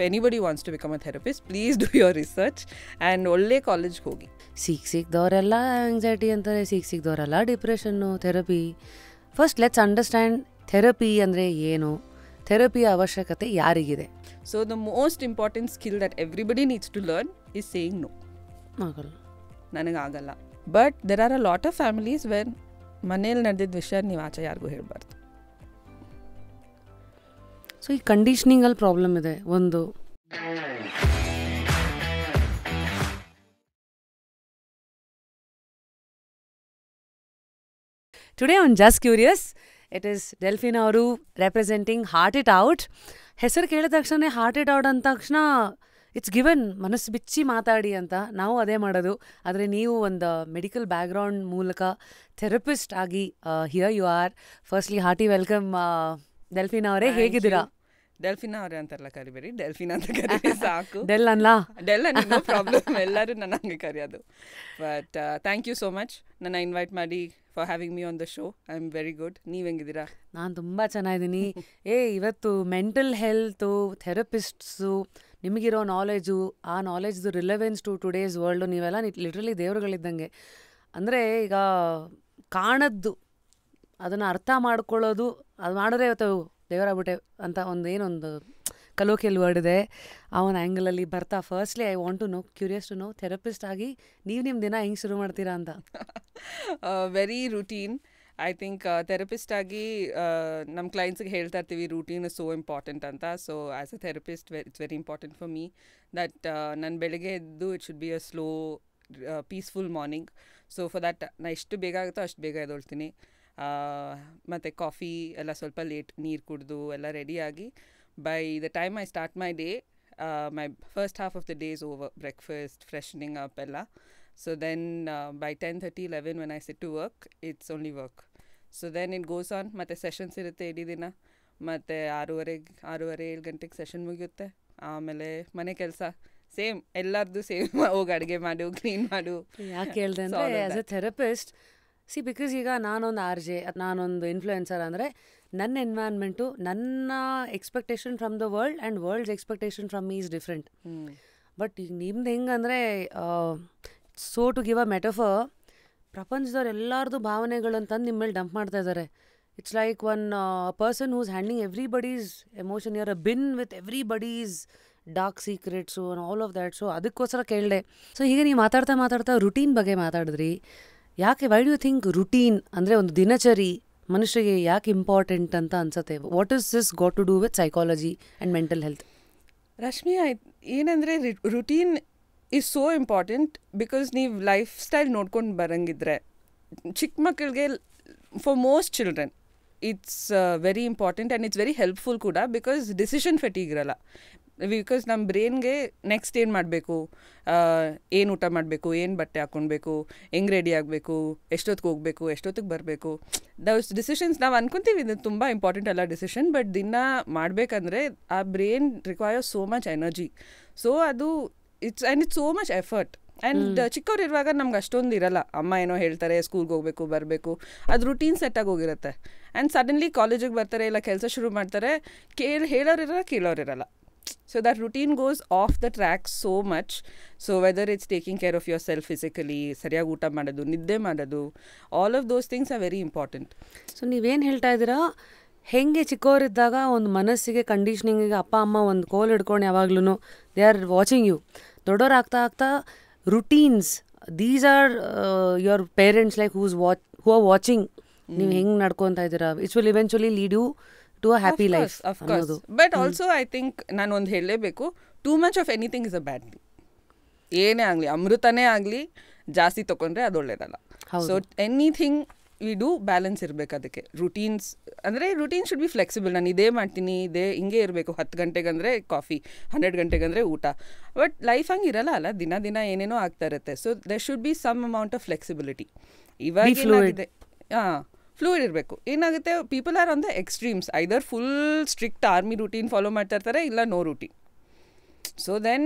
Anybody wants to become a therapist, please do your research and ಒಳ್ಳೆ ಕಾಲೇಜ್ಗೆ ಹೋಗಿ. ಸಿಕ್ದವರೆಲ್ಲ ಆಂಗ್ಸೈಟಿ ಅಂತಾರೆ, ಸಿಕ್ದವರೆಲ್ಲ ಡಿಪ್ರೆಷನ್ನು, therapy. First let's understand therapy ಅಂದರೆ ಏನು, ಥೆರಪಿಯ ಅವಶ್ಯಕತೆ ಯಾರಿಗಿದೆ. So the most important skill that everybody needs to learn is saying no. ಆಗಲ್ಲ, ನನಗಾಗಲ್ಲ. But there are a lot of families where ಮನೇಲಿ ನಡೆದಿದ್ದ ವಿಷಯ ನೀವು ಆಚೆ ಯಾರಿಗೂ ಹೇಳಬಾರ್ದು. ಸೊ ಈ ಕಂಡೀಷ್ನಿಂಗಲ್ಲಿ ಪ್ರಾಬ್ಲಮ್ ಇದೆ ಒಂದು. Today on just curious it is Delphine ಅವರು ರೆಪ್ರೆಸೆಂಟಿಂಗ್ ಹಾರ್ಟ್ ಇಟ್ ಔಟ್. ಹೆಸರು ಕೇಳಿದ ತಕ್ಷಣ ಹಾರ್ಟ್ ಇಟ್ ಔಟ್ ಅಂದ ತಕ್ಷಣ ಇಟ್ಸ್ ಗಿವನ್ ಮನಸ್ಸು ಬಿಚ್ಚಿ ಮಾತಾಡಿ ಅಂತ. ನಾವು ಅದೇ ಮಾಡೋದು. ಆದರೆ ನೀವು ಒಂದು ಮೆಡಿಕಲ್ ಬ್ಯಾಕ್ಗ್ರೌಂಡ್ ಮೂಲಕ ಥೆರಪಿಸ್ಟ್ ಆಗಿ here you are. Firstly hearty welcome Delphine ಅವರೇ, ಹೇಗಿದ್ದೀರಾ? ಡೆಲ್ಫಿನಾ ಅವರೇ ಅಂತಾರಲ್ಲ ಕರಿಬೇಡಿ, ಡೆಲ್ಫಿನ್ ಅಂತ ಕರೀರಿ ಸಾಕು. ಡೆಲ್ ಅಲ್ಲ, ಡೆಲ್ ನೋ ಪ್ರಾಬ್ಲಮ್, ಎಲ್ಲರೂ ನನ್ನ ಹಂಗೆ ಕರೆಯೋದು. But thank you so much ನನ್ನ ಇನ್ವೈಟ್ ಮಾಡಿ for having me on the show. I am very good. ನೀವು ಹೆಂಗಿದ್ದೀರಾ? ನಾನು ತುಂಬ ಚೆನ್ನಾಗಿದ್ದೀನಿ. ಇವತ್ತು ಮೆಂಟಲ್ ಹೆಲ್ತು, ಥೆರಪಿಸ್ಟ್ಸು, ನಿಮಗಿರೋ ನಾಲೆಜು, ಆ ನಾಲೆಜ್ದು ರಿಲೆವೆನ್ಸ್ ಟು ಟುಡೇಸ್ ವರ್ಲ್ಡು, ನೀವೆಲ್ಲ ಲಿಟ್ರಲಿ ದೇವರುಗಳಿದ್ದಂಗೆ. ಅಂದರೆ ಈಗ ಕಾಣದ್ದು ಅದನ್ನು ಅರ್ಥ ಮಾಡ್ಕೊಳ್ಳೋದು, ಅದು ಮಾಡಿದ್ರೆ ಇವತ್ತು ದೇವರಾಗ್ಬಿಟ್ಟೆ ಅಂತ ಏನೊಂದು ಕಲೋಕಿಯಲ್ ವರ್ಡ್ ಇದೆ. ಅವನ ಆ್ಯಂಗಲಲ್ಲಿ ಬರ್ತಾ firstly I want to know, curious to know, therapist ಆಗಿ ನೀವು ನಿಮ್ಮ ದಿನ ಹೆಂಗೆ ಶುರು ಮಾಡ್ತೀರಾ ಅಂತ. Very routine. I think therapist ಆಗಿ ನಮ್ಮ ಕ್ಲೈಂಟ್ಸ್ಗೆ ಹೇಳ್ತಾ ಇರ್ತೀವಿ ರೂಟೀನ್ ಇಸ್ ಸೋ ಇಂಪಾರ್ಟೆಂಟ್ ಅಂತ. So as a therapist it's very important for me that ನಾನು ಬೆಳಗ್ಗೆ ಎದ್ದು it should be a slow peaceful morning. So for that ನಾನು ಎಷ್ಟು ಬೇಗ ಆಗುತ್ತೋ ಅಷ್ಟು ಬೇಗ ಎದ್ದೊಳ್ತೀನಿ. ಮತ್ತು ಕಾಫಿ ಎಲ್ಲ ಸ್ವಲ್ಪ ಲೇಟ್ ನೀರು ಕುಡಿದು ಎಲ್ಲ ರೆಡಿಯಾಗಿ by the time I start my day, my first half of the day is over. Breakfast, freshening up ಎಲ್ಲ. So then by 10:30, 11 when I sit to work, it's only work. So then it goes on. ಮತ್ತು sessions ಇರುತ್ತೆ ಇಡೀ ದಿನ. ಮತ್ತು 6:30 7 ಗಂಟೆಗೆ session ಮುಗಿಯುತ್ತೆ. ಆಮೇಲೆ ಮನೆ ಕೆಲಸ ಸೇಮ್, ಎಲ್ಲರದ್ದು ಸೇಮ್. ಹೋಗಿ ಅಡುಗೆ ಮಾಡು, ಕ್ಲೀನ್ ಮಾಡು. ಯಾಕೆ ಹೇಳಿದೆ ಅಂದರೆ ಆ್ಯಸ್ ಎ ಥೆರಪಿಸ್ಟ್ ಬಿಕಾಸ್ ಈಗ ನಾನೊಂದು RJ, ನಾನೊಂದು ಇನ್ಫ್ಲುಯೆನ್ಸರ್ ಅಂದರೆ ನನ್ನ ಎನ್ವೈರ್ನ್ಮೆಂಟು, ನನ್ನ expectation from the world and world's expectation from me is different. But ಈಗ ನಿಮ್ದು ಹೆಂಗಂದರೆ so to give a metaphor, ಪ್ರಪಂಚದವ್ರು ಎಲ್ಲರದು ಭಾವನೆಗಳಂತಂದು ನಿಮ್ಮ ಮೇಲೆ ಡಂಪ್ ಮಾಡ್ತಾ ಇದ್ದಾರೆ. It's like one person who's handling everybody's emotion, you're a bin with everybody's dark secrets and all of that. So ಅದಕ್ಕೋಸ್ಕರ ಕೇಳಿದೆ. ಸೊ ಹೀಗೆ ನೀವು ಮಾತಾಡ್ತಾ ರೂಟೀನ್ ಬಗ್ಗೆ ಮಾತಾಡಿದ್ರಿ. ಯಾಕೆ, why do you think routine ಅಂದರೆ ಒಂದು ದಿನಚರಿ ಮನುಷ್ಯರಿಗೆ ಯಾಕೆ ಇಂಪಾರ್ಟೆಂಟ್ ಅಂತ ಅನ್ಸುತ್ತೆ? What is this got to do with psychology and mental health? Rashmi, ಏನಂದರೆ routine is so important because ನೀವು ಲೈಫ್ ಸ್ಟೈಲ್ ನೋಡ್ಕೊಂಡು ಬರೋಂಗಿದ್ರೆ ಚಿಕ್ಕ ಮಕ್ಕಳಿಗೆ, for most children it's very important and it's very helpful ಕೂಡ ಬಿಕಾಸ್ ಡಿಸಿಷನ್ ಫೆಟೀಗ್ ಇರಲ್ಲ. Because ನಮ್ಮ ಬ್ರೈನ್ಗೆ ನೆಕ್ಸ್ಟ್ ಏನು ಮಾಡಬೇಕು, ಏನು ಊಟ ಮಾಡಬೇಕು, ಏನು ಬಟ್ಟೆ ಹಾಕ್ಕೊಳ್ಬೇಕು, ಹೆಂಗೆ ರೆಡಿ ಆಗಬೇಕು, ಎಷ್ಟೊತ್ತಿಗೆ ಹೋಗಬೇಕು, ಎಷ್ಟೊತ್ತಿಗೆ ಬರಬೇಕು, ದೌಸ್ ಡಿಸಿಷನ್ಸ್ ನಾವು ಅನ್ಕೊತೀವಿ ಇದು ತುಂಬ ಇಂಪಾರ್ಟೆಂಟ್ ಅಲ್ಲ ಡಿಸಿಷನ್. ಬಟ್ ದಿನ ಮಾಡಬೇಕಂದ್ರೆ ಆ brain requires so much energy. So ಅದು it's so much effort. And ಚಿಕ್ಕವ್ರು ಇರುವಾಗ ನಮ್ಗೆ ಅಷ್ಟೊಂದು ಇರಲ್ಲ. ಅಮ್ಮ ಏನೋ ಹೇಳ್ತಾರೆ, ಸ್ಕೂಲ್ಗೆ ಹೋಗಬೇಕು, ಬರಬೇಕು, ಅದು ರೂಟೀನ್ ಸೆಟ್ಟಾಗಿ ಹೋಗಿರುತ್ತೆ. ಆ್ಯಂಡ್ ಸಡನ್ಲಿ ಕಾಲೇಜಿಗೆ ಬರ್ತಾರೆ, ಇಲ್ಲ ಕೆಲಸ ಶುರು ಮಾಡ್ತಾರೆ, ಹೇಳೋರಿರಲ್ಲ, ಕೇಳೋರಿರಲ್ಲ. So that routine goes off the track so much. So whether it's taking care of yourself physically, ಸರಿಯಾಗಿ ಊಟ ಮಾಡೋದು, ನಿದ್ದೆ ಮಾಡೋದು, all of those things are very important. So ನೀವೇನು ಹೇಳ್ತಾ ಇದ್ದೀರಾ, ಹೆಂಗೆ ಚಿಕ್ಕವರಿದ್ದಾಗ ಒಂದು ಮನಸ್ಸಿಗೆ ಕಂಡೀಷ್ನಿಂಗಿಗೆ ಅಪ್ಪ ಅಮ್ಮ ಒಂದು ಕೋಲ್ ಹಿಡ್ಕೊಂಡು ಯಾವಾಗ್ಲೂ ದೇ ಆರ್ ವಾಚಿಂಗ್ ಯು. ದೊಡ್ಡವ್ರು ಆಗ್ತಾ routines, these are your parents like who are watching ನೀವು ಹೆಂಗೆ ನಡ್ಕೊತಾ ಇದ್ದೀರಾ. It's will eventually lead you to a happy life. But also I think ನಾನು ಒಂದು ಹೇಳಲೇಬೇಕು, too much of anything is a bad thing. ಏನೇ ಆಗಲಿ, ಅಮೃತನೇ ಆಗಲಿ, ಜಾಸ್ತಿ ತೊಗೊಂಡ್ರೆ ಅದು ಒಳ್ಳೇದಲ್ಲ. So anything we do balance ಇರಬೇಕು. ಅದಕ್ಕೆ ರೂಟೀನ್ಸ್ ಅಂದರೆ ರೂಟೀನ್ ಶುಡ್ ಬಿ ಫ್ಲೆಕ್ಸಿಬಲ್. ನಾನು ಇದೇ ಮಾಡ್ತೀನಿ, ಹಿಂಗೆ ಇರಬೇಕು, 10 ಗಂಟೆಗಂದರೆ ಕಾಫಿ, 12 ಗಂಟೆಗಂದರೆ ಊಟ. ಬಟ್ ಲೈಫ್ ಹಂಗೆ ಇರಲ್ಲ ಅಲ್ಲ, ದಿನ ಏನೇನೋ ಆಗ್ತಾ ಇರುತ್ತೆ. So there should be some amount of flexibility. ಇವಾಗ ಏನಾಗಿದೆ, ಫ್ಲೂಯಿಡ್ ಇರಬೇಕು. ಏನಾಗುತ್ತೆ, people are on the extremes, either full strict army routine follow ಮಾಡ್ತಾ ಇರ್ತಾರೆ, ಇಲ್ಲ no routine. So then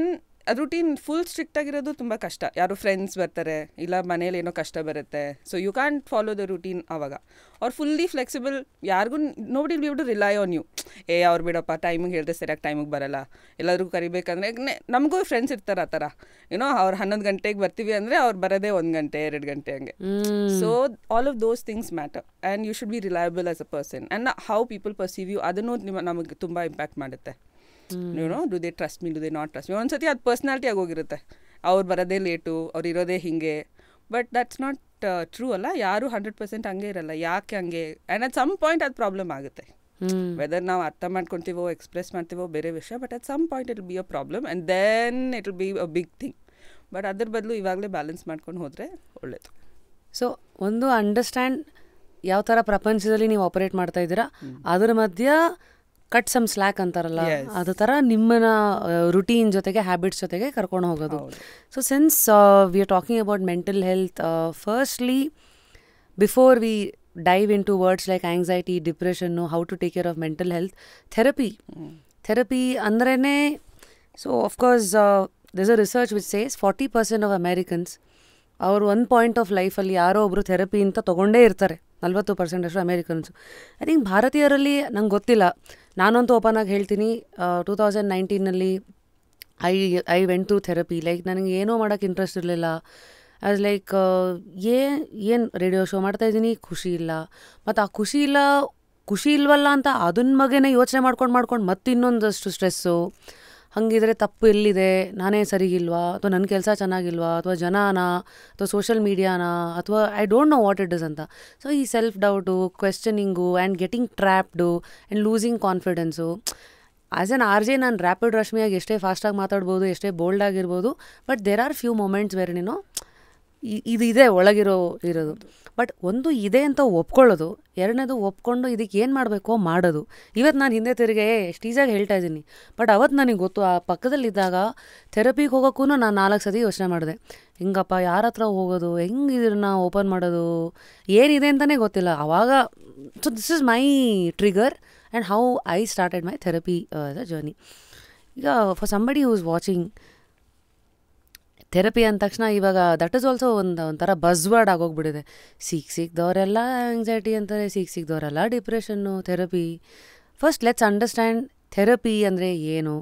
routine full strict ಆಗಿರೋದು ತುಂಬ ಕಷ್ಟ. ಯಾರು ಫ್ರೆಂಡ್ಸ್ ಬರ್ತಾರೆ, ಇಲ್ಲ ಮನೇಲಿ ಏನೋ ಕಷ್ಟ ಬರುತ್ತೆ, so you can't follow the routine ಆವಾಗ. ಅವ್ರು ಫುಲ್ಲಿ ಫ್ಲೆಕ್ಸಿಬಲ್, ಯಾರಿಗೂ nobody will be able to rely on you. ಅವ್ರು ಬಿಡಪ್ಪ ಟೈಮಿಗೆ ಹೇಳಿದ್ರೆ ಸರಿಯಾಗಿ ಟೈಮಿಗೆ ಬರಲ್ಲ, ಎಲ್ಲರಿಗೂ ಕರಿಬೇಕಂದ್ರೆ ನಮಗೂ ಫ್ರೆಂಡ್ಸ್ ಇರ್ತಾರೆ ಆ ಥರ, ಏನೋ ಅವ್ರು 11 ಗಂಟೆಗೆ ಬರ್ತೀವಿ ಅಂದರೆ ಅವ್ರು ಬರೋದೇ 1 ಗಂಟೆ 2 ಗಂಟೆ ಹಂಗೆ. So all of those things matter and you should be reliable as a person and how people perceive you, ಅದನ್ನು ನಮಗೆ ತುಂಬ ಇಂಪ್ಯಾಕ್ಟ್ ಮಾಡುತ್ತೆ. Do they trust me, do they not trust me. ಒಂದ್ಸತಿ ಅದು ಪರ್ಸ್ನಾಲಿಟಿ ಆಗೋಗಿರುತ್ತೆ, ಅವ್ರು ಬರೋದೇ ಲೇಟು, ಅವ್ರು ಇರೋದೇ ಹಿಂಗೆ. ಬಟ್ ದಟ್ಸ್ ನಾಟ್ ಟ್ರೂ ಅಲ್ಲ. ಯಾರು 100% ಹಂಗೆ ಇರಲ್ಲ. ಯಾಕೆ ಹಂಗೆ? ಆ್ಯಂಡ್ ಅಟ್ ಸಮ್ ಪಾಯಿಂಟ್ ಅದು ಪ್ರಾಬ್ಲಮ್ ಆಗುತ್ತೆ. ವೆದರ್ ನಾವು ಅರ್ಥ ಮಾಡ್ಕೊತೀವೋ ಎಕ್ಸ್ಪ್ರೆಸ್ ಮಾಡ್ತೀವೋ ಬೇರೆ ವಿಷಯ, but at some point it will be a problem and then it will be a big thing. But ಅದ್ರ ಬದಲು ಇವಾಗಲೇ ಬ್ಯಾಲೆನ್ಸ್ ಮಾಡ್ಕೊಂಡು ಹೋದರೆ ಒಳ್ಳೆಯದು. ಸೊ ಒಂದು ಅಂಡರ್ಸ್ಟ್ಯಾಂಡ್ ಯಾವ ಥರ ಪ್ರಪಂಚದಲ್ಲಿ ನೀವು ಆಪರೇಟ್ ಮಾಡ್ತಾ ಇದ್ದೀರಾ, ಅದ್ರ ಮಧ್ಯ ಕಟ್ ಸಮ್ ಸ್ಲ್ಯಾಕ್ ಅಂತಾರಲ್ಲ, ಅದು ಥರ ನಿಮ್ಮನ್ನ ರುಟೀನ್ ಜೊತೆಗೆ ಹ್ಯಾಬಿಟ್ಸ್ ಜೊತೆಗೆ ಕರ್ಕೊಂಡು ಹೋಗೋದು. So since we are talking about mental health, firstly before we dive into words like anxiety, depression, how to take care of mental health, therapy andrene. So of course there's a research which says 40% of Americans ಅವರು ಒಂದು point of ಲೈಫಲ್ಲಿ ಯಾರೋ ಒಬ್ಬರು therapy ಅಂತ ತೊಗೊಂಡೇ ಇರ್ತಾರೆ. 40% ಅಷ್ಟು Americans. I think ಭಾರತೀಯರಲ್ಲಿ ನಂಗೆ ಗೊತ್ತಿಲ್ಲ, ನಾನಂತೂ ಓಪನ್ ಆಗಿ ಹೇಳ್ತೀನಿ, 2019 I went to therapy. Like ನನಗೆ ಏನೋ ಮಾಡೋಕ್ಕೆ ಇಂಟ್ರೆಸ್ಟ್ ಇರಲಿಲ್ಲ. ಆಸ್ ಲೈಕ್ ಏನು ರೇಡಿಯೋ ಶೋ ಮಾಡ್ತಾಯಿದ್ದೀನಿ, ಖುಷಿ ಇಲ್ಲ. ಮತ್ತು ಆ ಖುಷಿ ಇಲ್ವಲ್ಲ ಅಂತ ಅದನ್ನ ಮಗನೇ ಯೋಚನೆ ಮಾಡ್ಕೊಂಡು ಮತ್ತೆ ಇನ್ನೊಂದಷ್ಟು ಸ್ಟ್ರೆಸ್ಸು. ಹಾಗಿದ್ರೆ ತಪ್ಪು ಎಲ್ಲಿದೆ, ನಾನೇ ಸರಿಗಿಲ್ವಾ, ಅಥವಾ ನನ್ನ ಕೆಲಸ ಚೆನ್ನಾಗಿಲ್ವಾ, ಅಥವಾ ಜನನ, ಅಥವಾ ಸೋಷಲ್ ಮೀಡಿಯಾನ, ಅಥವಾ I don't know what it is ಅಂತ. ಸೊ ಈ self doubt, questioning and getting trapped and losing confidence. As an RJ ನಾನು ರ್ಯಾಪಿಡ್ ರಶ್ಮಿಯಾಗಿ ಎಷ್ಟೇ ಫಾಸ್ಟಾಗಿ ಮಾತಾಡ್ಬೋದು, ಎಷ್ಟೇ ಬೋಲ್ಡಾಗಿರ್ಬೋದು, but there are few moments where ಇದು ಇದೆ ಇರೋದು. ಬಟ್ ಒಂದು ಇದೆ ಅಂತ ಒಪ್ಕೊಳ್ಳೋದು, ಎರಡನೇದು ಒಪ್ಕೊಂಡು ಇದಕ್ಕೆ ಏನು ಮಾಡಬೇಕೋ ಮಾಡೋದು. ಇವತ್ತು ನಾನು ಹಿಂದೆ ತಿರುಗಿ ಎಷ್ಟು ಈಸಿಯಾಗಿ ಹೇಳ್ತಾ ಇದ್ದೀನಿ, ಬಟ್ ಅವತ್ತು ನನಗೆ ಗೊತ್ತು, ಆ ಪಕ್ಕದಲ್ಲಿದ್ದಾಗ ಥೆರಪಿಗೆ ಹೋಗೋಕ್ಕೂ ನಾನು 4 ಸತಿ ಯೋಚನೆ ಮಾಡಿದೆ. ಹಿಂಗಪ್ಪ ಯಾರ ಹತ್ರ ಹೋಗೋದು, ಹೆಂಗೆ ಇದನ್ನ ಓಪನ್ ಮಾಡೋದು, ಏನಿದೆ ಅಂತಲೇ ಗೊತ್ತಿಲ್ಲ ಆವಾಗ. So this is my trigger and how I started my therapy journey. ಈಗ for somebody who is watching, therapy ಅಂದ ತಕ್ಷಣ ಇವಾಗ ದಟ್ ಇಸ್ ಆಲ್ಸೋ ಒಂಥರ ಬಸ್ವರ್ಡ್ ಆಗೋಗ್ಬಿಟ್ಟಿದೆ. ಸಿಕ್ದವರೆಲ್ಲ ಆಂಗ್ಸೈಟಿ ಅಂತಾರೆ, ಸಿಕ್ದವರೆಲ್ಲ ಡಿಪ್ರೆಷನ್ನು, therapy. First let's understand therapy ಅಂದರೆ ಏನು,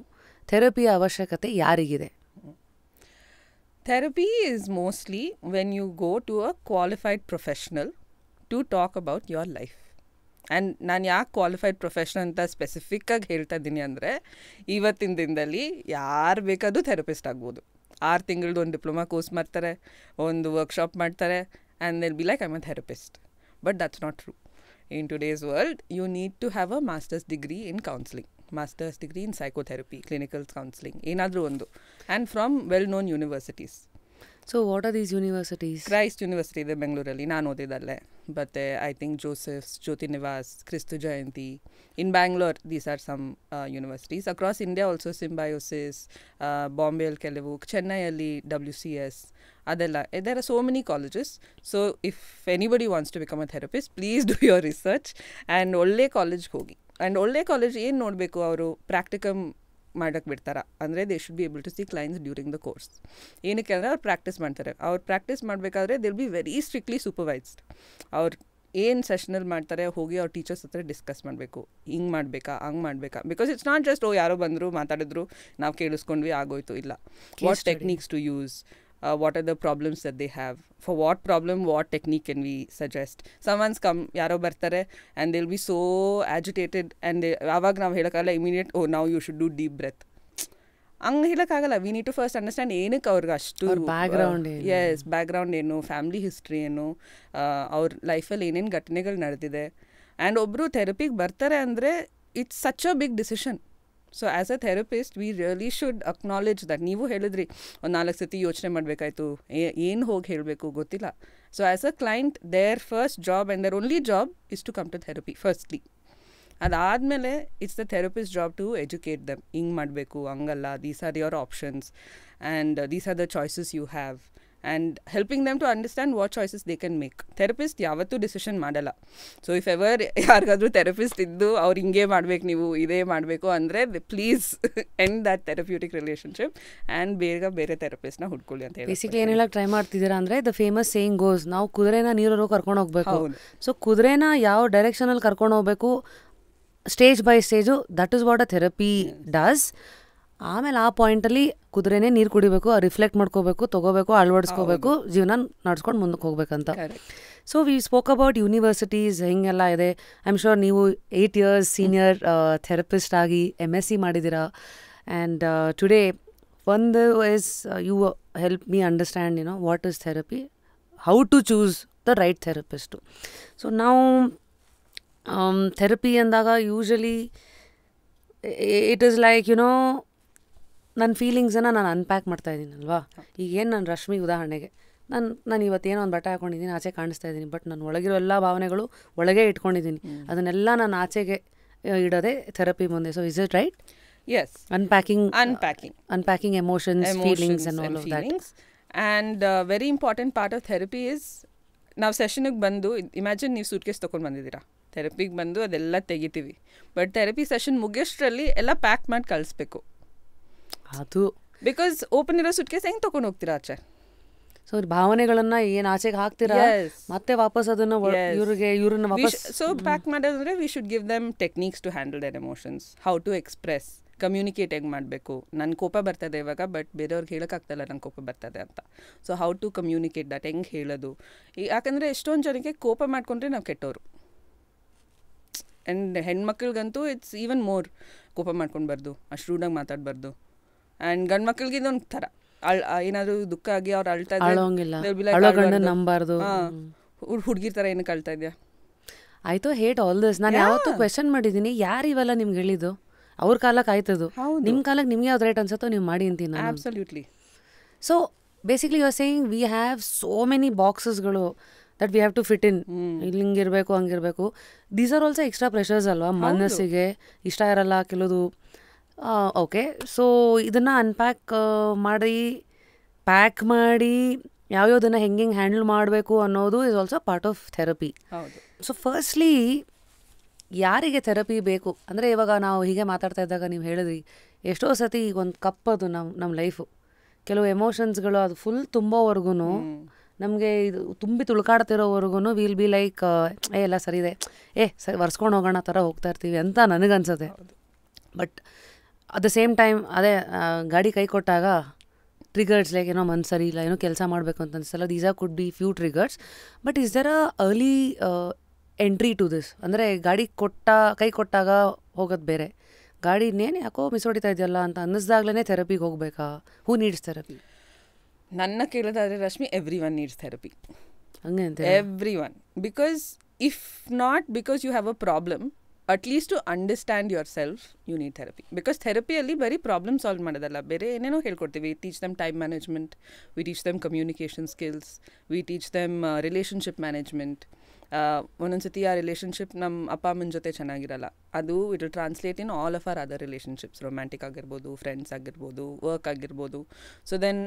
ಥೆರಪಿಯ ಅವಶ್ಯಕತೆ ಯಾರಿಗಿದೆ. Therapy is mostly when you go to a qualified professional to talk about your life. And ನಾನು ಯಾಕೆ ಕ್ವಾಲಿಫೈಡ್ ಪ್ರೊಫೆಷನಲ್ ಅಂತ ಸ್ಪೆಸಿಫಿಕ್ಕಾಗಿ ಹೇಳ್ತಾ ಇದ್ದೀನಿ ಅಂದರೆ, ಇವತ್ತಿನ ದಿನದಲ್ಲಿ ಯಾರು ಬೇಕಾದರೂ ಥೆರಪಿಸ್ಟ್ ಆಗ್ಬೋದು. 6 ತಿಂಗಳದ್ದು ಒಂದು ಡಿಪ್ಲೊಮಾ ಕೋರ್ಸ್ ಮಾಡ್ತಾರೆ, ಒಂದು ವರ್ಕ್ಶಾಪ್ ಮಾಡ್ತಾರೆ, and will be like I am a therapist. But that's not true. In today's world you need to have a master's degree in counselling, master's degree in psychotherapy, clinical counselling, ಏನಾದರೂ ಒಂದು, and from well known universities. So what are these universities? Christ University ಇದೆ ಬೆಂಗಳೂರಲ್ಲಿ, ನಾನು ಓದಿದ್ದಲ್ಲೇ. ಮತ್ತು I think Joseph's, Jyoti Nivas, Kristu Jayanti. In Bangalore, these are some universities. Across India also Symbiosis, Bombay al Kelevu, Chennai alli WCS, adella. There are so many colleges. So if anybody wants to become a therapist, please do your research and olle college hogi. And olle college ಏನು ನೋಡಬೇಕು, ಅವರು ಪ್ರಾಕ್ಟಿಕಮ್ ಮಾಡೋಕ್ಕೆ ಬಿಡ್ತಾರ ಅಂದರೆ they should be able to see clients during the course. ಏನಕ್ಕೆ ಅಂದರೆ ಅವ್ರು practice ಮಾಡ್ತಾರೆ. ಅವ್ರು ಪ್ರಾಕ್ಟೀಸ್ ಮಾಡಬೇಕಾದ್ರೆ they will be very strictly supervised. ಅವ್ರು ಏನು ಸೆಷನಲ್ಲಿ ಮಾಡ್ತಾರೆ ಹೋಗಿ ಅವ್ರ ಟೀಚರ್ಸ್ ಹತ್ರ ಡಿಸ್ಕಸ್ ಮಾಡಬೇಕು, ಹಿಂಗೆ ಮಾಡಬೇಕಾ ಹಂಗೆ ಮಾಡಬೇಕಾ. ಬಿಕಾಸ್ ಇಟ್ಸ್ ನಾಟ್ ಜಸ್ಟ್ ಯಾರೋ ಬಂದರು ಮಾತಾಡಿದ್ರು ನಾವು ಕೇಳಿಸ್ಕೊಂಡ್ವಿ ಆಗೋಯ್ತು. ಇಲ್ಲ, what techniques to use, what are the problems that they have, for what problem what technique can we suggest. Someone's come, yaro bartare and they'll be so agitated and avag ನಾವು ಹೇಳೋಕ್ಕಾಗಲ್ಲ immediate now you should do deep breath ಹಂಗೆ ಹೇಳೋಕ್ಕಾಗಲ್ಲ. We need to first understand ಏನಕ್ಕೆ ಅವ್ರಿಗೆ ಅಷ್ಟು background, background ಏನು, family history ಏನು, ಅವ್ರ ಲೈಫಲ್ಲಿ ಏನೇನು ಘಟನೆಗಳು ನಡೆದಿದೆ. ಆ್ಯಂಡ್ ಒಬ್ಬರು ಥೆರಪಿಗೆ ಬರ್ತಾರೆ ಅಂದರೆ it's such a big decision. So as a therapist we really should acknowledge that. ನೀವು ಹೇಳಿದ್ರಿ ಒಂದು 4 ಸತಿ ಯೋಚನೆ ಮಾಡಬೇಕಾಯ್ತು, ಏನು ಹೋಗಿ ಹೇಳಬೇಕು ಗೊತ್ತಿಲ್ಲ. So as a client their first job and their only job is to come to therapy firstly. ಅದಾದಮೇಲೆ it's the therapist job to educate them. ಹಿಂಗೆ ಮಾಡಬೇಕು, ಹಂಗಲ್ಲ, these are your options and these are the choices you have and helping them to understand what choices they can make. Therapist ಯಾವತ್ತೂ decision ಮಾಡಲ್ಲ. So if ever ಯಾರಿಗಾದ್ರೂ therapist ಇದ್ದು ಅವ್ರು ಹಿಂಗೆ ಮಾಡ್ಬೇಕು, ನೀವು ಇದೇ ಮಾಡಬೇಕು ಅಂದರೆ please end that therapeutic relationship and ಬೇರೆ ಥೆರಪಿಸ್ಟ್ನ ಹುಡ್ಕೊಳ್ಳಿ ಅಂತ ಹೇಳಿ. ಬೇಸಿಕ್ಲಿ ಏನೆಲ್ಲ ಟ್ರೈ ಮಾಡ್ತಿದ್ದೀರಾ ಅಂದರೆ ದ ಫೇಮಸ್ ಸೇಯಿಂಗ್ ಗೋಸ್, ನಾವು ಕುದುರೆನ ನೀರವರು ಕರ್ಕೊಂಡು ಹೋಗ್ಬೇಕು. ಸೊ ಕುದುರೆನ ಯಾವ ಡೈರೆಕ್ಷನಲ್ಲಿ ಕರ್ಕೊಂಡು ಹೋಗ್ಬೇಕು stage by stage, that is what a therapy does. ಆಮೇಲೆ ಆ ಪಾಯಿಂಟಲ್ಲಿ ಕುದುರೆನೇ ನೀರು ಕುಡಿಬೇಕು, ರಿಫ್ಲೆಕ್ಟ್ ಮಾಡ್ಕೋಬೇಕು, ತೊಗೋಬೇಕು, ಅಳವಡಿಸ್ಕೋಬೇಕು, ಜೀವನ ನಡ್ಸ್ಕೊಂಡು ಮುಂದಕ್ಕೆ ಹೋಗ್ಬೇಕಂತ. So we spoke about universities ಹೆಂಗೆಲ್ಲ ಇದೆ. ಐ ಆಮ್ ಶೋರ್ ನೀವು 8 years ಸೀನಿಯರ್ ಥೆರಪಿಸ್ಟ್ ಆಗಿ MSc ಮಾಡಿದ್ದೀರಾ. ಆ್ಯಂಡ್ ಟುಡೇ ಒಂದು is you help me understand what is therapy, how to choose the right therapist. So ನಾವು ಥೆರಪಿ ಅಂದಾಗ ಯೂಶಲಿ ಇಟ್ ಈಸ್ ಲೈಕ್ ನನ್ನ ಫೀಲಿಂಗ್ಸನ್ನು ನಾನು ಅನ್ಪ್ಯಾಕ್ ಮಾಡ್ತಾಯಿದ್ದೀನಲ್ವಾ. ಈಗೇನು ನಾನು ರಶ್ಮಿ ಉದಾಹರಣೆಗೆ ನಾನು ಇವತ್ತೇನೋ ಒಂದು ಬಟ್ಟೆ ಹಾಕ್ಕೊಂಡಿದ್ದೀನಿ, ಆಚೆ ಕಾಣಿಸ್ತಾ ಇದ್ದೀನಿ, ಬಟ್ ನಾನು ಒಳಗಿರೋ ಎಲ್ಲ ಭಾವನೆಗಳು ಒಳಗೆ ಇಟ್ಕೊಂಡಿದ್ದೀನಿ. ಅದನ್ನೆಲ್ಲ ನಾನು ಆಚೆಗೆ ಇಡೋದೇ ಥೆರಪಿ ಮುಂದೆ. So is it right? Yes. Unpacking emotions, feelings and all of that. And very important part of therapy is ನಾವು ಸೆಷನ್ಗೆ ಬಂದು ಇಮ್ಯಾಜಿನ್ ನೀವು ಸೂಟ್ಕೇಸ್ ತೊಗೊಂಡು ಬಂದಿದ್ದೀರಾ, ಥೆರಪಿಗೆ ಬಂದು ಅದೆಲ್ಲ ತೆಗಿತೀವಿ. ಬಟ್ ಥೆರಪಿ ಸೆಷನ್ ಮುಗಿಯೋಷ್ಟರಲ್ಲಿ ಎಲ್ಲ ಪ್ಯಾಕ್ ಮಾಡಿ ಕಳಿಸ್ಬೇಕು. ಅದು ಬಿಕಾಸ್ ಓಪನ್ ಇರೋ ಸೂಟ್ಕೇಸ್ ಹೆಂಗೆ ತೊಗೊಂಡು ಹೋಗ್ತೀರಾ ಆಚೆ? ಸೊ ಭಾವನೆಗಳನ್ನ ಏನು ಆಚೆಗೆ ಹಾಕ್ತೀರಾ, ಮತ್ತೆ ವಾಪಸ್ ಅದನ್ನು ಇವ್ರನ್ನ ವಾಪಸ್. ಸೊ ಪ್ಯಾಕ್ ಮಾಡೋದಂದ್ರೆ we should give them techniques to handle their emotions, how to express, communicate ಹೆಂಗೆ ಮಾಡಬೇಕು. ನನ್ನ ಕೋಪ ಬರ್ತದೆ ಇವಾಗ, ಬಟ್ ಬೇರೆಯವ್ರಿಗೆ ಹೇಳೋಕ್ಕಾಗ್ತಾಯಿಲ್ಲ ನಂಗೆ ಕೋಪ ಬರ್ತದೆ ಅಂತ. So how to communicate that, ಹೆಂಗೆ ಹೇಳೋದು. ಯಾಕಂದರೆ ಎಷ್ಟೊಂದು ಜನಕ್ಕೆ ಕೋಪ ಮಾಡ್ಕೊಂಡ್ರೆ ನಾವು ಕೆಟ್ಟವರು. ಆ್ಯಂಡ್ ಹೆಣ್ಮಕ್ಳಿಗಂತೂ ಇಟ್ಸ್ ಈವನ್ ಮೋರ್. ಕೋಪ ಮಾಡ್ಕೊಳ್ಬಾರ್ದು, ಅಷ್ಟು ರೂಢಾಗಿ ಮಾತಾಡಬಾರ್ದು. ಆ್ಯಂಡ್ ಗಂಡು ಮಕ್ಳಿಗೆ ಇದೊಂದು ಥರ ಏನಾದರೂ ದುಃಖ ಆಗಿ ಅವ್ರು ಅಳ್ತಾ ನಂಬಾರ್ದು. ಹುಡುಗಿರ್ ಥರ ಏನಕ್ಕೆ ಅಳ್ತಾ ಇದೆಯಾ, ಆಯಿತು ಹೇಟ್ ಆಲ್ ದಿಸ್. ನಾನು ಯಾವತ್ತೂ ಕ್ವೆಶನ್ ಮಾಡಿದ್ದೀನಿ, ಯಾರು ಇವೆಲ್ಲ ನಿಮ್ಗೆ ಹೇಳಿದ್ದು? ಅವ್ರ ಕಾಲಕ್ಕೆ ಆಯ್ತದು, ನಿಮ್ಮ ಕಾಲಕ್ಕೆ ನಿಮ್ಗೆ ಯಾವ್ದು ರೈಟ್ ಅನ್ಸುತ್ತೋ ನೀವು ಮಾಡಿ ಅಂತೀನಿ ನಾನು. Absolutely. So basically you are saying we have so many ಬಾಕ್ಸಸ್ಗಳು that we have to fit in. ಇಲ್ಲಿ ಹಿಂಗಿರಬೇಕು ಹಂಗಿರಬೇಕು. These are also extra pressures ಅಲ್ವಾ ಮನಸ್ಸಿಗೆ. ಇಷ್ಟ ಇರಲ್ಲ ಕೆಲವುದು. ಓಕೆ, ಸೊ ಇದನ್ನು ಅನ್ಪ್ಯಾಕ್ ಮಾಡಿ ಪ್ಯಾಕ್ ಮಾಡಿ ಯಾವ್ಯಾವುದನ್ನು ಹೆಂಗೆ ಹ್ಯಾಂಡಲ್ ಮಾಡಬೇಕು ಅನ್ನೋದು is also part of therapy. So firstly ಯಾರಿಗೆ ಥೆರಪಿ ಬೇಕು ಅಂದರೆ, ಇವಾಗ ನಾವು ಹೀಗೆ ಮಾತಾಡ್ತಾ ಇದ್ದಾಗ ನೀವು ಹೇಳಿದ್ರಿ ಎಷ್ಟೋ ಸತಿ ಈಗ ಒಂದು ಕಪ್ ಅದು ನಮ್ಮ ಲೈಫು, ಕೆಲವು ಎಮೋಷನ್ಸ್ಗಳು ಅದು ಫುಲ್ ತುಂಬೋವರೆಗೂ ನಮಗೆ ಇದು ತುಂಬಿ ತುಳ್ಕಾಡ್ತಿರೋವರೆಗೂ ವಿಲ್ ಬಿ ಲೈಕ್ ಎಲ್ಲ ಸರಿ ಇದೆ, ಸರಿ ಒರೆಸ್ಕೊಂಡು ಹೋಗೋಣ ಥರ ಹೋಗ್ತಾ ಇರ್ತೀವಿ ಅಂತ ನನಗನ್ಸುತ್ತೆ. But at the same time ಅದೇ ಗಾಡಿ ಕೈ ಕೊಟ್ಟಾಗ ಟ್ರಿಗರ್ಸ್ ಲೈಕ್ ಏನೋ ಮನ್ಸು ಸರಿ ಇಲ್ಲ, ಏನೋ ಕೆಲಸ ಮಾಡಬೇಕು ಅಂತ ಅನಿಸಲ್ಲ. These are could be few triggers. But is there a early entry to this? ಅಂದರೆ ಗಾಡಿ ಕೈ ಕೊಟ್ಟಾಗ ಹೋಗೋದು ಬೇರೆ, ಗಾಡಿ ಇನ್ನೇನು ಯಾಕೋ ಮಿಸ್ ಹೊಡಿತಾ ಇದೆಯಲ್ಲ ಅಂತ ಅನ್ನಿಸ್ದಾಗ್ಲೇ ಥೆರಪಿಗೆ ಹೋಗಬೇಕಾ? Who needs therapy? ನನ್ನ ಕೇಳೋದಾದರೆ Rashmi, everyone needs therapy. ಹಂಗೆ ಅಂತ everyone. Because if not because you have a problem, at least to understand yourself you need therapy. Because ಥೆರಪಿಯಲ್ಲಿ ಬರೀ ಪ್ರಾಬ್ಲಮ್ ಸಾಲ್ವ್ ಮಾಡೋದಲ್ಲ, ಬೇರೆ ಏನೇನೋ ಹೇಳ್ಕೊಡ್ತೀವಿ. We teach them time management, we teach them communication skills, we teach them relationship management. ಒಂದೊಂದ್ಸತಿ ಆ relationship ನಮ್ಮ ಅಪ್ಪ ಅಮ್ಮನ ಜೊತೆ ಚೆನ್ನಾಗಿರಲ್ಲ, ಅದು it will translate in all of our other relationships, romantic ಆಗಿರ್ಬೋದು, ಫ್ರೆಂಡ್ಸ್ ಆಗಿರ್ಬೋದು, ವರ್ಕ್ ಆಗಿರ್ಬೋದು. So then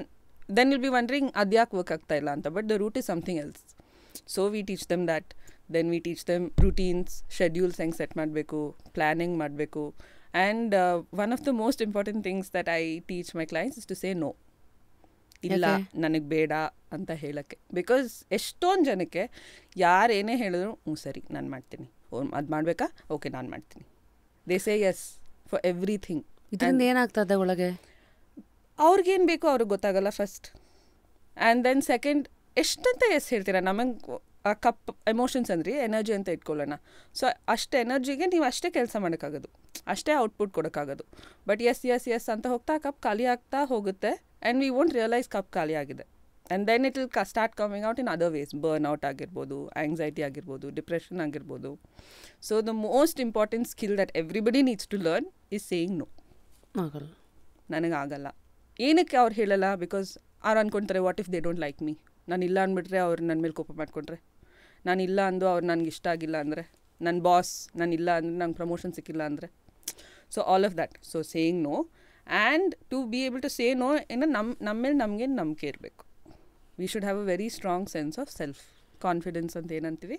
will be wondering ಅದ್ಯಾಕೆ ವರ್ಕ್ ಆಗ್ತಾ ಇಲ್ಲ ಅಂತ. But the root is something else. So we teach them that. Then we teach them routines, schedules ಹೆಂಗೆ set ಮಾಡಬೇಕು, planning ಮಾಡಬೇಕು. And one of the most important things that I teach my clients is to say no. ಇಲ್ಲ, ನನಗೆ ಬೇಡ ಅಂತ ಹೇಳೋಕ್ಕೆ. Because ಎಷ್ಟೊಂದು ಜನಕ್ಕೆ ಯಾರು ಏನೇ ಹೇಳಿದ್ರು ಸರಿ ನಾನು ಮಾಡ್ತೀನಿ, ಅದು ಮಾಡಬೇಕಾ, ಓಕೆ ನಾನು ಮಾಡ್ತೀನಿ. They say yes for everything. ಇದರಿಂದ ಏನಾಗ್ತದೆ ಒಳಗೆ? ಅವ್ರಿಗೇನು ಬೇಕೋ ಅವ್ರಿಗೆ ಗೊತ್ತಾಗಲ್ಲ ಫಸ್ಟ್. ಆ್ಯಂಡ್ ದೆನ್ ಸೆಕೆಂಡ್, ಎಷ್ಟಂತ ಎಸ್ ಹೇಳ್ತೀರಾ? ನಮಗೆ ಆ ಕಪ್ ಎಮೋಷನ್ಸ್ ಅಂದರೆ ಎನರ್ಜಿ ಅಂತ ಇಟ್ಕೊಳ್ಳೋಣ. ಸೊ ಅಷ್ಟು ಎನರ್ಜಿಗೆ ನೀವು ಅಷ್ಟೇ ಕೆಲಸ ಮಾಡೋಕ್ಕಾಗೋದು, ಅಷ್ಟೇ ಔಟ್ಪುಟ್ ಕೊಡೋಕ್ಕಾಗೋದು. ಬಟ್ ಎಸ್ ಅಂತ ಹೋಗ್ತಾ ಕಪ್ ಖಾಲಿ ಆಗ್ತಾ ಹೋಗುತ್ತೆ. And we won't realise cup ಖಾಲಿ ಆಗಿದೆ. And then it will start coming out in other ways. Burn out ಆಗಿರ್ಬೋದು, ಆ್ಯಂಗ್ಸೈಟಿ ಆಗಿರ್ಬೋದು, ಡಿಪ್ರೆಷನ್ ಆಗಿರ್ಬೋದು. So the most important skill that everybody needs to learn is saying no. ಆಗಲ್ಲ, ನನಗಾಗಲ್ಲ. ಏನಕ್ಕೆ ಅವ್ರು ಹೇಳಲ್ಲ? ಬಿಕಾಸ್ ಅವ್ರು ಅಂದ್ಕೊಳ್ತಾರೆ, what if they don't like me? ನಾನು ಇಲ್ಲ ಅಂದ್ಬಿಟ್ರೆ ಅವ್ರು ನನ್ನ ಮೇಲೆ ಕೋಪ ಮಾಡ್ಕೊಂಡ್ರೆ, ನಾನು ಇಲ್ಲ ಅಂದು ಅವ್ರು ನನಗೆ ಇಷ್ಟ ಆಗಿಲ್ಲ ಅಂದರೆ, ನನ್ನ ಬಾಸ್ ನಾನು ಇಲ್ಲ ಅಂದರೆ ನಂಗೆ ಪ್ರಮೋಷನ್ ಸಿಕ್ಕಿಲ್ಲ ಅಂದರೆ. So all of that. So saying no and to be able to say no ಏನೋ ನಮ್ಮ ಮೇಲೆ ನಮಗೇನು ನಂಬಿಕೆ ಇರಬೇಕು. We should have a very strong sense of self confidence ಅಂತ ಏನಂತೀವಿ,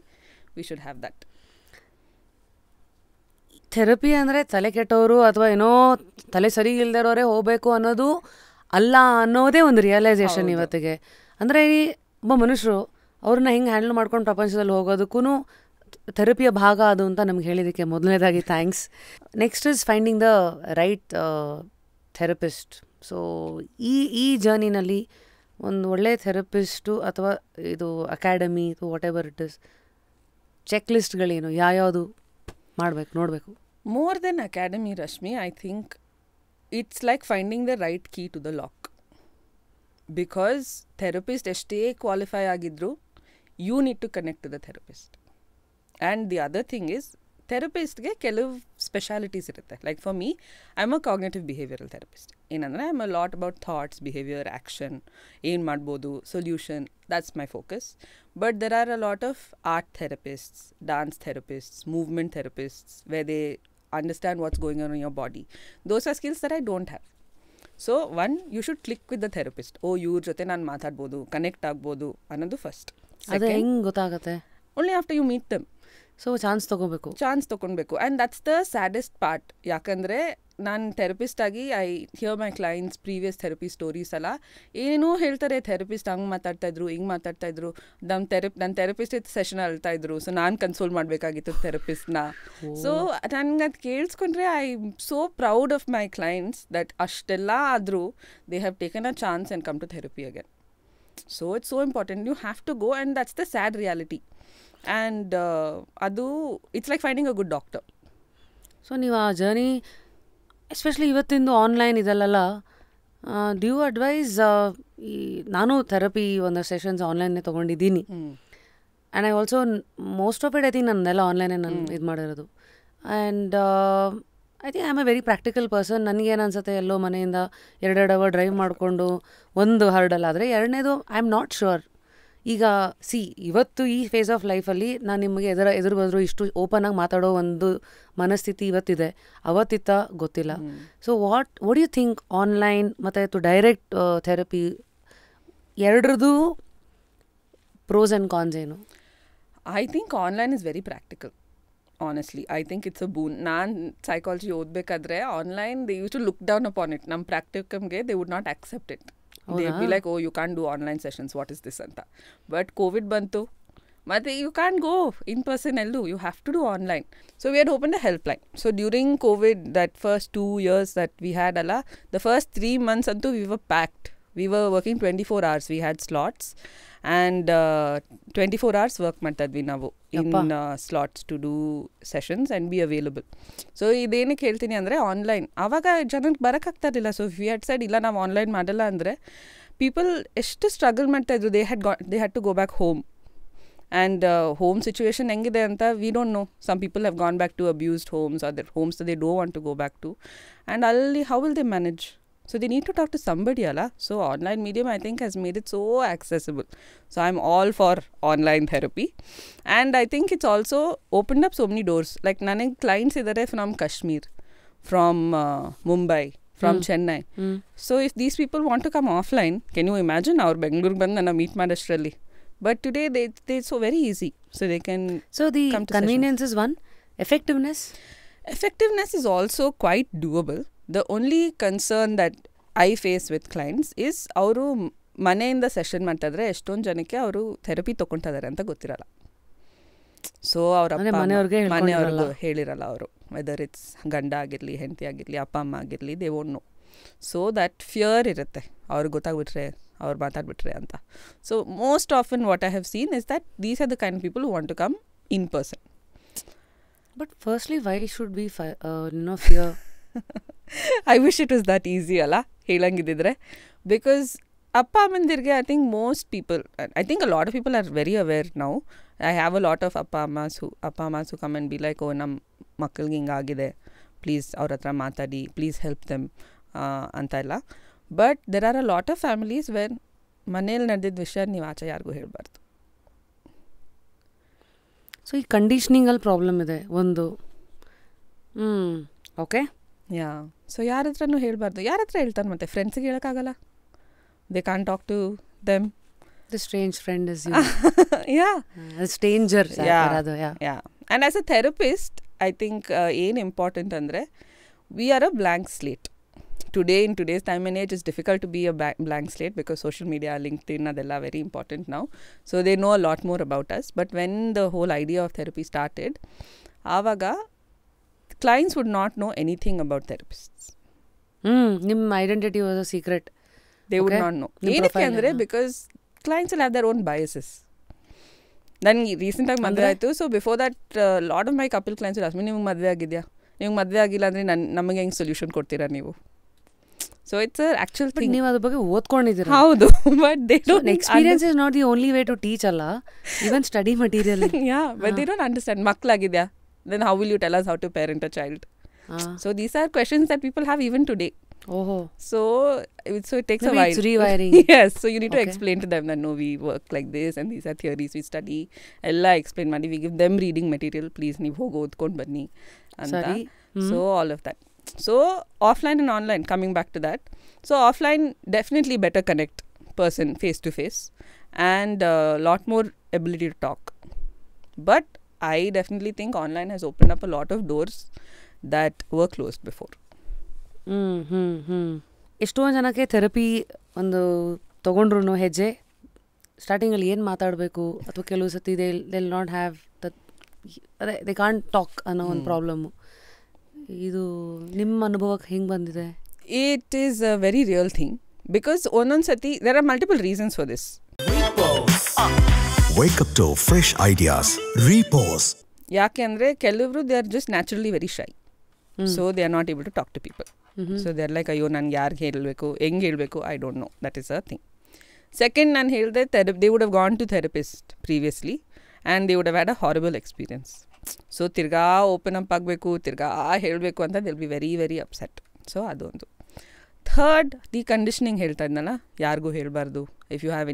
we should have that. Therapy ಅಂದರೆ ತಲೆ ಕೆಟ್ಟವರು ಅಥವಾ ಏನೋ ತಲೆ ಸರಿ ಇಲ್ದಿರೋರೇ ಹೋಗಬೇಕು ಅನ್ನೋದು ಅಲ್ಲ ಅನ್ನೋದೇ ಒಂದು ರಿಯಲೈಸೇಷನ್ ಇವತ್ತಿಗೆ. ಅಂದರೆ ಒಬ್ಬ ಮನುಷ್ಯರು ಅವ್ರನ್ನ ಹೆಂಗೆ ಹ್ಯಾಂಡಲ್ ಮಾಡ್ಕೊಂಡು ಪ್ರಪಂಚದಲ್ಲಿ ಹೋಗೋದಕ್ಕೂ ಥೆರಪಿಯ ಭಾಗ ಅದು ಅಂತ ನಮ್ಗೆ ಹೇಳಿದ್ದಕ್ಕೆ ಮೊದಲನೇದಾಗಿ thanks. Next is finding the right therapist. So ಈ ಜರ್ನಿನಲ್ಲಿ ಒಂದು ಒಳ್ಳೆಯ ಥೆರಪಿಸ್ಟು ಅಥವಾ ಇದು academy whatever it is, check ಲಿಸ್ಟ್ಗಳೇನು, ಯಾವ್ಯಾವುದು ಮಾಡಬೇಕು ನೋಡಬೇಕು? More than academy, Rashmi, I think it's like finding the right key to the lock. Because therapist ಎಷ್ಟೇ ಕ್ವಾಲಿಫೈ ಆಗಿದ್ರು, you need to connect to the therapist. And the other thing is, ಥೆರಪಿಸ್ಟ್ಗೆ ಕೆಲವು specialities ಇರುತ್ತೆ. Like for me, I am a cognitive behavioural therapist. ಏನಂದರೆ I am a lot about thoughts, behaviour, action, ಏನು ಮಾಡ್ಬೋದು, solution, that's my focus. But there are a lot of art therapists, dance therapists, movement therapists, where they understand what's going on in your body. Those are skills that I don't have. So one, you should click with the therapist. Oh, ಇವ್ರ ಜೊತೆ ನಾನು ಮಾತಾಡ್ಬೋದು, connect ಆಗ್ಬೋದು ಅನ್ನೋದು first. ಅದು ಹೆಂಗೆ ಗೊತ್ತಾಗುತ್ತೆ? Only after you meet them. So chance ತೊಗೊಬೇಕು and that's the saddest part. ಯಾಕಂದರೆ ನಾನು ಥೆರಪಿಸ್ಟ್ ಆಗಿ I hear my clients previous therapy stories ಎಲ್ಲ ಏನೋ ಹೇಳ್ತಾರೆ, ಥೆರಪಿಸ್ಟ್ ಹಂಗೆ ಮಾತಾಡ್ತಾಯಿದ್ರು, ಹಿಂಗೆ ಮಾತಾಡ್ತಾಯಿದ್ರು, ನನ್ನ ಥೆರಪಿಸ್ಟ್ ಸೆಷನ್ ಅಳ್ತಾಯಿದ್ರು, ಸೊ ನಾನು ಕನ್ಸೋಲ್ ಮಾಡಬೇಕಾಗಿತ್ತು ಥೆರಪಿಸ್ಟ್ನ. ಸೊ ನನಗೆ ಅದು ಕೇಳಿಸ್ಕೊಂಡ್ರೆ I so proud of my clients that ಅಷ್ಟೆಲ್ಲ ಆದರೂ they have taken a chance and come to therapy again. So it's so important, you have to go, and that's the sad reality. And ಅದು it's like finding a good doctor. So ನೀವು ಆ journey especially ಇವತ್ತಿಂದು online ಇದೆಲ್ಲ, due advice, ಈ ನಾನು therapy ಒಂದು sessions ಆನ್ಲೈನೇ ತೊಗೊಂಡಿದ್ದೀನಿ. And I also most of it I think ನನ್ನೆಲ್ಲ ಆನ್ಲೈನೇ ನಾನು ಇದು ಮಾಡಿರೋದು. And I think I am a very practical person. ನನಗೇನು ಅನ್ಸುತ್ತೆ, ಎಲ್ಲೋ ಮನೆಯಿಂದ 2 ಅವರ್ ಡ್ರೈವ್ ಮಾಡಿಕೊಂಡು ಒಂದು ಹರ್ಡಲ್ ಆದರೆ, ಎರಡನೇದು ಐ ಆಮ್ ನಾಟ್ ಶ್ಯೂರ್. ಈಗ ಇವತ್ತು ಈ ಫೇಸ್ ಆಫ್ ಲೈಫಲ್ಲಿ ನಾನು ನಿಮಗೆ ಎದುರು ಬದ್ರು ಇಷ್ಟು ಓಪನ್ ಆಗಿ ಮಾತಾಡೋ ಒಂದು ಮನಸ್ಥಿತಿ ಇವತ್ತಿದೆ, ಅವತ್ತಿತ್ತ ಗೊತ್ತಿಲ್ಲ. So what you think online ಮತ್ತು ಡೈರೆಕ್ಟ್ ಥೆರಪಿ ಎರಡರದ್ದು ಪ್ರೋಸ್ ಆ್ಯಂಡ್ ಕಾನ್ಸ್ ಏನು? I think online is very practical. Honestly I think it's a boon. ನಾನು ಸೈಕಾಲಜಿ ಓದಬೇಕಾದ್ರೆ online they use to look down upon it. ನಮ್ಮ ಪ್ರಾಕ್ಟಿಕಮ್ಗೆ they would not accept it. They'll be like, oh, you can't do online sessions, what is this anta. But COVID bantu, ಮತ್ತೆ you can't go in person ellu, you have to do online. So we had opened a helpline. So during COVID, that first 2 years that we had the first 3 months antu we were packed. We were working 24 hours. We had slots and 24 hours work ಮಾಡ್ತಾಯಿದ್ವಿ ನಾವು in slots to do sessions and be available. So ಇದೇನಕ್ಕೆ ಹೇಳ್ತೀನಿ ಅಂದರೆ, online ಆವಾಗ ಜನಕ್ಕೆ ಬರೋಕ್ಕಾಗ್ತಾ ಇರಲಿಲ್ಲ. So we had side ಇಲ್ಲ ನಾವು ಆನ್ಲೈನ್ ಮಾಡಲ್ಲ ಅಂದರೆ, ಪೀಪಲ್ ಎಷ್ಟು ಸ್ಟ್ರಗಲ್ ಮಾಡ್ತಾಯಿದ್ರು. They had to go back home. And home situation ಹೆಂಗಿದೆ ಅಂತ we don't know. Some people have gone back to abused homes or their homes they don't want to go back to. And ಅಲ್ಲಿ how will they manage? So they need to talk to somebody, So online medium, I think, has made it so accessible. So I'm all for online therapy. And I think it's also opened up so many doors. Like nane clients idare from Kashmir, from Mumbai, from Chennai. So if these people want to come offline, can you imagine our Bangalore band and meet madashrali? But today they so very easy. So they can come to convenience sessions. Is one. Effectiveness is also quite doable. The only concern that I face with clients is ಅವರು ಮನೆಯಿಂದ session ಮಾಡ್ತಾಯಿದ್ರೆ ಎಷ್ಟೊಂದು ಜನಕ್ಕೆ ಅವರು therapy ತೊಗೊಳ್ತಾ ಇದ್ದಾರೆ ಅಂತ ಗೊತ್ತಿರಲ್ಲ. ಸೊ ಅವ್ರ ಮನೆಯವ್ರಿಗೂ ಹೇಳಿರಲ್ಲ ಅವರು, ವೆದರ್ ಇಟ್ಸ್ ಗಂಡ ಆಗಿರಲಿ, ಹೆಂಡತಿ ಆಗಿರಲಿ, ಅಪ್ಪ ಅಮ್ಮ ಆಗಿರಲಿ, they won't know. So that fear ಇರುತ್ತೆ, ಅವ್ರಿಗೆ ಗೊತ್ತಾಗ್ಬಿಟ್ರೆ, ಅವ್ರು ಮಾತಾಡ್ಬಿಟ್ರೆ ಅಂತ. So most often what I have seen is that these are the kind people who want to come in person. But firstly why should be no fear? I wish it was that easy ಅಲ್ಲ ಹೇಳಂಗಿದ್ದಿದ್ರೆ. Because ಅಪ್ಪ ಅಮ್ಮಂದಿರಿಗೆ I think most people, I think a lot of people are very aware now. I have a lot of ಅಪ್ಪ ಅಮ್ಮಾಸ್ ಹು come and be like, ಓ ನಮ್ಮ ಮಕ್ಕಳಿಗೆ ಹಿಂಗಾಗಿದೆ, please ಅವ್ರ ಹತ್ರ ಮಾತಾಡಿ, ಪ್ಲೀಸ್ ಹೆಲ್ಪ್ ದೆಮ್ ಅಂತ ಎಲ್ಲ. But there are a lot of families where ಮನೇಲಿ ನಡೆದಿದ್ದ ವಿಷಯ ನೀವು ಆಚೆ ಯಾರಿಗೂ ಹೇಳಬಾರ್ದು. ಸೊ ಈ ಕಂಡೀಷ್ನಿಂಗಲ್ಲಿ ಪ್ರಾಬ್ಲಮ್ ಇದೆ ಒಂದು. ಓಕೆ, ಯಾ. ಸೊ ಯಾರ ಹತ್ರನೂ ಹೇಳಬಾರ್ದು. ಯಾರ ಹತ್ರ ಹೇಳ್ತಾರೆ ಮತ್ತೆ? ಫ್ರೆಂಡ್ಸಿಗೆ ಹೇಳೋಕ್ಕಾಗಲ್ಲ, they can't talk to them. The strange friend is you. Yeah. Stranger. Yeah. And as a therapist, I think ಏನು ಇಂಪಾರ್ಟೆಂಟ್ ಅಂದರೆ we are a blank slate. Today, in today's time and age, it's difficult to be a blank slate because social media, LinkedIn, adella very important now. So they know a lot more about us. But when the whole idea of therapy started, avaga clients would not know anything about therapists. ನಿಮ್ಮ identity was a secret. They would not know. ಏನಕ್ಕೆ ಅಂದರೆ because clients will have their own biases. ನನಗೆ ರೀಸೆಂಟಾಗಿ ಮದುವೆ ಆಯಿತು. So before that lot of my couple clients ask me ನಿಮ್ಗೆ ಮದುವೆ ಆಗಿದೆಯಾ, ನಿಮ್ಗೆ ಮದುವೆ ಆಗಿಲ್ಲ ಅಂದರೆ ನಮಗೆ ಹೆಂಗೆ ಸೊಲ್ಯೂಷನ್ ಕೊಡ್ತೀರಾ ನೀವು? So it's actual thing. ನೀವು ಅದ್ರ ಬಗ್ಗೆ ಓದ್ಕೊಂಡಿದ್ದೀರಾ? ಹೌದು, but they don't experience is not the only way to teach ಅಲ್ಲ, even study material. Yeah, but they don't understand. ಮಕ್ಕಳಾಗಿದೆಯಾ, then how will you tell us how to parent a child? So these are questions that people have even today. So it takes a while. It's rewiring. Yes, so you need to explain to them that no, we work like this and these are theories we study. Ella explain ಮಾಡಿ, we give them reading material, please ನೀವು ಹೋಗಿ ಓದ್ಕೊಂಡು ಬನ್ನಿ ಅಂತ. So all of that. So offline and online, coming back to that. So offline definitely better connect person face to face and lot more ability to talk. But I definitely think online has opened up a lot of doors that were closed before. ಎಷ್ಟೊಂದು ಜನಕ್ಕೆ therapy ಒಂದು ತೊಗೊಂಡ್ರು ಹೆಜ್ಜೆ ಸ್ಟಾರ್ಟಿಂಗಲ್ಲಿ ಏನು ಮಾತಾಡಬೇಕು ಅಥವಾ ಕೆಲವು ಸತಿ ದೇ ನಾಟ್ ಹ್ಯಾವ್ ದಟ್, ಅದೇ ದೇ ಕಾಂಟ್ ಟಾಕ್ ಅನ್ನೋ ಒಂದು ಪ್ರಾಬ್ಲಮ್ಮು. ಇದು ನಿಮ್ಮ ಅನುಭವಕ್ಕೆ ಹೆಂಗೆ ಬಂದಿದೆ? It is a very real thing because ಒಂದೊಂದು ಸತಿ there are multiple reasons for this. Wake up to fresh ideas. Repose. ಯಾಕೆ ಅಂದರೆ ಕೆಲವರು they are just naturally very shy. So they are not able to talk to people. So they are like, ಅಯ್ಯೋ ನನಗೆ ಯಾರಿಗೆ ಹೇಳಬೇಕು, ಹೆಂಗೆ ಹೇಳಬೇಕು, I don't know. That is a thing. Second, ನಾನು ಹೇಳಿದೆ they would have gone to therapist previously and they would have had a horrible experience. So ತಿರ್ಗಾ open up ಆಗಬೇಕು, ತಿರ್ಗಾ ಹೇಳಬೇಕು ಅಂತ they will be very very upset. So ಅದೊಂದು. Third, the conditioning ಹೇಳ್ತಾ ಇದ್ನಲ್ಲ, ಯಾರಿಗೂ ಹೇಳಬಾರ್ದು. ಇಫ್ ಯು ಹ್ಯಾವ್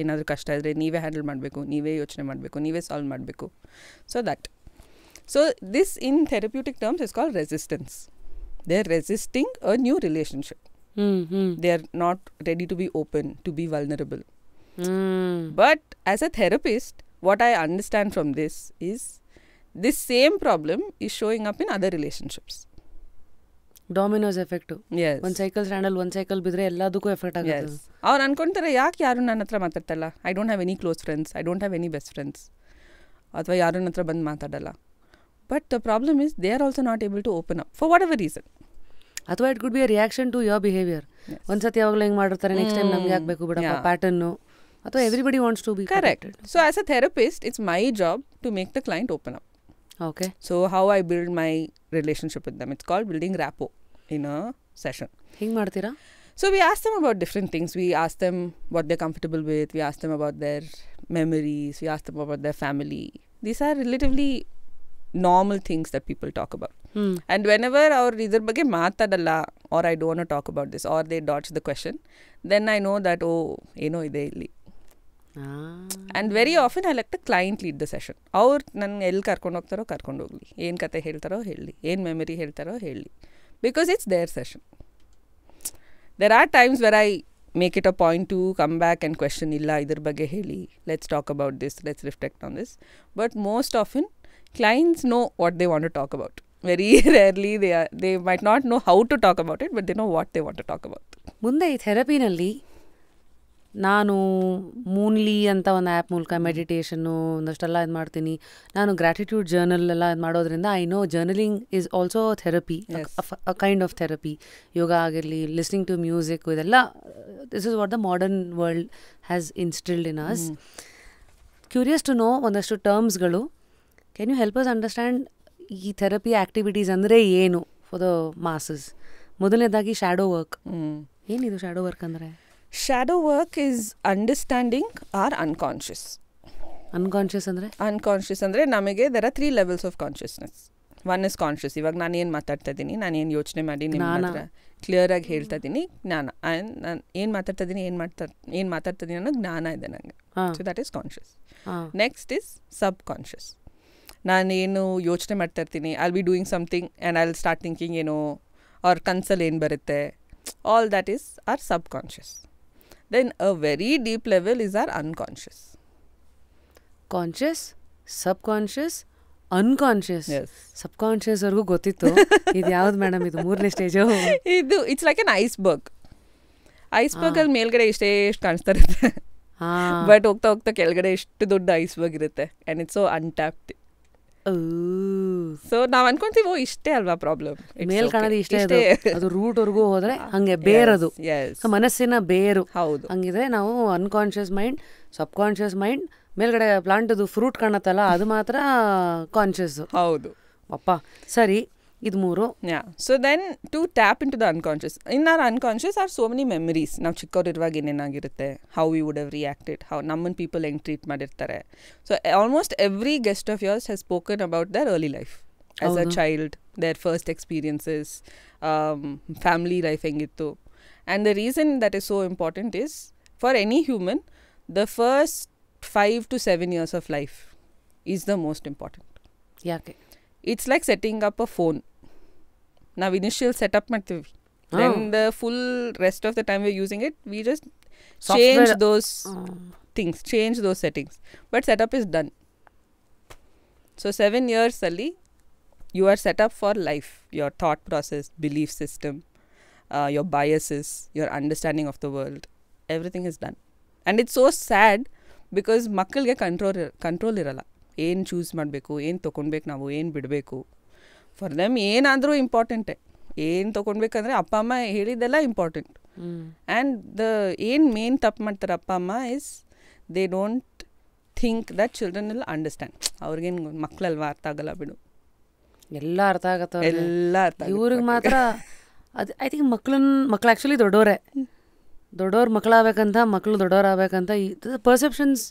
ಏನಾದರೂ ಕಷ್ಟ ಇದ್ದರೆ ನೀವೇ ಹ್ಯಾಂಡಲ್ ಮಾಡಬೇಕು, ನೀವೇ ಯೋಚನೆ ಮಾಡಬೇಕು, ನೀವೇ ಸಾಲ್ವ್ ಮಾಡಬೇಕು. So that. So this in therapeutic terms is called resistance. They are resisting a new relationship. They are not ready to be open, to be vulnerable. But as a therapist, what I understand from this is this same problem is showing up in other relationships. Domino's effect. Yes. ಒಂದು cycle ಸ್ಟ್ಯಾಂಡಲ್ಲಿ ಒಂದು cycle ಬಿದ್ದರೆ ಎಲ್ಲದಕ್ಕೂ effect ಆಗುತ್ತೆ. ಅವ್ರು ಅನ್ಕೊಂತಾರೆ, ಯಾಕೆ ಯಾರು ನನ್ನ ಹತ್ರ ಮಾತಾಡ್ತಲ್ಲ, I don't have any close friends, I don't have any best friends, ಅಥವಾ ಯಾರು ನನ್ನ ಹತ್ರ ಬಂದು ಮಾತಾಡಲ್ಲ. But the problem is they are also not able to open up for whatever reason. ಅಥವಾ it could be a reaction to your behaviour. ಒಂದ್ಸತಿ ಯಾವಾಗಲೂ ಹೆಂಗೆ ಮಾಡಿರ್ತಾರೆ, ನೆಕ್ಸ್ಟ್ ಟೈಮ್ ನಮ್ಗೆ ಆಗಬೇಕು ಬಿಡಪ್ಪ ಪ್ಯಾಟರ್ನು, ಅಥವಾ everybody wants to be correct. So as a therapist, it's my job to make the client open up. Okay. So how I build my relationship with them, it's called building rapport in a session. ಹಿಂಗೆ ಮಾಡ್ತೀರಾ? So we ask them about different things. We ask them what they're comfortable with. We ask them about their memories. We ask them about their family. These are relatively normal things that people talk about. And whenever ಅವ್ರು ಇದ್ರ ಬಗ್ಗೆ ಮಾತಾಡಲ್ಲ, or I don't want to talk about this, or they dodge the question, then I know that, oh, ಏನೋ ಇದೆ ಇಲ್ಲಿ. And very often I let the client lead the session. ಅವ್ರು ನನ್ನ ಎಲ್ಲಿ ಕರ್ಕೊಂಡು ಹೋಗ್ತಾರೋ ಕರ್ಕೊಂಡು ಹೋಗಲಿ, ಏನು ಕತೆ ಹೇಳ್ತಾರೋ ಹೇಳಲಿ, ಏನು ಮೆಮರಿ ಹೇಳ್ತಾರೋ ಹೇಳಲಿ, because it's their session. There are times where I make it a point to come back and question, illa idar bagge heli, let's talk about this, let's reflect on this. But most often clients know what they want to talk about. Very rarely they might not know how to talk about it, but they know what they want to talk about. ಮುಂದೆ ಈ ಥೆರಪಿನಲ್ಲಿ ನಾನು ಮೂನ್ಲಿ ಅಂತ ಒಂದು app ಮೂಲಕ ಮೆಡಿಟೇಷನ್ನು ಒಂದಷ್ಟೆಲ್ಲ ಇದು ಮಾಡ್ತೀನಿ. ನಾನು gratitude journal ಎಲ್ಲ ಇದು ಮಾಡೋದ್ರಿಂದ I know journaling is also therapy, a kind of therapy. ಯೋಗ ಆಗಿರಲಿ, ಲಿಸ್ನಿಂಗ್ ಟು ಮ್ಯೂಸಿಕ್, ಇದೆಲ್ಲ this is what the modern world has instilled in us. Curious to know ಒಂದಷ್ಟು ಟರ್ಮ್ಸ್ಗಳು. Can you help us understand ಈ therapy activities ಅಂದರೆ ಏನು for the masses? ಮೊದಲನೇದಾಗಿ shadow work. ಏನಿದು ಶ್ಯಾಡೋ ವರ್ಕ್ ಅಂದರೆ? Shadow work is understanding our unconscious. Unconscious ಅಂದರೆ? Unconscious ಅಂದರೆ ನಮಗೆ there are 3 levels of consciousness. One is conscious. ಇವಾಗ ನಾನು ಏನು ಮಾತಾಡ್ತಾ ಇದ್ದೀನಿ, ನಾನು ಏನು ಯೋಚನೆ ಮಾಡಿ ನಿಮ್ಮ ಹತ್ರ ಕ್ಲಿಯರಾಗಿ ಹೇಳ್ತಾ ಇದ್ದೀನಿ, ಜ್ಞಾನ. ನಾನು ಏನು ಮಾತಾಡ್ತಾ ಇದ್ದೀನಿ, ಏನು ಮಾತಾಡ್ತಾ ಇದ್ದೀನಿ ಅನ್ನೋ ಜ್ಞಾನ ಇದೆ ನನಗೆ. So that is conscious. Next is subconscious. ನಾನೇನು ಯೋಚನೆ ಮಾಡ್ತಾ ಇರ್ತೀನಿ, I will be doing something and I will start thinking ಏನೋ, ಅವ್ರ ಕನ್ಸಲ್ಲಿ ಏನು ಬರುತ್ತೆ, all that is our subconscious. then a very deep level is our unconscious. Conscious, subconscious, unconscious. Yes. Subconscious ವರ್ಗೂ ಗೊತ್ತಿತ್ತು. ಇದು ಯಾವ್ದು madam? ಇದು 3ನೇ ಸ್ಟೇಜು. ಇದು it's like an iceberg. Iceberg ಅಲ್ಲಿ ಮೇಲ್ಗಡೆ ಎಷ್ಟು ಕಾಣಿಸ್ತಾ ಇರುತ್ತೆ, ಬಟ್ ಹೋಗ್ತಾ ಹೋಗ್ತಾ ಕೆಳಗಡೆ ಎಷ್ಟು ದೊಡ್ಡ ಐಸ್ಬರ್ಗ್ ಇರುತ್ತೆ, ಅಂಡ್ ಇಟ್ಸ್ ಸೋ ಅನ್ಟ್ಯಾಪ್ಡ್. ಸೊ ನಾವ್ ಅನ್ಕೊಂತೀವಿ ಇಷ್ಟೇ ಅಲ್ವಾ ಪ್ರಾಬ್ಲಮ್, ಮೇಲ್ ಕಾಣೋದು ಇಷ್ಟೇ, ಅದು ರೂಟ್ ವರ್ಗೂ ಹೋದ್ರೆ ಹಂಗೆ ಬೇರದು. ಮನಸ್ಸಿನ ಬೇರು. ಹೌದು. ಹಂಗಿದ್ರೆ ನಾವು ಅನ್ಕಾನ್ಷಿಯಸ್ ಮೈಂಡ್, ಸಬ್ ಕಾನ್ಷಿಯಸ್ ಮೈಂಡ್, ಮೇಲ್ಗಡೆ ಪ್ಲಾಂಟದು ಫ್ರೂಟ್ ಕಾಣತ್ತಲ್ಲ ಅದು ಮಾತ್ರ ಕಾನ್ಷಿಯಸ್. ಹೌದು ಅಪ್ಪ. ಸರಿ, ಇದು 3. So then to tap into the unconscious. In our unconscious are so many memories. ನಾವು ಚಿಕ್ಕವರಿರುವಾಗ ಏನೇನಾಗಿರುತ್ತೆ, how you would have reacted, how ನಮ್ಮನ್ನು ಪೀಪಲ್ ಹೆಂಗೆ ಟ್ರೀಟ್ ಮಾಡಿರ್ತಾರೆ. So almost every guest of yours has spoken about their early life as a child, their first experiences, family life ಹೆಂಗಿತ್ತು. And the reason that is so important is for any human the first 5 to 7 years of life is the most important. ಯಾಕೆ? It's like setting up a phone. Now initial setup ಮಾಡ್ತೀವಿ, then the full rest of the time we're using it, we just change those things, change those settings, but setup is done. So 7 years ಅಲ್ಲಿ you are set up for life, your thought process, belief system, your biases, your understanding of the world, everything is done. And it's so sad because ಮಕ್ಕಳಿಗೆ control ಇರಲ್ಲ. ಏನು choose ಮಾಡಬೇಕು, ಏನು ತೊಗೊಳ್ಬೇಕು, ನಾವು ಏನು ಬಿಡಬೇಕು. ಫಾರ್ ದೆಮ್ ಏನಾದರೂ ಇಂಪಾರ್ಟೆಂಟೇ. ಏನು ತೊಗೊಳ್ಬೇಕಂದ್ರೆ ಅಪ್ಪ ಅಮ್ಮ ಹೇಳಿದ್ದೆಲ್ಲ ಇಂಪಾರ್ಟೆಂಟ್. ಆ್ಯಂಡ್ ಏನು ಮೇನ್ ತಪ್ಪು ಮಾಡ್ತಾರೆ ಅಪ್ಪ ಅಮ್ಮ is they don't think that children will understand. ಅವ್ರಿಗೇನು ಮಕ್ಕಳಲ್ವಾ, ಅರ್ಥ ಆಗಲ್ಲ ಬಿಡು, ಎಲ್ಲ ಅರ್ಥ ಆಗತ್ತೆ, ಎಲ್ಲ ಅರ್ಥ. ಇವ್ರಿಗೆ ಮಾತ್ರ ಅದು ಐ ಥಿಂಕ್ ಮಕ್ಳು ಆ್ಯಕ್ಚುಲಿ ದೊಡ್ಡವರೇ, ದೊಡ್ಡವ್ರ ಮಕ್ಕಳಾಗಬೇಕಂತ, ಮಕ್ಕಳು ದೊಡ್ಡವರಾಗಬೇಕಂತ perceptions.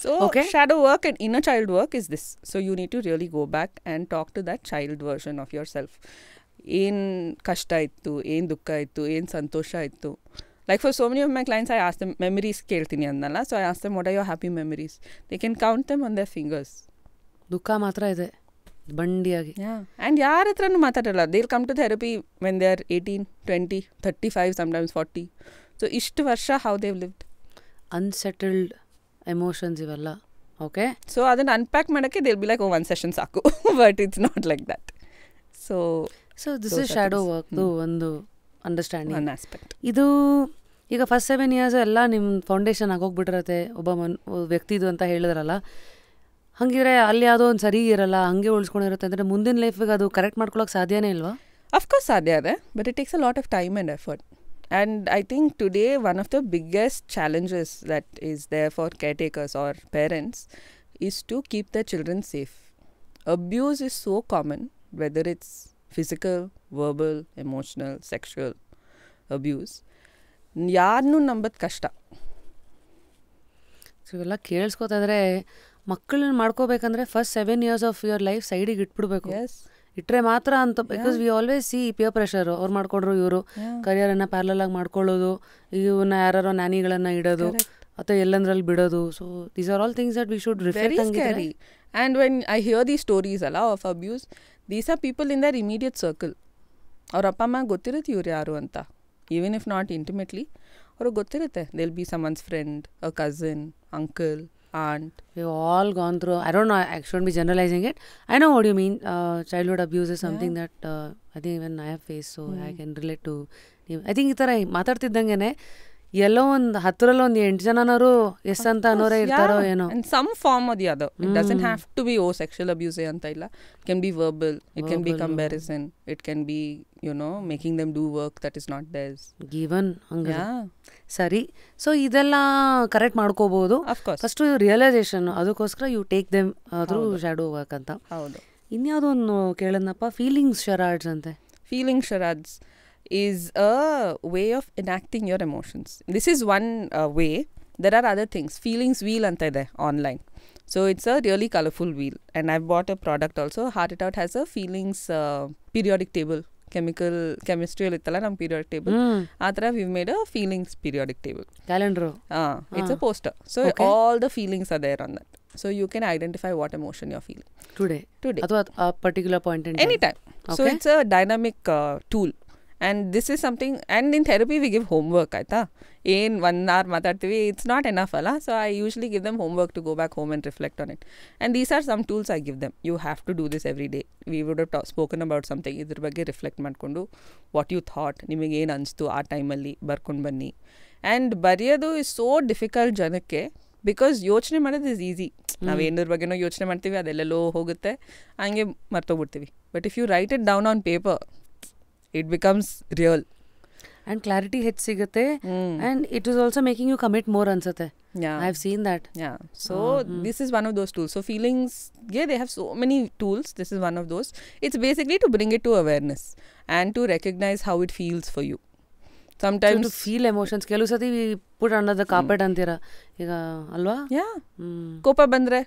So shadow work and inner child work is this. So you need to really go back and talk to that child version of yourself. ಏನು ಕಷ್ಟ ಇತ್ತು, ಏನು ದುಃಖ ಇತ್ತು, ಏನು ಸಂತೋಷ ಇತ್ತು. Like for so many of my clients, I ask them, memories ಕೇಳ್ತೀನಿ ಅಂದಲ್ಲ, so I ask them, what are your happy memories? They can count them on their fingers. ದುಃಖ ಮಾತ್ರ ಇದೆ ಬಂಡಿಯಾಗಿ. And ಯಾರ ಹತ್ರನೂ ಮಾತಾಡಲ್ಲ. they'll come to therapy when they're 18, 20, 35, sometimes 40. So ಇಷ್ಟು ವರ್ಷ how they've lived. ಅನ್ಸೆಟಲ್ಡ್ ಎಮೋಷನ್ಸ್ ಇವೆಲ್ಲ. ಓಕೆ, ಸೊ ಅದನ್ನು ಅನ್ಪ್ಯಾಕ್ ಮಾಡೋಕ್ಕೆ they'll be like, oh, one session ಸಾಕು. But it's not like that. So this is shadow work ಒಂದು understanding, one aspect. ಇದು ಈಗ first 7 years ಎಲ್ಲ ನಿಮ್ಮ ಫೌಂಡೇಶನ್ ಆಗೋಗ್ಬಿಟ್ಟಿರತ್ತೆ ಒಬ್ಬ ವ್ಯಕ್ತಿದು ಅಂತ ಹೇಳಿದ್ರಲ್ಲ. ಹಂಗಿದ್ರೆ ಅಲ್ಲಿ ಯಾವುದೋ ಒಂದು ಸರಿ ಇರಲ್ಲ, ಹಂಗೆ ಉಳಿಸ್ಕೊಂಡಿರುತ್ತೆ ಅಂದರೆ ಮುಂದಿನ ಲೈಫಿಗೆ ಅದು ಕರೆಕ್ಟ್ ಮಾಡ್ಕೊಳಕ್ಕೆ ಸಾಧ್ಯನೇ ಇಲ್ವಾ? ಅಫ್ಕೋರ್ಸ್ ಸಾಧ್ಯ ಇದೆ, but it takes a lot of time and effort. And I think today one of the biggest challenges that is there for caretakers or parents is to keep their children safe. Abuse is so common, whether it's physical, verbal, emotional, sexual abuse. ಯಾರನ್ನೂ ನಂಬದು ಕಷ್ಟ. So ಇವೆಲ್ಲ ಕೇಳಿಸ್ಕೊತಾ ಇದ್ರೆ ಮಕ್ಕಳನ್ನ ಮಾಡ್ಕೋಬೇಕಂದ್ರೆ first 7 years of your life ಸೈಡಿಗೆ ಇಟ್ಬಿಡ್ಬೇಕು. ಇಟ್ಟರೆ ಮಾತ್ರ ಅಂತ. Because we always see peer pressure. ಅವ್ರು ಮಾಡ್ಕೊಂಡ್ರು ಇವರು ಕರಿಯರನ್ನು ಪ್ಯಾರಲಲ್ ಆಗಿ ಮಾಡ್ಕೊಳ್ಳೋದು, ಇವನ್ನ ಯಾರೋ ನ್ಯಾನಿಗಳನ್ನು ಇಡೋದು ಅಥವಾ ಎಲ್ಲಂದ್ರಲ್ಲಿ ಬಿಡೋದು. So these are all things that we should reflect. And when I hear the stories ಅಲ್ಲ of abuse, these are people in their immediate circle. ಅವ್ರ ಅಪ್ಪ ಅಮ್ಮ ಗೊತ್ತಿರುತ್ತೆ ಇವ್ರು ಯಾರು ಅಂತ, ಈವನ್ ಇಫ್ ನಾಟ್ ಇಂಟಿಮೇಟ್ಲಿ ಅವ್ರಿಗೆ ಗೊತ್ತಿರುತ್ತೆ. They will B summons friend, a cousin, uncle, aunt. We've all gone through. I don't know, I shouldn't be generalizing it. I know what you mean. Childhood abuse is something that I think even I have faced, so I can relate to. I think ಈ ಥರ ಮಾತಾಡ್ತಿದ್ದಂಗೆ ಎಲ್ಲೋ ಒಂದು 10ರಲ್ಲಿ ಒಂದು 8 ಜನನವರು S ಅಂತ ಅನ್ನೋರೇ ಇರ್ತಾರೋ ಏನೋ. In some form or the other. It doesn't have to be sexual abuse ಅಂತ ಇಲ್ಲ. It can be verbal. It can be comparison. It can be, making them do work that is not theirs. Given ಹಂಗ. ಸರಿ, so ಇದೆಲ್ಲ correct ಮಾಡ್ಕೋಬಹುದು. First realisation, ಅದಕ್ಕೋಸ್ಕರ you take them through shadow work ಅಂತ. ಹೌದು. ಇನ್ಯಾವುದೋ ಒಂದು ಕೇಳದ್ನಪ್ಪ, ಫೀಲಿಂಗ್ಸ್ ಶರಾಡ್ಸ್ ಅಂತೆ. Feeling charades is a way of enacting your emotions. This is one way. There are other things. Feelings wheel anta ide online. So it's a really colorful wheel. And I've bought a product also. Heart It Out has a feelings periodic table. Chemistry ittala nam periodic table. Athara we've made a feelings periodic table. Calendar. It's a poster. So all the feelings are there on that. So you can identify what emotion you're feeling. Today. Athwa a particular point in time. Anytime. So it's a dynamic tool. And this is something, and in therapy we give homework ಆಯಿತಾ. ಏನು 1 hour ಮಾತಾಡ್ತೀವಿ, it's not enough ಅಲ್ಲ. So I usually give them homework to go back home and reflect on it. And these are some tools I give them. You have to do this every day. We would have spoken about something, ಇದ್ರ ಬಗ್ಗೆ reflect ಮಾಡಿಕೊಂಡು what you thought, ನಿಮಗೆ ಏನು ಅನಿಸ್ತು ಆ ಟೈಮಲ್ಲಿ ಬರ್ಕೊಂಡು ಬನ್ನಿ. ಆ್ಯಂಡ್ ಬರೆಯೋದು ಇಸ್ ಸೋ ಡಿಫಿಕಲ್ಟ್ ಜನಕ್ಕೆ, ಬಿಕಾಸ್ ಯೋಚನೆ ಮಾಡೋದು ಇಸ್ ಈಸಿ. ನಾವು ಏನರ ಬಗ್ಗೆನೋ ಯೋಚನೆ ಮಾಡ್ತೀವಿ, ಅದೆಲ್ಲೆಲ್ಲೋ ಹೋಗುತ್ತೆ, ಹಂಗೆ ಮರ್ತೋಗ್ಬಿಡ್ತೀವಿ. But if you write it down on paper, it becomes real. And clarity ಹೆಚ್ಚು ಸಿಗುತ್ತೆ. And it is also making you commit more ಅನ್ಸುತ್ತೆ. I have seen that. So this is one of those tools. So feelings, they have so many tools. This is one of those. It's basically to bring it to awareness and to recognize how it feels for you. Sometimes to feel emotions. ಕೆಲವು ಸತಿ ಪುಟ್ under the carpet ಅಂತೀರ ಈಗ ಅಲ್ವಾ? ಕೋಪ ಬಂದರೆ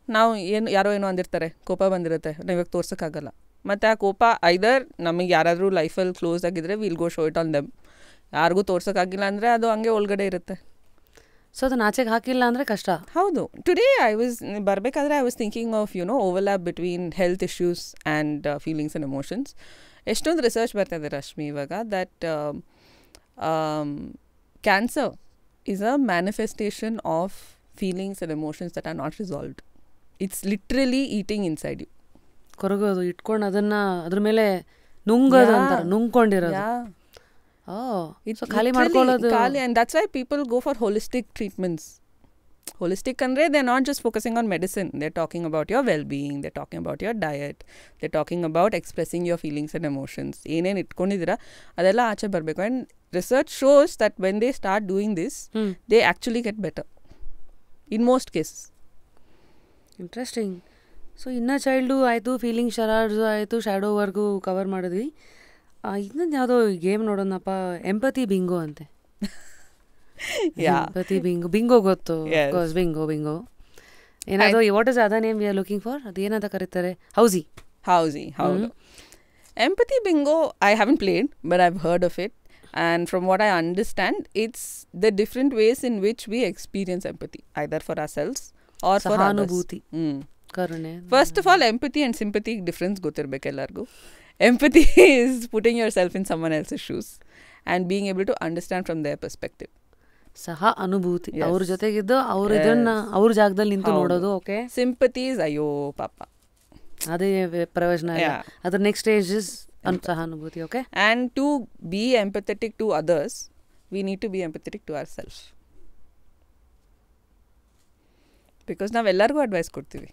ನಾವು ಯಾರೋ ಏನೋ ಅಂದಿರ್ತಾರೆ, ಕೋಪ ಬಂದಿರುತ್ತೆ, ನಾವು ಇವಾಗ ತೋರ್ಸೋಕ್ಕಾಗಲ್ಲ. ಮತ್ತು ಆ ಕೋಪ ಐದರ್ ನಮಗೆ ಯಾರಾದರೂ ಲೈಫಲ್ಲಿ ಕ್ಲೋಸ್ ಆಗಿದ್ರೆ will go show it on them. ಯಾರಿಗೂ ತೋರ್ಸೋಕ್ಕಾಗಿಲ್ಲ ಅಂದರೆ ಅದು ಹಂಗೆ ಒಳಗಡೆ ಇರುತ್ತೆ. ಸೊ ಅದನ್ನ ಆಚೆಗೆ ಹಾಕಿಲ್ಲ ಅಂದರೆ ಕಷ್ಟ. ಹೌದು. ಟುಡೇ ಬರಬೇಕಾದ್ರೆ I was thinking of overlap between health issues and feelings and emotions. ಎಷ್ಟೊಂದು ರಿಸರ್ಚ್ ಬರ್ತಾ ಇದೆ ರಶ್ಮಿ ಇವಾಗ, that cancer is a manifestation of feelings and emotions that are not resolved. It's literally eating inside you. ಕೊರಗೋದು, ಇಟ್ಕೊಂಡು ಅದನ್ನ ಅದ್ರ ಮೇಲೆ ನುಂಗೋದು ಅಂತಾರೆ, ನುಂಗ್ಕೊಂಡಿರೋದು. ಖಾಲಿ ಮಾಡ್ಕೊಳ್ಳೋದು. And that's why people go for holistic treatments. Holistic andre they're not just focusing on medicine. They're talking about your well-being, they're talking about your diet, they're talking about expressing your feelings and emotions. ಏನೇನು ಇಟ್ಕೊಂಡಿದ್ದೀರಾ ಅದೆಲ್ಲ ಆಚೆ ಬರಬೇಕು. And research shows that when they start doing this, they actually get better in most cases. Interesting. So inner child ಆಯಿತು, feeling ಶರಾರ್ಡ್ಸು ಆಯಿತು, ಶ್ಯಾಡೋವರೆಗೂ cover ಮಾಡಿದ್ವಿ. ಇನ್ನೊಂದು ಯಾವುದೋ game ನೋಡೋಣಪ್ಪ, empathy bingo ಅಂತೆ. Empathy bingo. ಬಿಂಗೋ ಗೊತ್ತು, ಬಿಂಗೋ ಏನಾದರೂ what is other name we are looking for? ಅದು ಏನಂತ ಕರೀತಾರೆ? ಹೌಸಿ. ಹೌದು. Empathy bingo, I haven't played, but I've heard of it. And from what I understand, it's the different ways in which we experience empathy, either for ourselves or for others. ಕರುಣೆ. First of all, empathy and sympathy difference ಗೊತ್ತಿರಬೇಕು ಎಲ್ಲರಿಗೂ. Empathy is putting yourself in someone else's shoes and being able to understand from their perspective. ಸಹ ಅನುಭೂತಿ, ಅವ್ರ ಜೊತೆಗಿದ್ದು ಅವ್ರ ಇದನ್ನ ಅವ್ರ ಜಾಗದಲ್ಲಿ ನಿಂತು ನೋಡೋದು. ಓಕೆ. Sympathy is ಅಯ್ಯೋ ಪಾಪ, ಅದೇ ಪ್ರಯೋಜನ. ಅದ್ರ ನೆಕ್ಸ್ಟ್ ಸ್ಟೇಜ್ ಇಸ್ ಸಹಾನುಭೂತಿ. Okay. And to be empathetic to others, we need to be empathetic to ourselves. Because ನಾವೆಲ್ಲರಿಗೂ ಅಡ್ವೈಸ್ ಕೊಡ್ತೀವಿ,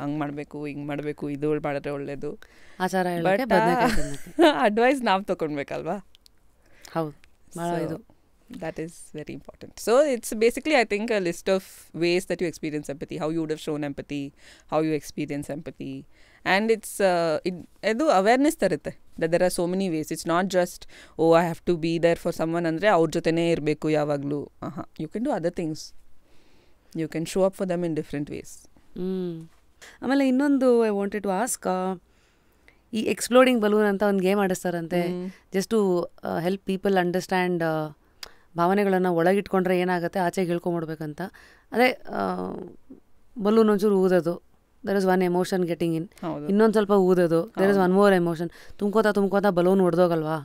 ಹಂಗೆ ಮಾಡಬೇಕು, ಹಿಂಗೆ ಮಾಡಬೇಕು, ಇದು ಮಾಡಿದ್ರೆ ಒಳ್ಳೇದು, ಆಚಾರ. ಬಟ್ ಅಡ್ವೈಸ್ ನಾವು ತೊಗೊಳ್ಬೇಕಲ್ವಾ? ಹೌದು, ಇದು that is very important. So it's basically, I think, a list of ways that you experience empathy, how you would have shown empathy, how you experience empathy. And it's edu awareness tarutte that there are so many ways. It's not just, oh, I have to be there for someone andre aur jotene irbeku yavaglu. You can do other things. You can show up for them in different ways. ಆಮೇಲೆ ಇನ್ನೊಂದು I wanted to ask, ಈ ಎಕ್ಸ್ಪ್ಲೋಡಿಂಗ್ balloon ಅಂತ ಒಂದು game ಆಡಿಸ್ತಾರಂತೆ, just to help people understand ಭಾವನೆಗಳನ್ನು ಒಳಗಿಟ್ಕೊಂಡ್ರೆ ಏನಾಗುತ್ತೆ ಆಚೆಗೆ ಹೇಳ್ಕೊಂಬಿಡ್ಬೇಕಂತ. ಅದೇ ಬಲೂನ್ ಒಂಚೂರು ಊದೋದು, there is one emotion getting in, ಇನ್ನೊಂದು ಸ್ವಲ್ಪ ಊದೋದು, there is one more emotion. ತುಂಬ್ಕೋತಾ ಬಲೂನ್ ಹೊಡೆದೋಗಲ್ವಾ?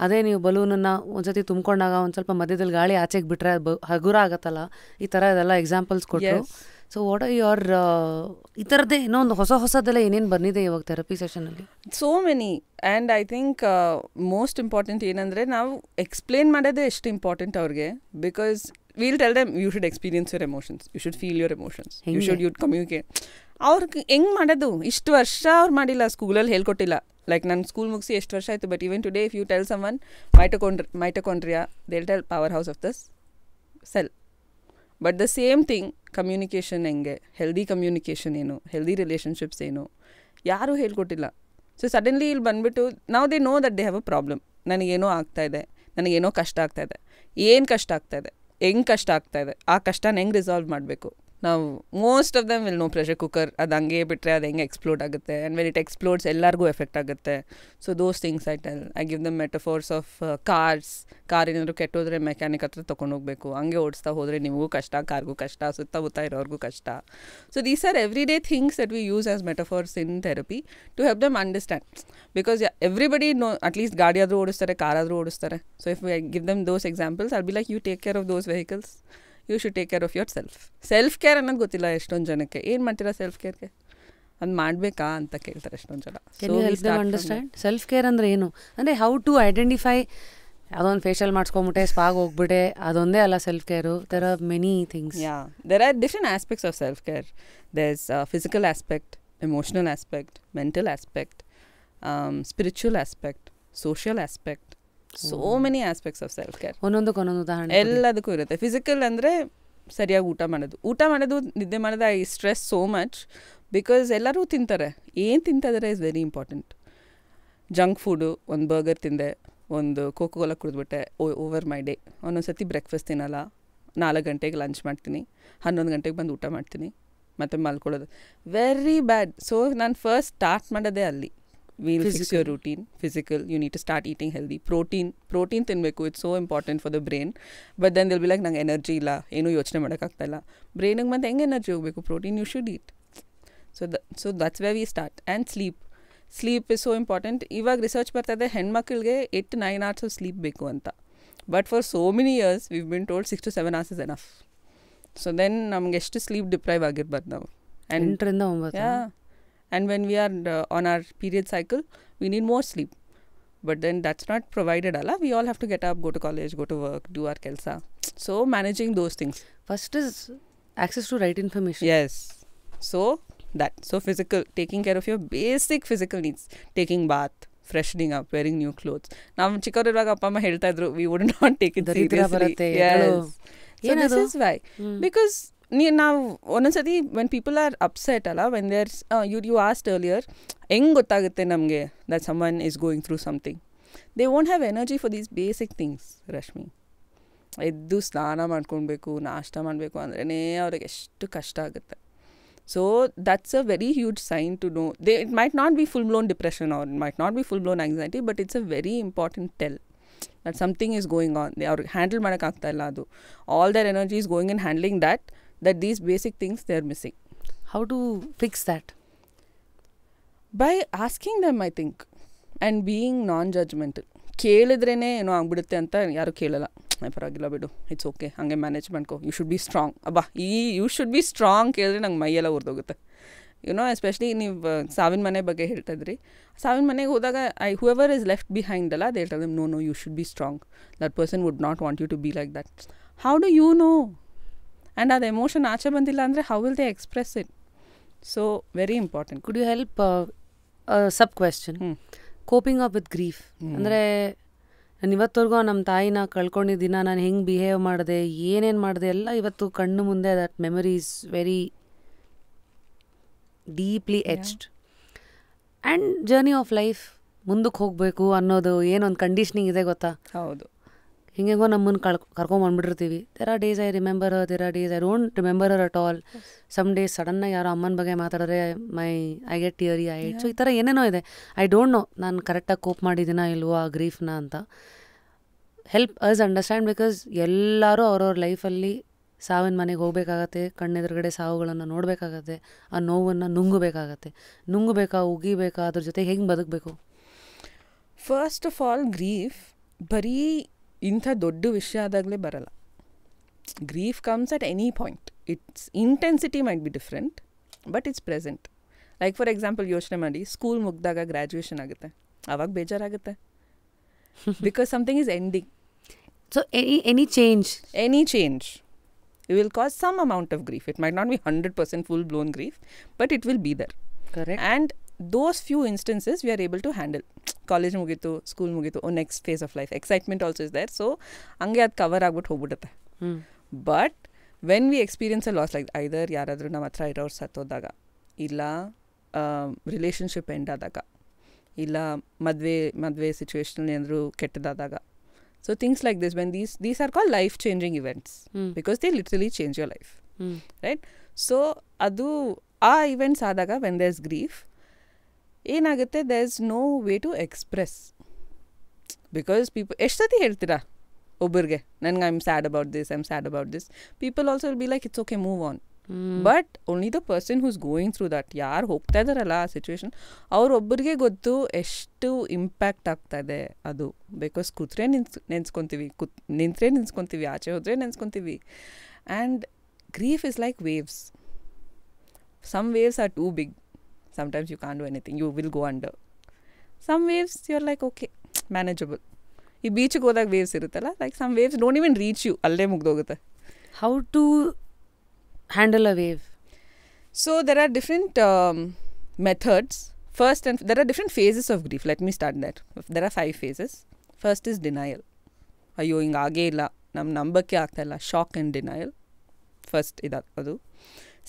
ಅದೇ ನೀವು ಬಲೂನನ್ನು ಒಂದ್ಸತಿ ತುಂಬ್ಕೊಂಡಾಗ ಒಂದು ಸ್ವಲ್ಪ ಮಧ್ಯದಲ್ಲಿ ಗಾಳಿ ಆಚೆಗೆ ಬಿಟ್ಟರೆ ಹಗುರ ಆಗತ್ತಲ್ಲ. ಈ ಥರ ಇದೆಲ್ಲ ಎಕ್ಸಾಂಪಲ್ಸ್ ಕೊಟ್ಟರು. ಸೊ ವಾಟ್ ಆರ್ ಯುವರ್ ಈ ಥರದ್ದೇ ಇನ್ನೊಂದು ಹೊಸದೆಲ್ಲ ಏನೇನು ಬಂದಿದೆ ಇವಾಗ ಥೆರಪಿ ಸೆಷನಲ್ಲಿ? So many. And I think most important ಏನಂದರೆ ನಾವು ಎಕ್ಸ್ಪ್ಲೇನ್ ಮಾಡೋದೇ ಎಷ್ಟು ಇಂಪಾರ್ಟೆಂಟ್ ಅವ್ರಿಗೆ. Because will tell them you should experience your emotions, you should feel your emotions, you communicate. ಅವ್ರಿಗೆ ಹೆಂಗೆ ಮಾಡೋದು? ಇಷ್ಟು ವರ್ಷ ಅವ್ರು ಮಾಡಿಲ್ಲ, ಸ್ಕೂಲಲ್ಲಿ ಹೇಳ್ಕೊಟ್ಟಿಲ್ಲ. ಲೈಕ್ ನಾನು ಸ್ಕೂಲ್ ಮುಗಿಸಿ ಎಷ್ಟು ವರ್ಷ ಆಯಿತು, but even today if you tell someone mitochondria, they will tell power house of this cell. But the same thing communication ಹೆಂಗೆ, ಹೆಲ್ದಿ ಕಮ್ಯುನಿಕೇಷನ್ ಏನು, ಹೆಲ್ದಿ ರಿಲೇಷನ್ಶಿಪ್ಸ್ ಏನು, ಯಾರೂ ಹೇಳ್ಕೊಟ್ಟಿಲ್ಲ. ಸೊ ಸಡನ್ಲಿ ಇಲ್ಲಿ ಬಂದುಬಿಟ್ಟು ನಾವು they know that they have a problem. ನನಗೇನೋ ಆಗ್ತಾಯಿದೆ, ನನಗೇನೋ ಕಷ್ಟ ಆಗ್ತಾಯಿದೆ, ಏನು ಕಷ್ಟ ಆಗ್ತಾಯಿದೆ, ಹೆಂಗೆ ಕಷ್ಟ ಆಗ್ತಾಯಿದೆ, ಆ ಕಷ್ಟನ ಹೆಂಗೆ ರಿಸಾಲ್ವ್ ಮಾಡಬೇಕು, ನಾವು most of them will know pressure cooker ಅದು ಹಂಗೆ ಬಿಟ್ಟರೆ ಅದು ಹೆಂಗೆ ಎಕ್ಸ್ಪ್ಲೋಡ್ ಆಗುತ್ತೆ ಆ್ಯಂಡ್ ವೆನ್ ಇಟ್ ಎಕ್ಸ್ಪ್ಲೋಡ್ಸ್ ಎಲ್ಲರಿಗೂ ಎಫೆಕ್ಟ್ ಆಗುತ್ತೆ. So those things I give them metaphors of car ಏನಾದರೂ ಕೆಟ್ಟೋದ್ರೆ ಮೆಕ್ಯಾನಿಕ್ ಹತ್ರ ತೊಗೊಂಡೋಗ್ಬೇಕು, ಹಂಗೆ ಓಡಿಸ್ತಾ ಹೋದರೆ ನಿಮಗೂ ಕಷ್ಟ, ಕಾರ್ಗೂ ಕಷ್ಟ, ಸುತ್ತಮುತ್ತ ಇರೋರ್ಗೂ ಕಷ್ಟ. So these are everyday things that we use as metaphors in therapy to help them understand. Because everybody know at least ಗಾಡಿ ಆದರೂ ಓಡಿಸ್ತಾರೆ, ಕಾರ್ ಆದರೂ ಓಡಿಸ್ತಾರೆ. So if I give them those examples I'll be like you take care of those vehicles, you should take care of your self care ಅನ್ನೋದು ಗೊತ್ತಿಲ್ಲ ಎಷ್ಟೊಂದು ಜನಕ್ಕೆ. ಏನು ಮಾಡ್ತೀರಾ ಸೆಲ್ಫ್ ಕೇರ್ಗೆ, ಅದು ಮಾಡಬೇಕಾ ಅಂತ ಕೇಳ್ತಾರೆ ಎಷ್ಟೊಂದು ಜನ. ಅಂಡರ್ಸ್ಟ್ಯಾಂಡ್ ಸೆಲ್ಫ್ ಕೇರ್ ಅಂದರೆ ಏನು ಅಂದರೆ ಹೌ ಟು ಐಡೆಂಟಿಫೈ. ಅದೊಂದು ಫೇಶಿಯಲ್ ಮಾಡಿಸ್ಕೊಂಬಿಟ್ಟೆ, ಸ್ಪಾಗ್ ಹೋಗ್ಬಿಟ್ಟೆ, ಅದೊಂದೇ ಅಲ್ಲ self care. There are many things. There are different aspects of self care. There is physical aspect, emotional aspect, mental aspect, spiritual aspect, social aspect. So many aspects of self care. ಒಂದೊಂದಕ್ಕೆ ಉದಾಹರಣೆ ಎಲ್ಲದಕ್ಕೂ ಇರುತ್ತೆ. Physical ಅಂದರೆ ಸರಿಯಾಗಿ ಊಟ ಮಾಡೋದು, ನಿದ್ದೆ ಮಾಡೋದು. I stress so much because ಎಲ್ಲರೂ ತಿಂತಾರೆ. ಏನು ತಿಂತಿದ್ದಾರೆ is very important. Junk food, ಒಂದು ಬರ್ಗರ್ ತಿಂದೆ, ಒಂದು ಕೋಕೋಕೋಲಾ ಕುಡಿದ್ಬಿಟ್ಟೆ, ಓವರ್ ಮೈ ಡೇ. ಒಂದೊಂದು ಸತಿ ಬ್ರೇಕ್ಫಾಸ್ಟ್ ತಿನ್ನಲ್ಲ, 4 ಗಂಟೆಗೆ ಲಂಚ್ ಮಾಡ್ತೀನಿ, 11 ಗಂಟೆಗೆ ಬಂದು ಊಟ ಮಾಡ್ತೀನಿ, ಮತ್ತು ಮಲ್ಕೊಳ್ಳೋದು. Very bad. ಸೊ ನಾನು ಫಸ್ಟ್ ಸ್ಟಾರ್ಟ್ ಮಾಡೋದೇ ಅಲ್ಲಿ. We'll fix your routine. Physical, you need to start eating healthy. Protein ತಿನ್ನಬೇಕು. It's so important for the brain. But then they'll be like, ನಂಗೆ ಎನರ್ಜಿ ಇಲ್ಲ, ಏನೂ ಯೋಚನೆ ಮಾಡೋಕ್ಕಾಗ್ತಾಯಿಲ್ಲ. ಬ್ರೈನಿಗೆ ಮತ್ತೆ ಹೆಂಗೆ ಎನರ್ಜಿ ಹೋಗಬೇಕು? Protein you should eat. So that's way we start. And sleep is so important. ಇವಾಗ ರಿಸರ್ಚ್ ಬರ್ತಾಯಿದೆ ಹೆಣ್ಮಕ್ಳಿಗೆ 8 to 9 hours ಆಫ್ ಸ್ಲೀಪ್ ಬೇಕು ಅಂತ. But for so many years we've been told 6 to 7 hours is enough. So then ನಮ್ಗೆ ಎಷ್ಟು sleep deprive ಆಗಿರ್ಬಾರ್ದು ನಾವು. 8 ರಿಂದ 9. And when we are on our period cycle, we need more sleep. But then that's not provided. We all have to get up, go to college, go to work, do our kelsa. So managing those things. First is access to right information. Yes. So physical, taking care of your basic physical needs. Taking bath, freshening up, wearing new clothes. ನಾವು ಚಿಕ್ಕವರಿರುವಾಗ ಅಪ್ಪ ಅಮ್ಮ ಹೇಳ್ತಾ ಇದ್ರು, we would not take it seriously. Yes. So this is why. Because ನಾವು ಒಂದೊಂದ್ಸತಿ when people are upset ಅಲ್ಲ, when there you asked ಎರ್ಲಿಯರ್ ಹೆಂಗೆ ಗೊತ್ತಾಗುತ್ತೆ ನಮಗೆ that someone is going through something. They won't have energy for these basic things. Rashmi, ಎದ್ದು ಸ್ನಾನ ಮಾಡ್ಕೊಳ್ಬೇಕು, ನಾಷ್ಟ ಮಾಡಬೇಕು ಅಂದ್ರೇ ಅವ್ರಿಗೆ ಎಷ್ಟು ಕಷ್ಟ ಆಗುತ್ತೆ. So that's a very huge sign to know. It might not be full blown depression or it might not be full blown anxiety, but it's a very important tell that something is going on. ಅವ್ರಿಗೆ handle ಮಾಡೋಕ್ಕಾಗ್ತಾ ಇಲ್ಲ ಅದು. All their energy is going in handling that these basic things they are missing. How to fix that? By asking them, I think, and being non-judgmental. ಕೇಳಿದ್ರೇ ಏನೋ ಆಗ್ಬಿಡುತ್ತೆ ಅಂತ ಯಾರು ಕೇಳಲ್ಲ. ಪರವಾಗಿಲ್ಲ ಬಿಡು, ಇಟ್ಸ್ ಓಕೆ, ಹಂಗೆ ಮ್ಯಾನೇಜ್ ಮಾಡ್ಕೊ, you should be strong. You should be strong ಕೇಳಿದ್ರೆ ನಂಗೆ ಮೈಯೆಲ್ಲ ಉರಿದೋಗುತ್ತೆ. ಎಸ್ಪೆಷಲಿ ನೀವು ಸಾವಿನ ಮನೆ ಬಗ್ಗೆ ಹೇಳ್ತಾ ಇದ್ರಿ. ಸಾವಿನ ಮನೆಗೆ ಹೋದಾಗ ಹೂಎವರ್ ಇಸ್ ಲೆಫ್ಟ್ ಬಿಹೈಂಡ್ ಅಲ್ಲ, they tell them no you should be strong. That person would not want you to be like that. How do you know? And ಅದು ಎಮೋಷನ್ ಆಚೆ ಬಂದಿಲ್ಲ ಅಂದರೆ how will they express it? So very important. Could you help sub question? Coping up with grief ಅಂದರೆ ನಾನು ಇವತ್ತವರೆಗೂ ನಮ್ಮ ತಾಯಿನ ಕಳ್ಕೊಂಡಿದ್ದಿನ ನಾನು ಹೆಂಗೆ ಬಿಹೇವ್ ಮಾಡಿದೆ, ಏನೇನು ಮಾಡಿದೆ ಎಲ್ಲ ಇವತ್ತು ಕಣ್ಣು ಮುಂದೆ that memory is very deeply etched. And journey of life ಮುಂದಕ್ಕೆ ಹೋಗಬೇಕು ಅನ್ನೋದು ಏನೊಂದು ಕಂಡೀಷ್ನಿಂಗ್ ಇದೆ ಗೊತ್ತಾ? ಹೌದು. ಹಿಂಗೆಗೋ ನಮ್ಮನ್ನು ಕರ್ಕೊಂಬಂದ್ಬಿಟ್ಟಿರ್ತೀವಿ. There are days I remember her, there are days I don't remember her at all. Some days ಸಡನ್ನಾಗಿ ಯಾರೋ ಅಮ್ಮನ ಬಗ್ಗೆ ಮಾತಾಡಿದ್ರೆ ಐ ಗೆಟ್ ಟಿಯರಿ ಐ. ಸೊ ಈ ಥರ ಏನೇನೋ ಇದೆ. ಐ ಡೋಂಟ್ ನೋ ನಾನು ಕರೆಕ್ಟಾಗಿ ಕೋಪ್ ಮಾಡಿದ್ದೀನಾ ಇಲ್ವೋ ಆ ಗ್ರೀಫ್ನ ಅಂತ. Help us understand. ಬಿಕಾಸ್ ಎಲ್ಲರೂ ಅವ್ರವ್ರ ಲೈಫಲ್ಲಿ ಸಾವಿನ ಮನೆಗೆ ಹೋಗ್ಬೇಕಾಗತ್ತೆ, ಕಣ್ಣೆದುರುಗಡೆ ಸಾವುಗಳನ್ನು ನೋಡಬೇಕಾಗತ್ತೆ, ಆ ನೋವನ್ನು ನುಂಗಬೇಕಾ, ಉಗಿಬೇಕಾ, ಅದ್ರ ಜೊತೆ ಹೆಂಗೆ ಬದುಕಬೇಕು? ಫಸ್ಟ್ ಆಫ್ ಆಲ್ ಗ್ರೀಫ್ ಬರೀ ಇಂಥ ದೊಡ್ಡ ವಿಷಯ ಆದಾಗಲೇ ಬರಲ್ಲ. Grief comes at any point. It's intensity might be different, but it's present. Like for example ಯೋಚನೆ ಮಾಡಿ, ಸ್ಕೂಲ್ ಮುಗಿದಾಗ ಗ್ರ್ಯಾಜುಯೇಷನ್ ಆಗುತ್ತೆ, ಆವಾಗ ಬೇಜಾರಾಗುತ್ತೆ. Because something is ending. So any change it will cause some amount of grief. It might not be 100% full blown grief, but it will be there. Correct. And those few instances we are able to handle. College mugitu, school mugitu, next phase of life, excitement also is there, so ange ad cover agbit hogbidute. But when we experience a loss, like either yaradru nam hatra iroru satodaga, illa relationship end adaga, illa madve situation endru kettadaga. So things like this, when these are called life changing events, because they literally change your life. Right. So ಅದು ಆ events ಆದಾಗ when there is grief ಏನಾಗುತ್ತೆ, there is no way to express. Because people ಎಷ್ಟು ಸತಿ ಹೇಳ್ತೀರಾ ಒಬ್ಬರಿಗೆ, ನನಗೆ I am sad about this, people also will be like it's okay, move on. But only the person who's going through that, ಯಾರು ಹೋಗ್ತಾ ಇದ್ದಾರಲ್ಲ ಆ ಸಿಚುವೇಶನ್, ಅವ್ರೊಬ್ಬರಿಗೆ ಗೊತ್ತು ಎಷ್ಟು ಇಂಪ್ಯಾಕ್ಟ್ ಆಗ್ತಾಯಿದೆ ಅದು. ಬಿಕಾಸ್ ಕೂತ್ರೆ ನೆನ್ಸ್ಕೊತೀವಿ, ನಿಂತರೆ ನೆನ್ಸ್ಕೊತೀವಿ, ಆಚೆ ಹೋದರೆ ನೆನ್ಸ್ಕೊತೀವಿ. And grief is like waves. Some waves are too big, sometimes you can't do anything, you will go under. Some waves you're like okay, manageable. ಈ ಬೀಚಿಗೆ ಹೋದಾಗ ವೇವ್ಸ್ ಇರುತ್ತಲ್ಲ, like some waves don't even reach you, ಅಲ್ಲೇ ಮುಗ್ದೋಗುತ್ತೆ. How to handle a wave? So there are different methods. First and there are different phases of grief. Let me start that. There are 5 phases. First is denial. ಅಯ್ಯೋ ಹಿಂಗೆ ಆಗೇ ಇಲ್ಲ, ನಂಬಕ್ಕೆ ಆಗ್ತಾಯಿಲ್ಲ, shock and denial first ಅದು.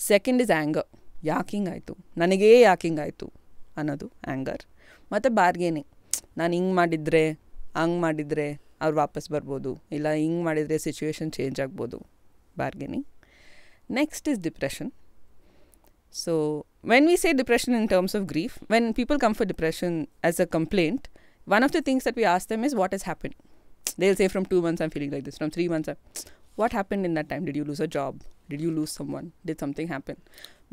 Second is anger. ಯಾಕೆ ಹಿಂಗಾಯಿತು, ನನಗೇ ಯಾಕೆ ಹಿಂಗಾಯಿತು ಅನ್ನೋದು ಆ್ಯಂಗರ್. ಮತ್ತು ಬಾರ್ಗೇನಿಂಗ್, ನಾನು ಹಿಂಗೆ ಮಾಡಿದರೆ ಹಂಗೆ ಮಾಡಿದರೆ ಅವ್ರು ವಾಪಸ್ ಬರ್ಬೋದು, ಇಲ್ಲ ಹಿಂಗೆ ಮಾಡಿದರೆ ಸಿಚುವೇಶನ್ ಚೇಂಜ್ ಆಗ್ಬೋದು, bargaining. Next is depression. So when we say depression in terms of grief, when people come for depression as a complaint, one of the things that we ask them is what has happened. They'll say from 2 months I'm feeling like this, from 3 months what happened in that time? Did you lose a job? Did you lose someone? Did something happen?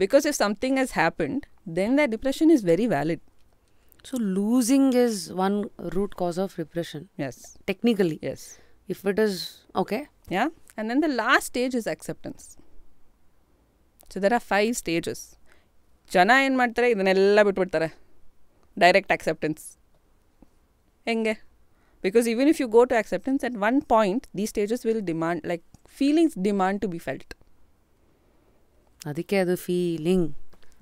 Because if something has happened, then that depression is very valid. So losing is one root cause of depression. Yes. Technically. Yes. If it is okay. Yeah. And then the last stage is acceptance. So there are 5 stages. ಜನ ಏನು ಮಾಡ್ತಾರೆ, ಇದನ್ನೆಲ್ಲ ಬಿಟ್ಬಿಡ್ತಾರೆ. Direct acceptance. ಹೆಂಗೆ? Because even if you go to acceptance, at one point these stages will demand, like feelings demand to be felt. ಅದಕ್ಕೆ ಅದು feeling.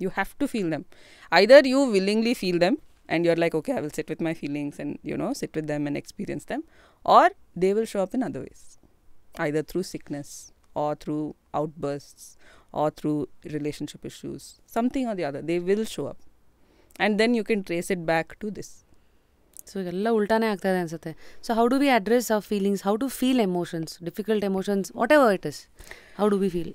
You have to feel them. Either you willingly feel them and you're like, okay, I will sit with my feelings and, sit with them and experience them. Or they will show up in other ways. Either through sickness or through outbursts or through relationship issues. Something or the other. They will show up. And then you can trace it back to this. So ಎಲ್ಲ ಉಲ್ಟಾನೇ ಆಗ್ತದೆ ಅನ್ಸುತ್ತೆ. So how do we address our feelings? How to feel emotions, difficult emotions, whatever it is, how do we feel?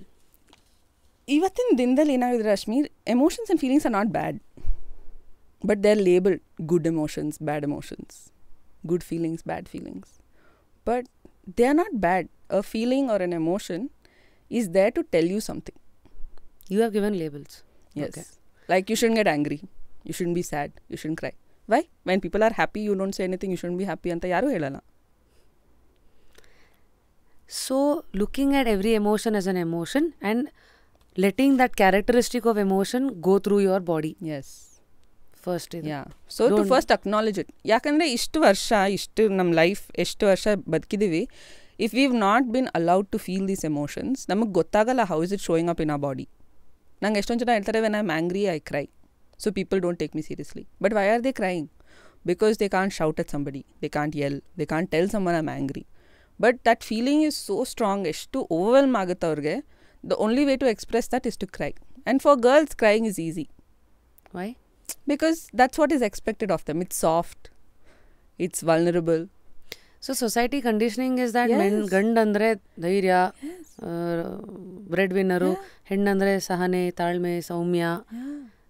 ಇವತ್ತಿನ ದಿನದಲ್ಲಿ ಏನಾಗಿದೆ Rashmi, emotions and feelings are not bad, but they are labelled good emotions, bad emotions, good feelings, bad feelings. But they are not bad. A feeling or an emotion is there to tell you something. You have given labels. Yes. Like you shouldn't get angry, you shouldn't be sad, you shouldn't cry. Why? When people are happy, you don't say anything, you shouldn't be happy anta yaru helala. So looking at every emotion as an emotion and letting that characteristic of emotion go through your body. Yes. First is. Yeah. So to first acknowledge it. Yakandre ishtu varsha, ishtu nam life ಎಷ್ಟು ವರ್ಷ ಬದುಕಿದೀವಿ, if we've not been allowed to feel these emotions, ನಮಗೆ ಗೊತ್ತಾಗಲ್ಲ how is it showing up in our body. ನಂಗೆ ಎಷ್ಟೊಂದು ಜನ ಹೇಳ್ತಾರೆ, when I'm angry I cry, so people don't take me seriously. But why are they crying? Because they can't shout at somebody, they can't yell, they can't tell someone I'm angry. But that feeling is so strong, ಎಷ್ಟು overwhelm ಆಗುತ್ತೆ ಅವ್ರಿಗೆ. The only way to express that is to cry. And for girls, crying is easy. Why? Because that's what is expected of them. It's soft, it's vulnerable. So society conditioning is that Yes. men ಗಂಡ ಅಂದರೆ ಧೈರ್ಯ, bread winner, ಹೆಣ್ಣಂದರೆ ಸಹನೆ, ತಾಳ್ಮೆ, ಸೌಮ್ಯ.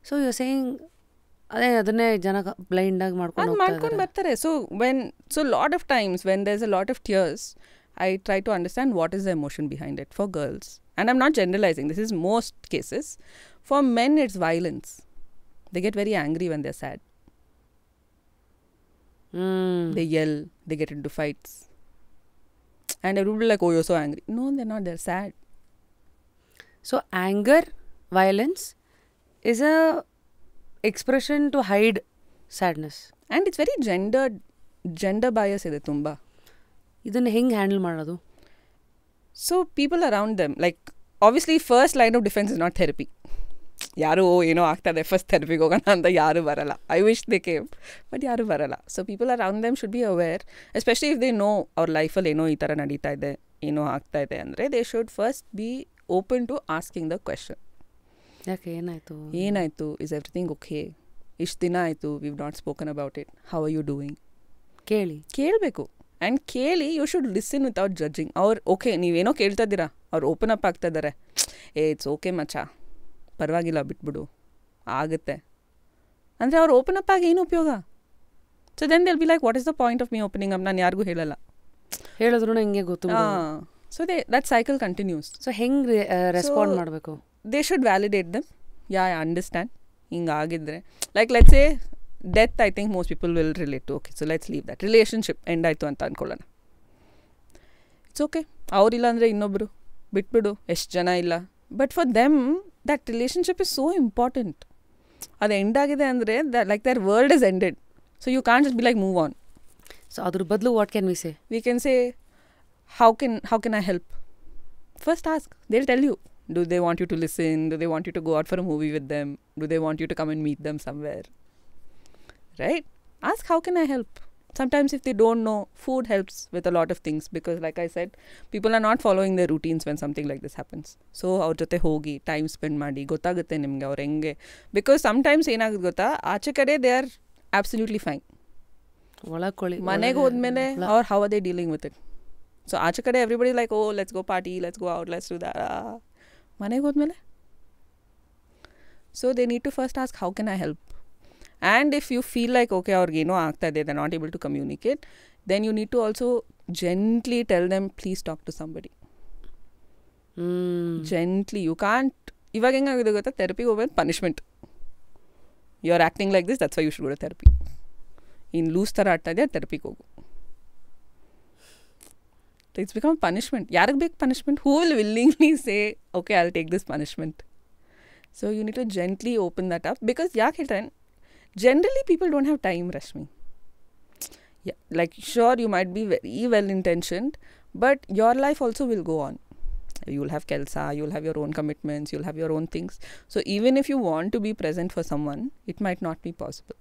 So you saying ಅದನ್ನೇ ಜನ blind ಆಗಿ ಮಾಡ್ಕೊಂಡು ಬರ್ತಾರೆ. So lot of times when there's a lot of tears, I try to understand what is the emotion behind it for girls. And I'm not generalizing, this is most cases. For men it's violence. They get very angry when they're sad. They yell, they get into fights. And everybody will be like, oh, you're so angry. No, they're not, they're sad. So anger, violence is a expression to hide sadness. And it's very gender bias ಇದೆ ತುಂಬ. ಇದನ್ನು ಹೆಂಗೆ handle ಮಾಡೋದು? So people around them, like obviously first line of defense is not therapy. ಯಾರು ಏನೋ ಆಗ್ತದೆ first ಥೆರಪಿಗೆ ಹೋಗೋಣ ಅಂತ ಯಾರು ಬರಲ್ಲ. I wish they came, but ಯಾರು ಬರಲ್ಲ. So people around them should be aware, especially if they know ಅವ್ರ ಲೈಫಲ್ಲಿ ಏನೋ ಈ ಥರ ನಡೀತಾ ಇದೆ, ಏನೋ ಆಗ್ತಾ ಇದೆ ಅಂದರೆ they should first be open to asking the question. ಯಾಕೆ ಏನಾಯಿತು, ಇಸ್ ಎವ್ರಿಥಿಂಗ್ ಓಕೆ, ಇಷ್ಟು ದಿನ ಆಯಿತು, we've not spoken about it, how are you doing, ಕೇಳಬೇಕು. ಆ್ಯಂಡ್ ಕೇಳಿ you should listen without judging. ಅವ್ರು ಓಕೆ ನೀವೇನೋ ಕೇಳ್ತಾ ಇದ್ದೀರಾ, ಅವ್ರು ಓಪನ್ ಅಪ್ ಆಗ್ತಾ ಇದ್ದಾರೆ, ಇಟ್ಸ್ ಓಕೆ ಮಚ್ಚ, ಪರವಾಗಿಲ್ಲ ಬಿಟ್ಬಿಡು, ಆಗುತ್ತೆ ಅಂದರೆ ಅವ್ರು ಓಪನ್ ಅಪ್ ಆಗಿ ಏನು ಉಪಯೋಗ? So then they'll be like, what is the point of me opening up? ನಾನು ಯಾರಿಗೂ ಹೇಳಲ್ಲ, ಹೇಳಿದ್ರು ಹಿಂಗೆ ಗೊತ್ತು. So that cycle continues. So ಹೆಂಗೆ ರೆಸ್ಪಾಂಡ್ ಮಾಡಬೇಕು? They should validate them. I understand, ಹಿಂಗಾಗಿದ್ರೆ like let's say death, I think most people will relate to. Okay, so let's leave that. Relationship end ಆಯಿತು ಅಂತ ಅಂದ್ಕೊಳ್ಳೋಣ, ಇಟ್ಸ್ ಓಕೆ. ಅವರಿಲ್ಲ ಅಂದರೆ ಇನ್ನೊಬ್ಬರು ಬಿಟ್ಬಿಡು, ಎಷ್ಟು ಜನ ಇಲ್ಲ. But for them that relationship is so important. ಅದು ಎಂಡ್ ಆಗಿದೆ ಅಂದರೆ like their world is ended. So you can't just be like move on. So ಅದ್ರ ಬದಲು what can we say? We can say, how can I help? First ask. They'll tell you. Do they want you to listen? Do they want you to go out for a movie with them? Do they want you to come and meet them somewhere? Right? Ask, how can I help? Sometimes if they don't know, food helps with a lot of things, because like I said, people are not following their routines when something like this happens. So ಅವ್ರ ಜೊತೆ ಹೋಗಿ time spend ಮಾಡಿ, ಗೊತ್ತಾಗುತ್ತೆ ನಿಮಗೆ ಅವ್ರು ಹೆಂಗೆ. Because sometimes ಏನಾಗುತ್ತೆ ಗೊತ್ತಾ, ಆಚೆ ಕಡೆ ದೇ ಆರ್ ಆಬ್ಸಲ್ಯೂಟ್ಲಿ ಫೈನ್, ಒಳಕೊಳ್ಳಿ. ಮನೆಗೆ ಹೋದ್ಮೇಲೆ ಅವ್ರು how are they dealing with it? So ಆಚೆ ಕಡೆ everybody like, oh let's go party, let's go out, let's do that. ಮನೆಗೆ ಹೋದ್ಮೇಲೆ so they need to first ask, how can I help? And if you feel like okay ಅವ್ರಿಗೇನೋ ಆಗ್ತಾ ಇದೆ, they not able to communicate, then you need to also gently tell them, please talk to somebody. Gently. You can't. ಇವಾಗ ಹೆಂಗಾಗಿದೆ ಗೊತ್ತಾ, ಥೆರಪಿಗೆ ಹೋಗ್ಬೇಕು punishment. You are acting like this, that's why you should go to therapy. ಇನ್ನು loose ಥರ ಆಡ್ತಾ ಇದೆಯಾ, ಥೆರಪಿಗೆ ಹೋಗು. It's become a punishment. ಯಾರಿಗೆ ಬೇಕು punishment? Who will willingly say, okay, I'll take this punishment? So you need to gently open that up. Because ಯಾಕೆ ಹೇಳ್ತಾರೆ, generally people don't have time, Rashmi. Yeah, like sure you might be very well intentioned, but your life also will go on. You'll have kelsa, you'll have your own commitments, you'll have your own things. So even if you want to be present for someone, it might not be possible.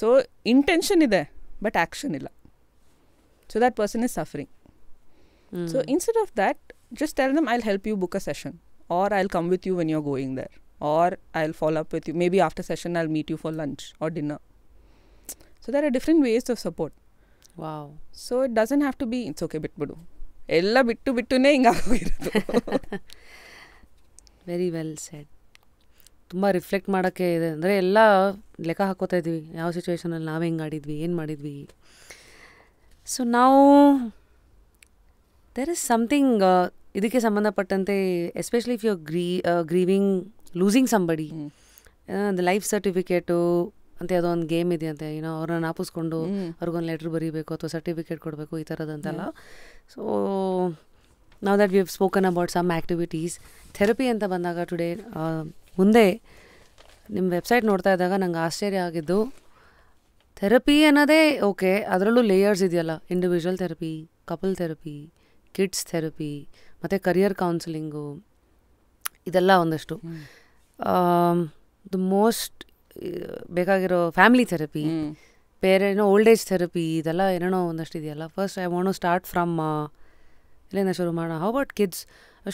So intention ಇದೆ, but action illa. So that person is suffering. So instead of that, just tell them, I'll help you book a session, or I'll come with you when you're going there, or I'll follow up with you. Maybe after session I'll meet you for lunch or dinner. So there are different ways of support. Wow. So it doesn't have to be, it's okay bitbidu. Ella bittune hinga agogirodu. Very well said. ತುಂಬ reflect ಮಾಡೋಕ್ಕೆ ಇದೆ. ಅಂದರೆ ಎಲ್ಲ ಲೆಕ್ಕ ಹಾಕೋತಾ ಇದ್ವಿ, ಯಾವ ಸಿಚುವೇಶನಲ್ಲಿ ನಾವು ಹೆಂಗೆ ಆಡಿದ್ವಿ, ಏನು ಮಾಡಿದ್ವಿ. ಸೊ ನಾವು ದೇರ್ ಇಸ್ ಸಮಥಿಂಗ್ ಇದಕ್ಕೆ ಸಂಬಂಧಪಟ್ಟಂತೆ, especially if you grieving losing somebody, the life certificate ಅಂತ ಯಾವುದೋ ಒಂದು ಗೇಮ್ ಇದೆಯಂತೆ, ಏನೋ ಅವ್ರನ್ನ ನಾಪಿಸ್ಕೊಂಡು ಅವ್ರಿಗೊಂದು ಲೆಟ್ರ್ ಬರೀಬೇಕು ಅಥವಾ ಸರ್ಟಿಫಿಕೇಟ್ ಕೊಡಬೇಕು, ಈ ಥರದಂತೆಲ್ಲ. ಸೊ ನಾವು that we have spoken about some activities. Therapy ಅಂತ ಬಂದಾಗ ಟುಡೇ, ಮುಂದೆ ನಿಮ್ಮ ವೆಬ್ಸೈಟ್ ನೋಡ್ತಾ ಇದ್ದಾಗ ನಂಗೆ ಆಶ್ಚರ್ಯ ಆಗಿದ್ದು, ಥೆರಪಿ ಅನ್ನೋದೇ ಓಕೆ, ಅದರಲ್ಲೂ ಲೇಯರ್ಸ್ ಇದೆಯಲ್ಲ, individual therapy, couple therapy, kids therapy, ಮತ್ತು ಕರಿಯರ್ ಕೌನ್ಸಿಲಿಂಗು, ಇದೆಲ್ಲ ಒಂದಷ್ಟು. ದ ಮೋಸ್ಟ್ ಬೇಕಾಗಿರೋ ಫ್ಯಾಮಿಲಿ ಥೆರಪಿ, ಬೇರೆನೋ ಓಲ್ಡ್ ಏಜ್ ಥೆರಪಿ, ಇದೆಲ್ಲ ಏನೇನೋ ಒಂದಷ್ಟು ಇದೆಯಲ್ಲ. First I want to start from ಇಲ್ಲಿಂದ ಶುರು ಮಾಡೋಣ. How about kids?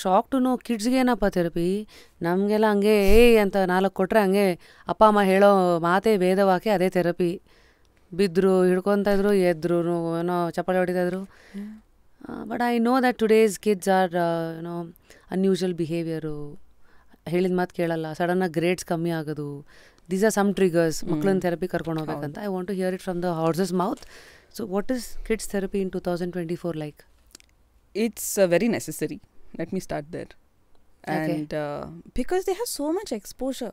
Shock to know, ಕಿಡ್ಸ್ಗೆ ಏನಪ್ಪ ಥೆರಪಿ? ನಮಗೆಲ್ಲ ಹಂಗೆ ಅಂತ 4 ಕೊಟ್ಟರೆ ಹಂಗೆ ಅಪ್ಪ ಅಮ್ಮ ಹೇಳೋ ಮಾತೇ ವೇದವಾಕ್ಯ, ಅದೇ ಥೆರಪಿ. ಬಿದ್ದರು, ಹಿಡ್ಕೊತಾ ಇದ್ರು, ಎದ್ರು, ಏನೋ ಚಪ್ಪಾಳೆ ಹೊಡಿತಾಯಿದ್ರು. But I know that today's kids are ಏನೋ ಅನ್ಯೂಶುವಲ್ ಬಿಹೇವಿಯರು, ಹೇಳಿದ ಮಾತು ಕೇಳಲ್ಲ, ಸಡನ್ನಾಗಿ ಗ್ರೇಡ್ಸ್ ಕಮ್ಮಿ ಆಗೋದು. ದೀಸ್ ಆರ್ ಸಮ್ ಟ್ರಿಗರ್ಸ್ ಮಕ್ಕಳನ್ನ ಥೆರಪಿ ಕರ್ಕೊಂಡು ಹೋಗ್ಬೇಕಂತ. I want to hear it from the horse's mouth. So what is kids therapy in 2024 like? It's very necessary. Let me start there. And because they have so much exposure.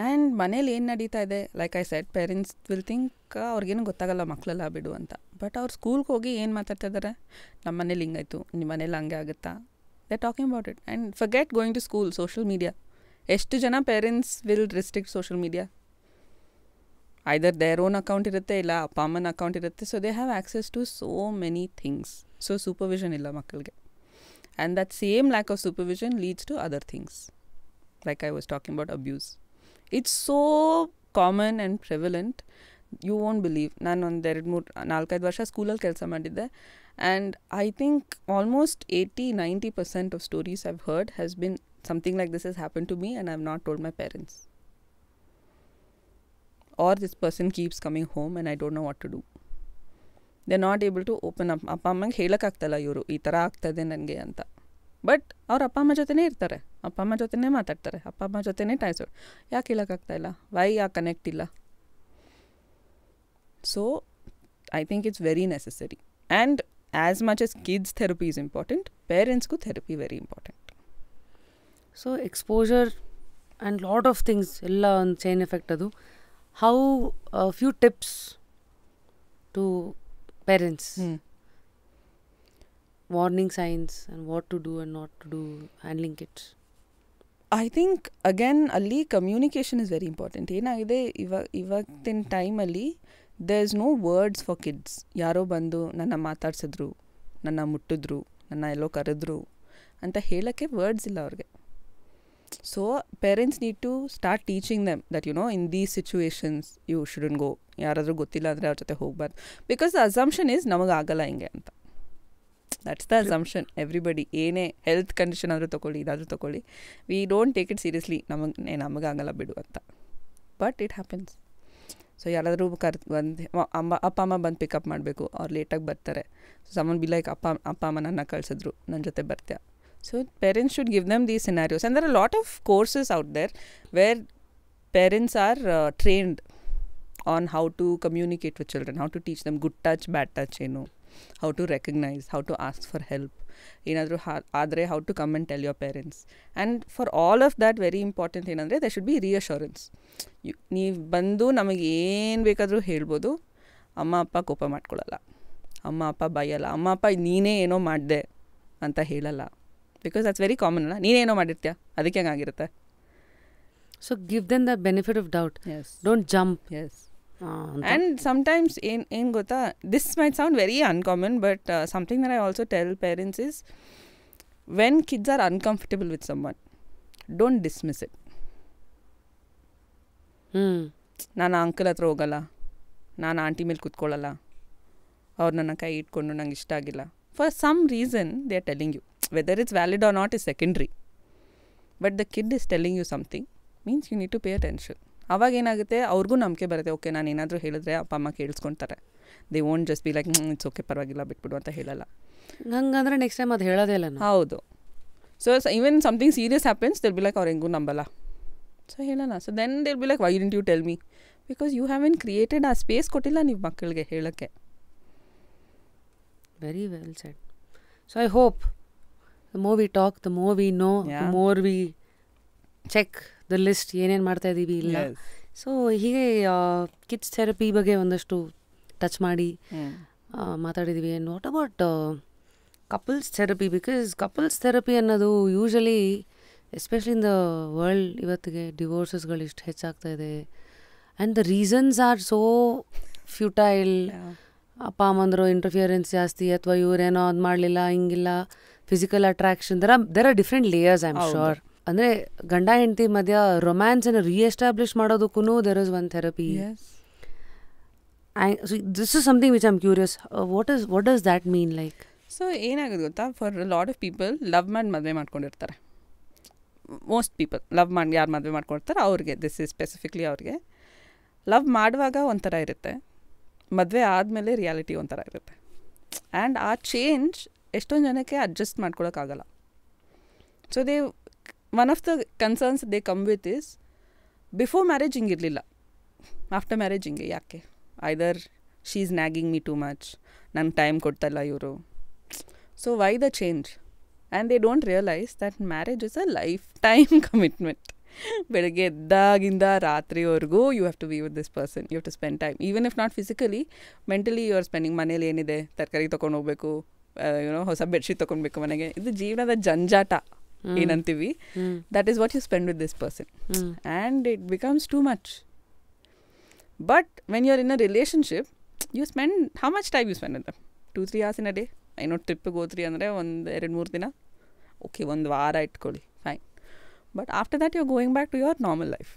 And ಮನೇಲಿ ಏನು ನಡೀತಾ ಇದೆ, like I shed, parents will think ಅವ್ರಿಗೇನು ಗೊತ್ತಾಗಲ್ಲ, ಮಕ್ಕಳೆಲ್ಲ ಬಿಡು ಅಂತ. But ಅವ್ರು ಸ್ಕೂಲ್ಗೆ ಹೋಗಿ ಏನು ಮಾತಾಡ್ತಾ ಇದ್ದಾರೆ, ನಮ್ಮ ಮನೇಲಿ ಹಿಂಗಾಯ್ತು, ನಿಮ್ಮ ಮನೇಲಿ ಹಂಗೆ ಆಗುತ್ತಾ, they talking about it. And forget going to school, social media. ಎಷ್ಟು ಜನ parents will restrict social media? Either their own account ಇರುತ್ತೆ, ಇಲ್ಲ ಅಪ್ಪ ಅಮ್ಮನ ಅಕೌಂಟ್ ಇರುತ್ತೆ. So they have access to so many things. So supervision ಇಲ್ಲ ಮಕ್ಕಳಿಗೆ. And that same lack of supervision leads to other things, like I was talking about abuse. It's so common and prevalent, you won't believe. ನಾನು ಒಂದು 2-3-4-5 ವರ್ಷ ಸ್ಕೂಲಲ್ಲಿ ಕೆಲಸ ಮಾಡಿದ್ದೆ. And I think almost 80-90% of stories I've heard has been something like this has happened to me and I have not told my parents. Or this person keeps coming home and I don't know what to do. They are not able to open up. ಅಪ್ಪ ಅಮ್ಮಂಗೆ ಹೇಳೋಕ್ಕಾಗ್ತಲ್ಲ ಇವರು ಈ ಥರ ಆಗ್ತದೆ ನನಗೆ ಅಂತ. But ಅವ್ರ ಅಪ್ಪ ಅಮ್ಮ ಜೊತೆನೇ ಇರ್ತಾರೆ, ಅಪ್ಪ ಅಮ್ಮ ಜೊತೆನೇ ಮಾತಾಡ್ತಾರೆ, ಅಪ್ಪ ಅಮ್ಮ ಜೊತೆನೇ ಟೈಸೋಡು. ಯಾಕೆ ಹೇಳೋಕ್ಕಾಗ್ತಾಯಿಲ್ಲ? ವೈ ಯಾಕೆ ಕನೆಕ್ಟ್ ಇಲ್ಲ? So I think it's very necessary. And as much as kids therapy is important, ಪೇರೆಂಟ್ಸ್ಗೂ therapy very important. So exposure and lot of things ಎಲ್ಲ ಒಂದು ಚೈನ್ ಎಫೆಕ್ಟ್ ಅದು. How few tips to parents, warning signs and what to do and not to do handling kids. I think again ಅಲ್ಲಿ communication is very important. ಏನಾಗಿದೆ ಇವತ್ತಿನ ಟೈಮಲ್ಲಿ there is no words for kids. ಯಾರೋ ಬಂದು ನನ್ನ ಮಾತಾಡ್ಸಿದ್ರು, ನನ್ನ ಮುಟ್ಟಿದ್ರು, ನನ್ನ ಎಲ್ಲೋ ಕರೆದ್ರು ಅಂತ ಹೇಳೋಕ್ಕೆ ವರ್ಡ್ಸ್ ಇಲ್ಲ ಅವ್ರಿಗೆ. So parents need to start teaching them that you know in these situations you shouldn't go. ಯಾರಾದರೂ ಗೊತ್ತಿಲ್ಲ ಅಂದರೆ ಅವ್ರ ಜೊತೆ ಹೋಗ್ಬಾರ್ದು. ಬಿಕಾಸ್ ದ ಅಸಂಪ್ಷನ್ ಈಸ್ ನಮಗಾಗಲ್ಲ ಹಿಂಗೆ ಅಂತ. That's the assumption. ಎವ್ರಿಬಡಿ ಏನೇ ಹೆಲ್ತ್ ಕಂಡೀಷನ್ ಆದರೂ ತೊಗೊಳ್ಳಿ, ಇದಾದರೂ ತೊಗೊಳ್ಳಿ, we don't take it seriously, ನಮಗಾಗಲ್ಲ ಬಿಡು ಅಂತ. But it happens. ಸೊ ಯಾರಾದರೂ ಅಪ್ಪ ಅಮ್ಮ ಬಂದು ಪಿಕಪ್ ಮಾಡಬೇಕು, ಅವ್ರು ಲೇಟಾಗಿ ಬರ್ತಾರೆ. ಸೊ ಸಮನ್ ಬಿ ಲೈಕ್ ಅಪ್ಪ ಅಮ್ಮ ನನ್ನ ಕಳಿಸಿದ್ರು, ನನ್ನ ಜೊತೆ ಬರ್ತೀಯ. So parents should give them these scenarios. And there are a lot of courses out there where parents are trained on how to communicate with children, how to teach them good touch, bad touch, how to recognize, how to ask for help. Adre how to come and tell your parents. And for all of that, very important ಏನಂದರೆ there should be reassurance. ನೀವು ಬಂದು ನಮಗೆ ಏನು ಬೇಕಾದರೂ ಹೇಳ್ಬೋದು, ಅಮ್ಮ ಅಪ್ಪ ಕೋಪ ಮಾಡ್ಕೊಳ್ಳಲ್ಲ, ಅಮ್ಮ ಅಪ್ಪ ಬೈಯಲ್ಲ, ಅಮ್ಮ ಅಪ್ಪ ನೀನೇ ಏನೋ ಮಾಡಿದೆ ಅಂತ ಹೇಳಲ್ಲ. ಬಿಕಾಸ್ ದಟ್ಸ್ ವೆರಿ ಕಾಮನ್ ಅಲ್ಲ, ನೀನೇನೋ ಮಾಡಿರ್ತೀಯ ಅದಕ್ಕೆ ಹಂಗಾಗಿರುತ್ತೆ. So give them the benefit of doubt, don't jump. Yes. And sometimes ಏನು ಗೊತ್ತಾ, this might sound very uncommon, but something that I also tell parents is when kids are uncomfortable with someone, don't dismiss it. ನಾನು uncle ಹತ್ರ ಹೋಗಲ್ಲ, ನಾನು aunty ಮೇಲೆ ಕೂತ್ಕೊಳ್ಳಲ್ಲ, ಅವ್ರು ನನ್ನ ಕೈ ಇಟ್ಕೊಂಡು ನಂಗೆ ಇಷ್ಟ ಆಗಿಲ್ಲ. For some reason they are telling you. Whether it's valid or not is secondary. But the kid is telling you something, means you need to pay attention. ಅವಾಗ ಏನಾಗುತ್ತೆ, ಅವ್ರಿಗೂ ನಂಬಿಕೆ ಬರುತ್ತೆ, ಓಕೆ ನಾನು ಏನಾದರೂ ಹೇಳಿದ್ರೆ ಅಪ್ಪ ಅಮ್ಮ ಕೇಳಿಸ್ಕೊಳ್ತಾರೆ. They won't just be like it's okay ಪರವಾಗಿಲ್ಲ ಬಿಟ್ಬಿಡು ಅಂತ ಹೇಳಲ್ಲ. ಹಂಗಂದ್ರೆ ನೆಕ್ಸ್ಟ್ ಟೈಮ್ ಅದು ಹೇಳೋದೇ ಇಲ್ಲ. ಹೌದು. So even something serious happens, they'll be like ಅವ್ರು ಹೆಂಗೂ ನಂಬಲ್ಲ, ಸೊ ಹೇಳೋಣ. So then they'll be like why didn't you tell me? Because you haven't created a space ಕೊಟ್ಟಿಲ್ಲ ನೀವು ಮಕ್ಕಳಿಗೆ ಹೇಳೋಕ್ಕೆ. Very well said. So I hope the more we talk, the more we know, the more we check the list, ಏನೇನು ಮಾಡ್ತಾ ಇದ್ದೀವಿ ಇಲ್ಲ. So ಹೀಗೆ kids therapy ಬಗ್ಗೆ ಒಂದಷ್ಟು ಟಚ್ ಮಾಡಿ ಮಾತಾಡಿದ್ದೀವಿ. And what about couples therapy? Because couples therapy ಅನ್ನೋದು usually especially in the world ಇವತ್ತಿಗೆ ಡಿವೋರ್ಸಸ್ಗಳು ಇಷ್ಟು ಹೆಚ್ಚಾಗ್ತಾ ಇದೆ. And the reasons are so futile. ಅಪ್ಪ ಅಮ್ಮಂದರು ಇಂಟರ್ಫಿಯರೆನ್ಸ್ ಜಾಸ್ತಿ, ಅಥವಾ ಇವರೇನೋ ಅದು ಮಾಡಲಿಲ್ಲ, ಹಿಂಗಿಲ್ಲ, physical attraction, there are different layers. I am sure. ಅಂದರೆ ಗಂಡ ಹೆಂಡತಿ ಮಧ್ಯ ರೊಮ್ಯಾನ್ಸನ್ನು ರೀಎಸ್ಟಾಬ್ಲಿಷ್ ಮಾಡೋದಕ್ಕೂ there is one therapy. This is something which I am curious, what does that mean? Like so ಏನಾಗೋದು ಗೊತ್ತಾ, for lot of people love ಮಾಡಿ ಮದುವೆ ಮಾಡ್ಕೊಂಡಿರ್ತಾರೆ. ಮೋಸ್ಟ್ ಪೀಪಲ್ ಲವ್ ಮಾಡಿ ಯಾರು ಮದುವೆ ಮಾಡ್ಕೊಳ್ತಾರೆ ಅವ್ರಿಗೆ, ದಿಸ್ ಇಸ್ ಸ್ಪೆಸಿಫಿಕ್ಲಿ ಅವ್ರಿಗೆ. ಲವ್ ಮಾಡುವಾಗ ಒಂಥರ ಇರುತ್ತೆ, ಮದುವೆ ಆದಮೇಲೆ ರಿಯಾಲಿಟಿ ಒಂಥರ ಇರುತ್ತೆ. ಆ್ಯಂಡ್ ಆ ಚೇಂಜ್ ಎಷ್ಟೊಂದು ಜನಕ್ಕೆ ಅಡ್ಜಸ್ಟ್ ಮಾಡ್ಕೊಳಕ್ಕಾಗಲ್ಲ. So one of the concerns they come with is, before marriage ಹಿಂಗಿರಲಿಲ್ಲ, ಆಫ್ಟರ್ ಮ್ಯಾರೇಜ್ ಹಿಂಗೆ ಯಾಕೆ? Either she is nagging me too much, ನಂಗೆ ಟೈಮ್ ಕೊಡ್ತಲ್ಲ ಇವರು. So why the change? And they don't realize that marriage is a lifetime commitment. ಬೆಳಗ್ಗೆ ಎದ್ದಾಗಿಂದ ರಾತ್ರಿವರೆಗೂ you have to be with this person, you have to spend time, even if not physically, mentally you are spending. ಮನೇಲಿ ಏನಿದೆ, ತರಕಾರಿ ತೊಗೊಂಡು ಹೋಗ್ಬೇಕು, ಹೊಸ bedsheet ತೊಗೊಳ್ಬೇಕು ಮನೆಗೆ, ಇದು ಜೀವನದ ಜಂಜಾಟ ಏನಂತೀವಿ. That is what you spend with this person, and it becomes too much. But when you are in a relationship, you spend how much time you spend with them? 2-3 hours in a day. ಏನೋ ಟ್ರಿಪ್ಪಿಗೆ ಹೋದ್ರಿ ಅಂದರೆ 1-2-3 ದಿನ, okay, 1 ವಾರ ಇಟ್ಕೊಳ್ಳಿ, fine. But after that, you're going back to your normal life.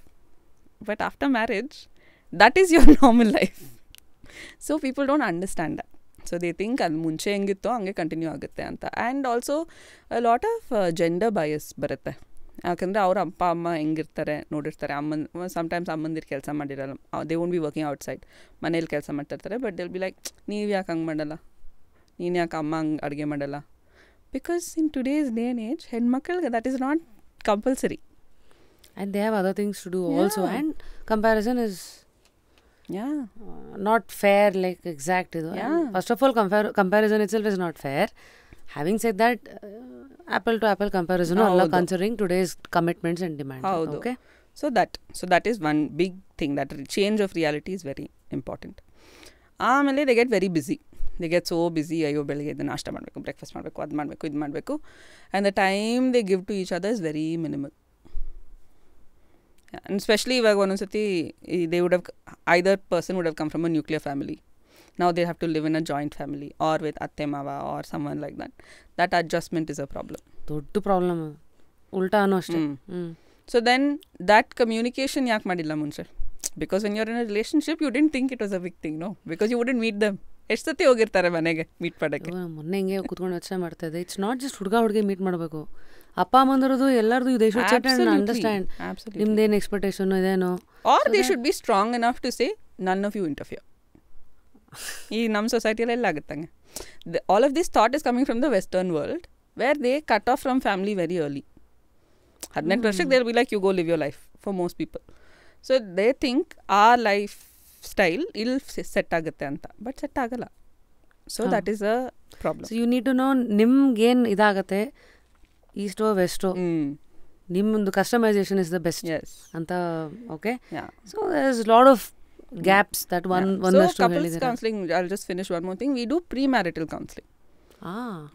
But after marriage, that is your normal life. So people don't understand that. So they think ಅದು ಮುಂಚೆ ಹೆಂಗಿತ್ತೋ ಹಂಗೆ ಕಂಟಿನ್ಯೂ ಆಗುತ್ತೆ ಅಂತ. And also a lot of gender bias ಬರುತ್ತೆ. ಯಾಕಂದರೆ ಅವ್ರ ಅಪ್ಪ ಅಮ್ಮ ಹೆಂಗಿರ್ತಾರೆ ನೋಡಿರ್ತಾರೆ. ಸಮ್ಟೈಮ್ಸ್ ಅಮ್ಮಂದಿರು ಕೆಲಸ ಮಾಡಿರಲ್ಲ, they won't be working outside, ಮನೇಲಿ ಕೆಲಸ ಮಾಡ್ತಿರ್ತಾರೆ. ಬಟ್ ದಿಲ್ ಬಿ ಲೈಕ್, ನೀವು ಯಾಕೆ ಹಂಗೆ ಮಾಡಲ್ಲ, ನೀನು ಯಾಕೆ ಅಮ್ಮ ಹಂಗೆ ಅಡುಗೆ ಮಾಡಲ್ಲ? Because in today's day and age ಹೆಣ್ಮಕ್ಳಿಗೆ that is not compulsory. And they have other things to do also. And comparison is not fair, like exact. First of all, comparison itself is not fair. Having said that, apple to apple comparison all considering today's commitments and demands. Okay, so that is one big thing, that change of reality is very important. ಆಮೇಲೆ they get very busy. They get so busy. ಅಯ್ಯೋ ಬೆಳಿಗ್ಗೆ ಇದು ನಾಷ್ಟ ಮಾಡಬೇಕು, breakfast ಮಾಡಬೇಕು, ಅದು ಮಾಡಬೇಕು, ಇದು ಮಾಡಬೇಕು, and the time they give to each other is very minimal. And especially ಇವಾಗ ಒಂದೊಂದ್ಸತಿ they would have, either person would have come from a nuclear family. Now they have to live in a joint family or with atte mava or someone like that. That adjustment is a problem. ದೊಡ್ಡ problem. ಉಲ್ಟಾ ಅನ್ನೋ ಅಷ್ಟೇ. So then that communication ಯಾಕೆ ಮಾಡಿಲ್ಲ ಮುಂಚೆ? Because when you're in a relationship you didn't think it was a big thing, no? Because you wouldn't meet them. ಎಷ್ಟು ಸತಿ ಹೋಗಿರ್ತಾರೆ ಮನೆಗೆ ಮೀಟ್ ಮಾಡೋಕ್ಕೆ? ಮೊನ್ನೆ ಹಿಂಗೆ ಕೂತ್ಕೊಂಡು ಯೋಚನೆ ಮಾಡ್ತಾ ಇದ್ದೆ, ಇಟ್ಸ್ ನಾಟ್ ಜಸ್ಟ್ ಹುಡುಗ ಹುಡುಗಿ ಮೀಟ್ ಮಾಡಬೇಕು, ಅಪ್ಪ ಅಮ್ಮಂದಿರೋದು ಎಲ್ಲರದು they should set and understand ನಿಮ್ದೇನು ಎಕ್ಸ್ಪೆಕ್ಟೇಷನ್ ಇದೇನೋ. Are they should be strong enough to say none of you interfere. ಈ ನಮ್ಮ ಸೊಸೈಟಿಯಲ್ಲಿ ಎಲ್ಲ ಆಗುತ್ತಂಗೆ. All of this thought is coming from the western world where they cut off from family very early. 18 ವರ್ಷಕ್ಕೆ there be like you go live your life for most people. So they think ಆ lifestyle ಇಲ್ಲಿ set ಆಗುತ್ತೆ ಅಂತ, but set ಆಗಲ್ಲ. So that is a problem. So you need to know ನಿಮ್ಗೇನು ಇದಾಗತ್ತೆ, ಈಸ್ಟೋ ವೆಸ್ಟೋ, ನಿಮ್ಮೊಂದು ಕಸ್ಟಮೈಸೇಷನ್ ಇಸ್ ದ ಬೆಸ್ಟ್ ಅಂತ. Okay, so there is lot of gaps that ಒಂದಷ್ಟು couples counseling. I'll just finish one more thing. We do premarital counseling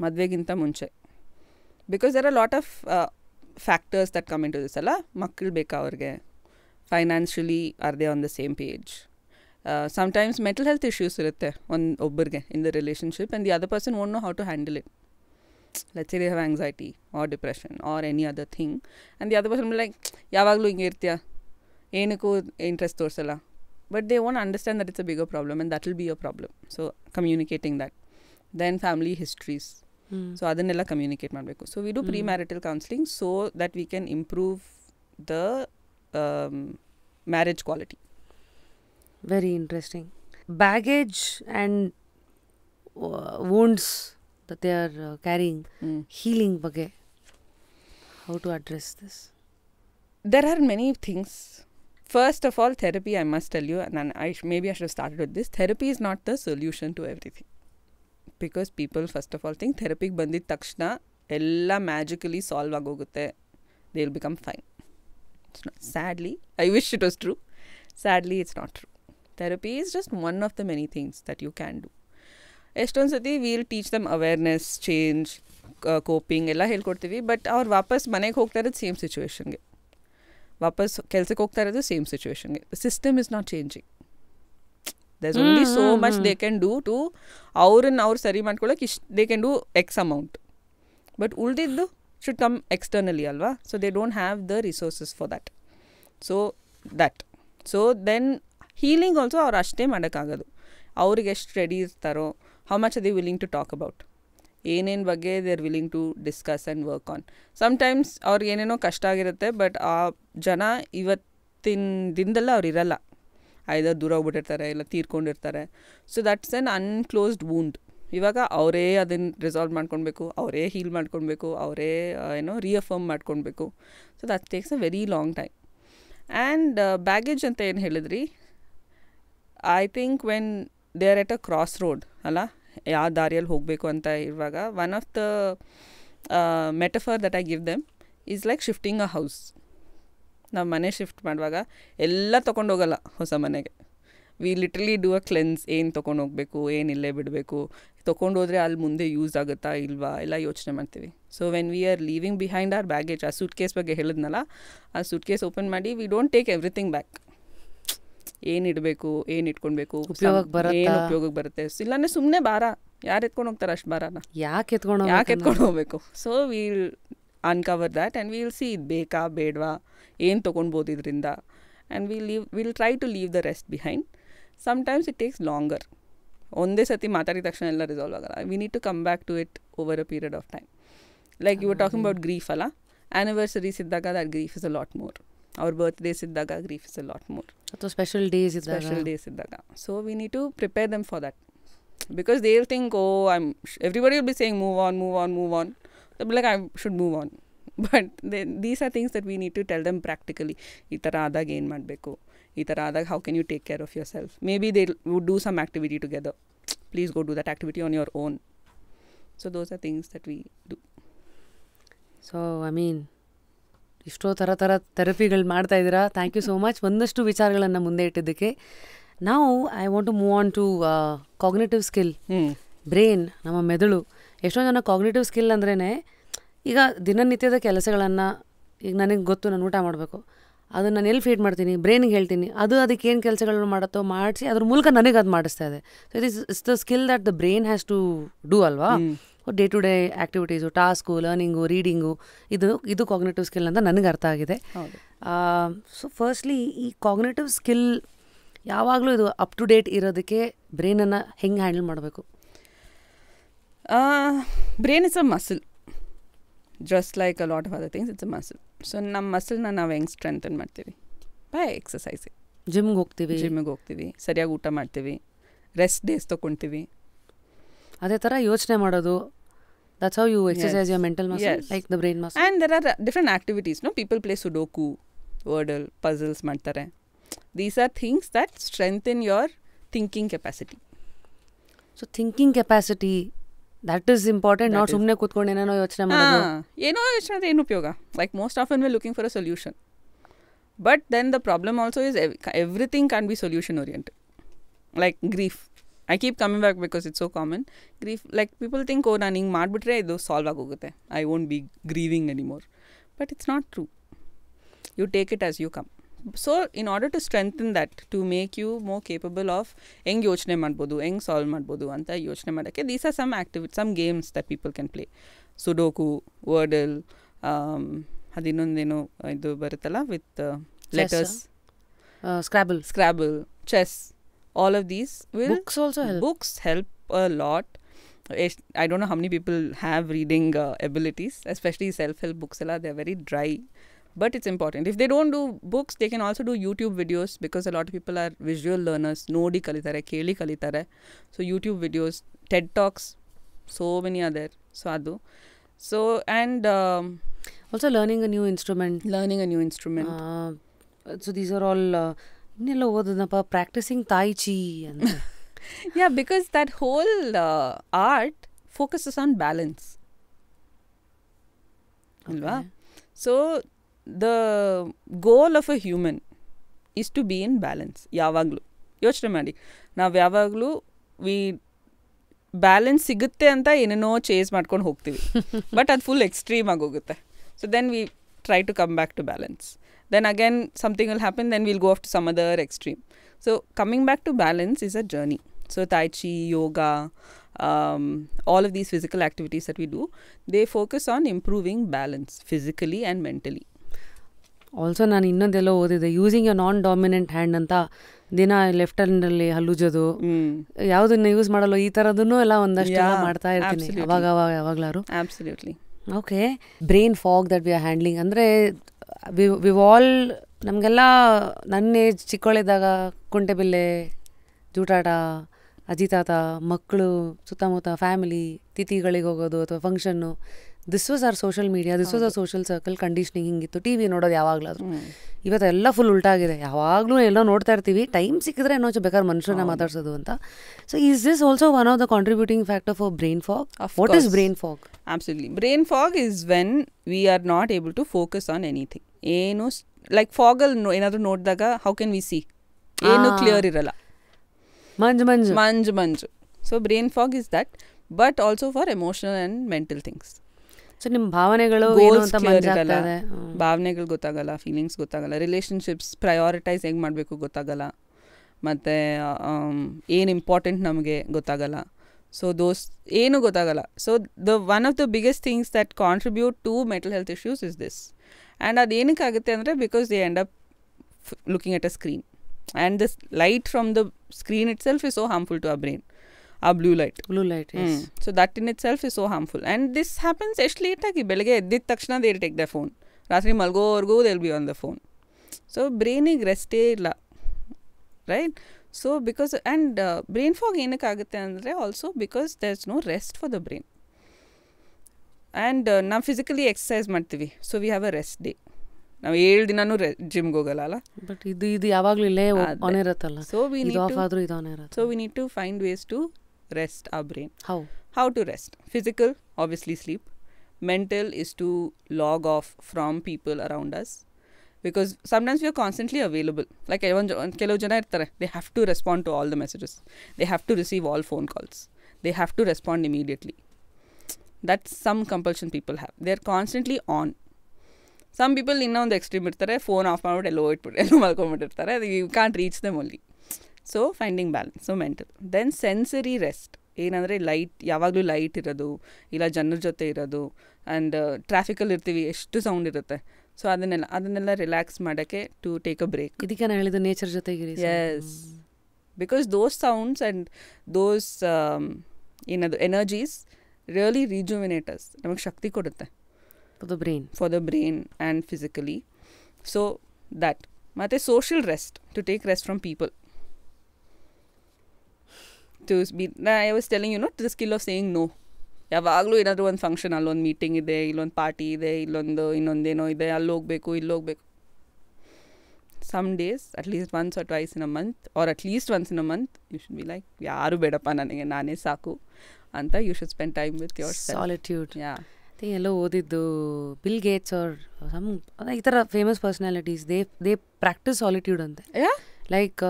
ಮದ್ವೆಗಿಂತ ಮುಂಚೆ, because there are a lot of factors that come into this. ಅಲ್ಲ, ಮಕ್ಕಳು ಬೇಕಾ ಅವ್ರಿಗೆ, financially are they on the same page, sometimes mental health issues ಇರುತ್ತೆ ಒಬ್ಬರಿಗೆ in the relationship and the other person won't know how to handle it. Let's say they have anxiety or depression or any other thing and the other person will be like, ಯಾವಾಗಲೂ ಹಿಂಗೆ ಇರ್ತೀಯ, ಏನಕ್ಕೂ interest ತೋರಿಸಲ್ಲ. But they won't understand that it's a bigger problem and that will be a problem. So communicating that. Then family histories. So ಅದನ್ನೆಲ್ಲ communicate ಮಾಡಬೇಕು. So we do premarital counseling so that we can improve the marriage quality. Very interesting. Baggage and wounds that they are carrying, healing ಬಗ್ಗೆ, how to address this? There are many things. First of all, therapy, I must tell you, and maybe I should have started with this. Therapy is not the solution to everything. Because people, first of all, think therapy ಬಂದಿದ ತಕ್ಷಣ ಎಲ್ಲ magically solve ಆಗೋಗುತ್ತೆ. They will become fine. It's not. Sadly, I wish it was true. Sadly, it's not true. Therapy is just one of the many things that you can do. ಎಷ್ಟೊಂದು ಸತಿ we'll teach them awareness, change, coping ಎಲ್ಲ ಹೇಳ್ಕೊಡ್ತೀವಿ. But ಅವ್ರು ವಾಪಸ್ ಮನೆಗೆ ಹೋಗ್ತಾ ಇರೋದು same ಸಿಚುವೇಶನ್ಗೆ, ವಾಪಸ್ ಕೆಲ್ಸಕ್ಕೆ ಹೋಗ್ತಾ ಇರೋದು ಸೇಮ್ ಸಿಚುವೇಶನ್ಗೆ. The system is not changing. There is only so much they can do to ಅವ್ರನ್ನ ಅವ್ರು ಸರಿ ಮಾಡ್ಕೊಳ್ಳೋಕೆ. They can do x amount, but ಉಳಿದಿದ್ದು ಶುಡ್ ಕಮ್ ಎಕ್ಸ್ಟರ್ನಲಿ ಅಲ್ವಾ. So they don't have the resources for that. So then healing also ಅವ್ರು ಅಷ್ಟೇ ಮಾಡೋಕ್ಕಾಗೋದು. ಅವ್ರಿಗೆ ಎಷ್ಟು ರೆಡಿ ಇರ್ತಾರೋ, how much are they willing to talk about, ಏನೇನು ಬಗ್ಗೆ they are willing to discuss and work on. Sometimes ಅವ್ರಿಗೆ ಏನೇನೋ ಕಷ್ಟ ಆಗಿರುತ್ತೆ, ಬಟ್ ಆ ಜನ ಇವತ್ತಿನ ದಿನದಲ್ಲ ಅವ್ರು ಇರಲ್ಲ, ಐದರ್ ದೂರ ಹೋಗ್ಬಿಟ್ಟಿರ್ತಾರೆ ಇಲ್ಲ ತೀರ್ಕೊಂಡಿರ್ತಾರೆ. So that's an unclosed wound. ಇವಾಗ ಅವರೇ ಅದನ್ನು ರಿಸಾಲ್ವ್ ಮಾಡ್ಕೊಳ್ಬೇಕು, ಅವರೇ ಹೀಲ್ ಮಾಡ್ಕೊಳ್ಬೇಕು, ಅವರೇ ರಿಅಫರ್ಮ್ ಮಾಡ್ಕೊಳ್ಬೇಕು. So that takes a very long time. And baggage ಅಂತ ಏನು ಹೇಳಿದ್ರಿ, I think when they are at a cross road ಅಲ್ಲ, ಯಾವ ದಾರಿಯಲ್ಲಿ ಹೋಗಬೇಕು ಅಂತ ಇರುವಾಗ, one of the metaphor that I give them is like shifting a house. ನಾವು ಮನೆ ಶಿಫ್ಟ್ ಮಾಡುವಾಗ ಎಲ್ಲ ತೊಗೊಂಡೋಗಲ್ಲ ಹೊಸ ಮನೆಗೆ. We literally do a cleanse, ಏನು ತೊಗೊಂಡು ಹೋಗಬೇಕು, ಏನು ಇಲ್ಲೇ ಬಿಡಬೇಕು, ತೊಗೊಂಡೋದ್ರೆ ಅಲ್ಲಿ ಮುಂದೆ ಯೂಸ್ ಆಗುತ್ತಾ ಇಲ್ವಾ ಎಲ್ಲ ಯೋಚನೆ ಮಾಡ್ತೀವಿ. So when we are leaving behind our baggage, ಆ ಸೂಟ್ ಕೇಸ್ ಬಗ್ಗೆ ಹೇಳಿದ್ನಲ್ಲ, ಆ ಸೂಟ್ ಕೇಸ್ ಓಪನ್ ಮಾಡಿ we don't take everything back. ಏನು ಇಡಬೇಕು, ಏನು ಇಟ್ಕೊಳ್ಬೇಕು, ಏನು ಉಪಯೋಗಕ್ಕೆ ಬರುತ್ತೆ, ಇಲ್ಲಾಂದರೆ ಸುಮ್ಮನೆ ಭಾರ. ಯಾರು ಎತ್ಕೊಂಡು ಹೋಗ್ತಾರೆ ಅಷ್ಟು ಭಾರನ, ಯಾಕೆ ಎತ್ಕೊಂಡು ಹೋಗ್ಬೇಕು? So will uncover that and will see ಇದು ಬೇಕಾ ಬೇಡವಾ, ಏನು ತೊಗೊಳ್ಬೋದು ಇದರಿಂದ, and will try to leave the rest behind. Sometimes it takes longer. ಒಂದೇ ಸತಿ ಮಾತಾಡಿದ ತಕ್ಷಣ ಎಲ್ಲ ರಿಸಾಲ್ವ್ ಆಗಲ್ಲ. We need to come back to it over a period of time. Like you were talking about grief ಅಲ್ಲ, anniversaries ಇದ್ದಾಗ that grief is a lot more. ಅವ್ರ birthdays ಇದ್ದಾಗ grief is a lot more. ಅಥವಾ special days ಇದ್ದಾಗ. So we need to prepare them for that. Because they'll think, everybody will be saying move on. They'll be like, I should move on. But these are things that we need to tell them practically. ಈ ಥರ ಆದಾಗ ಏನು ಮಾಡಬೇಕು, ಈ ಥರ ಆದಾಗ how can you take care of yourself. Maybe they would do some activity together. Please go do that activity on your own. So those are things that we do. So I mean ಇಷ್ಟೋ ಥರ ಥೆರಪಿಗಳು ಮಾಡ್ತಾ ಇದ್ದೀರಾ. Thank you so much ಒಂದಷ್ಟು ವಿಚಾರಗಳನ್ನು ಮುಂದೆ ಇಟ್ಟಿದ್ದಕ್ಕೆ. ನಾವು I want to move on to cognitive skill. Brain, ನಮ್ಮ ಮೆದುಳು. ಎಷ್ಟೊಂದು ಜನ ಕಾಗ್ನೇಟಿವ್ ಸ್ಕಿಲ್ ಅಂದ್ರೇ ಈಗ ದಿನನಿತ್ಯದ ಕೆಲಸಗಳನ್ನು, ಈಗ ನನಗೆ ಗೊತ್ತು ನಾನು ಊಟ ಮಾಡಬೇಕು, ಅದನ್ನು ನಾನು ಎಲ್ಲಿ ಫೀಡ್ ಮಾಡ್ತೀನಿ, ಬ್ರೈನಿಗೆ ಹೇಳ್ತೀನಿ, ಅದಕ್ಕೆ ಏನು ಕೆಲಸಗಳನ್ನು ಮಾಡುತ್ತೋ ಮಾಡಿಸಿ ಅದ್ರ ಮೂಲಕ ನನಗೆ ಅದು ಮಾಡಿಸ್ತಾ ಇದೆ. So it's the skill that the brain has to do ಅಲ್ವಾ. Day to day activities, task, learning, reading, ಇದು ಕಾಗ್ನೇಟಿವ್ ಸ್ಕಿಲ್ ಅಂತ ನನಗೆ ಅರ್ಥ ಆಗಿದೆ. ಸೊ ಫಸ್ಟ್ಲಿ ಈ ಕಾಗ್ನೇಟಿವ್ ಸ್ಕಿಲ್ ಯಾವಾಗಲೂ ಇದು ಅಪ್ ಟು ಡೇಟ್ ಇರೋದಕ್ಕೆ ಬ್ರೈನನ್ನು ಹೆಂಗೆ ಹ್ಯಾಂಡಲ್ ಮಾಡಬೇಕು? Brain is a muscle, just like a lot of other things. It's a muscle. So ನಮ್ಮ ಮಸಲ್ನ ನಾವು ಹೆಂಗೆ ಸ್ಟ್ರೆಂಥನ್ ಮಾಡ್ತೀವಿ? By exercising. ಜಿಮ್ಗೆ ಹೋಗ್ತೀವಿ, ಸರಿಯಾಗಿ ಊಟ ಮಾಡ್ತೀವಿ, ರೆಸ್ಟ್ ಡೇಸ್ ತೊಗೊಳ್ತೀವಿ. ಅದೇ ಥರ ಯೋಚನೆ ಮಾಡೋದು. That's how you exercise your mental muscle, like the brain muscle. And there are different activities, no? People play Sudoku, Wordle, puzzles ಮಾಡ್ತಾರೆ. These are things that strengthen your thinking capacity. So thinking capacity, that is important. Not ಸುಮ್ಮನೆ ಕೂತ್ಕೊಂಡು ಏನೇನೋ ಯೋಚನೆ ಮಾಡೋದು. ಏನೋ ಯೋಚನೆ ಆದರೆ ಏನು ಉಪಯೋಗ? Like most often we're looking for a solution. But then the problem also is everything can't be solution oriented. Like grief. I keep coming back because it's so common. Grief, like people think, ನಾನು ಹಿಂಗೆ ಮಾಡಿಬಿಟ್ರೆ ಇದು solve ಆಗೋಗುತ್ತೆ, I won't be grieving anymore. But it's not true. You take it as you come. So in order to strengthen that, to make you more capable of ಹೆಂಗೆ ಯೋಚನೆ ಮಾಡ್ಬೋದು, ಹೆಂಗೆ solve ಮಾಡ್ಬೋದು ಅಂತ ಯೋಚನೆ ಮಾಡೋಕ್ಕೆ, these are some games that people can play. Sudoku, Wordle, ಅದಿನ್ನೊಂದೇನೋ ಇದು ಬರುತ್ತಲ್ಲ with letters. Scrabble, chess. All of these will... Books also help. Books help a lot. I don't know how many people have reading abilities, especially self-help books. They're very dry. But it's important. If they don't do books, they can also do YouTube videos, because a lot of people are visual learners. Nodi kalitare, keli kalitare. So YouTube videos, TED Talks, so many other. So adu. So and... also learning a new instrument. So these are all... ಇನ್ನೆಲ್ಲ ಓದೋದಪ್ಪ, practising ತಾಯಿ ಚಿ ಅಂತ. Yeah, because that whole art focuses on balance. ಅಲ್ವಾ? So the goal of a human is to be in balance. ಯಾವಾಗಲೂ ಯೋಚನೆ ಮಾಡಿ, ನಾವು ಯಾವಾಗಲೂ balance ಸಿಗುತ್ತೆ ಅಂತ ಏನೇನೋ ಚೇಸ್ ಮಾಡ್ಕೊಂಡು ಹೋಗ್ತೀವಿ. ಬಟ್ ಅದು ಫುಲ್ ಎಕ್ಸ್ಟ್ರೀಮ್ ಆಗೋಗುತ್ತೆ. So then we try to come back to balance. Then again something will happen, then we'll go off to some other extreme. So coming back to balance is a journey. So Tai Chi, yoga, all of these physical activities that we do, they focus on improving balance physically and mentally. Also ನಾನು ಇನ್ನೊಂದೆಲ್ಲ ಓದಿದೆ, using A non dominant hand ಅಂತ. ದಿನ left ಹ್ಯಾಂಡಲ್ಲಿ ಹಲ್ಲುಜೋದು, ಯಾವುದನ್ನ use ಮಾಡಲ್ಲ, ಈ ಥರದನ್ನು ಎಲ್ಲ ಒಂದಷ್ಟು ಮಾಡ್ತಾ ಇರ್ತೀನಿ ಯಾವಾಗ್ಲಾರು. Absolutely. Okay, brain fog that we are handling ಅಂದರೆ ವಿವ್ ಆಲ್, ನಮಗೆಲ್ಲ ನನ್ನ ಏಜ್ ಚಿಕ್ಕವಳಿದ್ದಾಗ ಕುಂಟೆಬಿಲ್ಲೆ, ಜೂಟಾಟ, ಅಜ್ಜಿ ತಾತ, ಮಕ್ಕಳು, ಸುತ್ತಮುತ್ತ ಫ್ಯಾಮಿಲಿ, ತಿಥಿಗಳಿಗೆ ಹೋಗೋದು ಅಥವಾ function, this was our social media, this was our social circle conditioning. ಹಿಂಗಿತ್ತು. ಟಿ ವಿ ನೋಡೋದು ಯಾವಾಗಲಾದ್ರು. ಇವತ್ತೆಲ್ಲ ಫುಲ್ ಉಲ್ಟಾಗಿದೆ. ಯಾವಾಗಲೂ ಎಲ್ಲೋ ನೋಡ್ತಾ ಇರ್ತೀವಿ, ಟೈಮ್ ಸಿಕ್ಕಿದ್ರೆ ಏನೋ ಬೇಕಾದ್ರೆ ಮನುಷ್ಯರನ್ನ ಮಾತಾಡ್ಸೋದು ಅಂತ. So is this also one of the contributing factor for brain fog? What is brain fog? Absolutely. Brain fog is when we are not able to focus on anything. ಏನು like ಫಾಗಲ್ಲಿ ಏನಾದರೂ ನೋಡಿದಾಗ how can we see? ಏನು clear ಇರಲ್ಲ, ಮಂಜು. So brain fog is that, but also for emotional and mental things. So ನಿಮ್ಮ ಭಾವನೆಗಳು ಗೊತ್ತಾಗಲ್ಲ, ಫೀಲಿಂಗ್ಸ್ ಗೊತ್ತಾಗಲ್ಲ, ರಿಲೇಷನ್ಶಿಪ್ಸ್ ಪ್ರಯಾರಿಟೈಸ್ ಹೆಂಗೆ ಮಾಡಬೇಕು ಗೊತ್ತಾಗಲ್ಲ, ಮತ್ತು ಏನು ಇಂಪಾರ್ಟೆಂಟ್ ನಮಗೆ ಗೊತ್ತಾಗಲ್ಲ. ಸೊ ದೋಸ್ ಏನೂ ಗೊತ್ತಾಗಲ್ಲ. So one of the biggest things that contribute to mental health issues is this. And ಅದೇನಕ್ಕಾಗುತ್ತೆ ಅಂದರೆ because they end up looking at a screen, and this light from the screen itself is so harmful to our brain. ಆ blue light. So that in itself is so harmful. And this happens ಎಷ್ಟು ಲೇಟಾಗಿ, ಬೆಳಗ್ಗೆ ಎದ್ದಿದ ತಕ್ಷಣ they take the phone, ರಾತ್ರಿ ಮಲ್ಗೋವರೆಗೂ they will be on the phone. So ಬ್ರೈನಿಗೆ ರೆಸ್ಟೇ ಇಲ್ಲ, right? So because and brain fog ಏನಕ್ಕಾಗುತ್ತೆ ಅಂದರೆ also because there is no rest for the brain. And ನಾವು ಫಿಸಿಕಲಿ ಎಕ್ಸಸೈಸ್ ಮಾಡ್ತೀವಿ, so we have a rest day. ನಾವು 7 ದಿನನೂ ಜಿಮ್ಗೆ ಹೋಗಲ್ಲ ಅಲ್ಲ, ಬಟ್ ಇದು ಯಾವಾಗಲೂ ಇಲ್ಲೇ ಆನ್ ಇರುತ್ತಲ್ಲ. So we need to find ways to rest our brain. How to rest? Physical, obviously sleep. Mental is to log off from people around us, because sometimes we are constantly available. Like ಕೆಲವು ಜನ ಇರ್ತಾರೆ, they have to respond to all the messages, they have to receive all phone calls, they have to respond immediately. That's some compulsion people have. They are constantly on. Some people ಇನ್ನೊಂದು extreme ಇರ್ತಾರೆ, phone off ಮಾಡ್ಬಿಟ್ಟು ಎಲ್ಲೋ ಮಲ್ಕೊಂಡ್ಬಿಟ್ಟಿರ್ತಾರೆ, you can't reach them only. So finding balance. So mental. Then sensory rest ಏನಂದರೆ light, ಯಾವಾಗಲೂ light ಇರೋದು, ಇಲ್ಲ ಜನರ ಜೊತೆ ಇರೋದು. ಆ್ಯಂಡ್ ಟ್ರಾಫಿಕಲ್ಲಿ ಇರ್ತೀವಿ, ಎಷ್ಟು ಸೌಂಡ್ ಇರುತ್ತೆ. ಸೊ ಅದನ್ನೆಲ್ಲ ರಿಲ್ಯಾಕ್ಸ್ ಮಾಡೋಕ್ಕೆ ಟು ಟೇಕ್ ಅ ಬ್ರೇಕ್. ಇದಕ್ಕೆ ನಾನು ಹೇಳಿದ್ದು ನೇಚರ್ ಜೊತೆಗಿರಿ. Yes, because those sounds and those ಏನದು ಎನರ್ಜೀಸ್ ರಿಯಲಿ ರಿಜುವಿನೇಟರ್ಸ್, ನಮಗೆ ಶಕ್ತಿ ಕೊಡುತ್ತೆ. For the brain and physically. So that. ಮತ್ತೆ social rest, to take rest from people. I was telling you, the skill of saying no. ಯಾವಾಗಲೂ ಏನಾದರೂ ಒಂದು function, ಅಲ್ಲೊಂದು meeting ಇದೆ, ಇಲ್ಲೊಂದು ಪಾರ್ಟಿ ಇದೆ, ಇನ್ನೊಂದೇನೋ ಇದೆ, ಅಲ್ಲಿ ಹೋಗಬೇಕು, ಇಲ್ಲಿ ಹೋಗಬೇಕು. Some days, at least once or twice in a month, or at least once in a month, you should be like, ಯಾರು ಬೇಡಪ್ಪ ನನಗೆ, ನಾನೇ ಸಾಕು ಅಂತ. You should spend time with yourself. Solitude. Yeah. ಎಲ್ಲೋ ಓದಿದ್ದು ಬಿಲ್ ಗೇಟ್ಸ್ ಆರ್ ಸಮ್ ಈ ಥರ famous personalities, they practise solitude ಅಂತೆ. ಲೈಕ್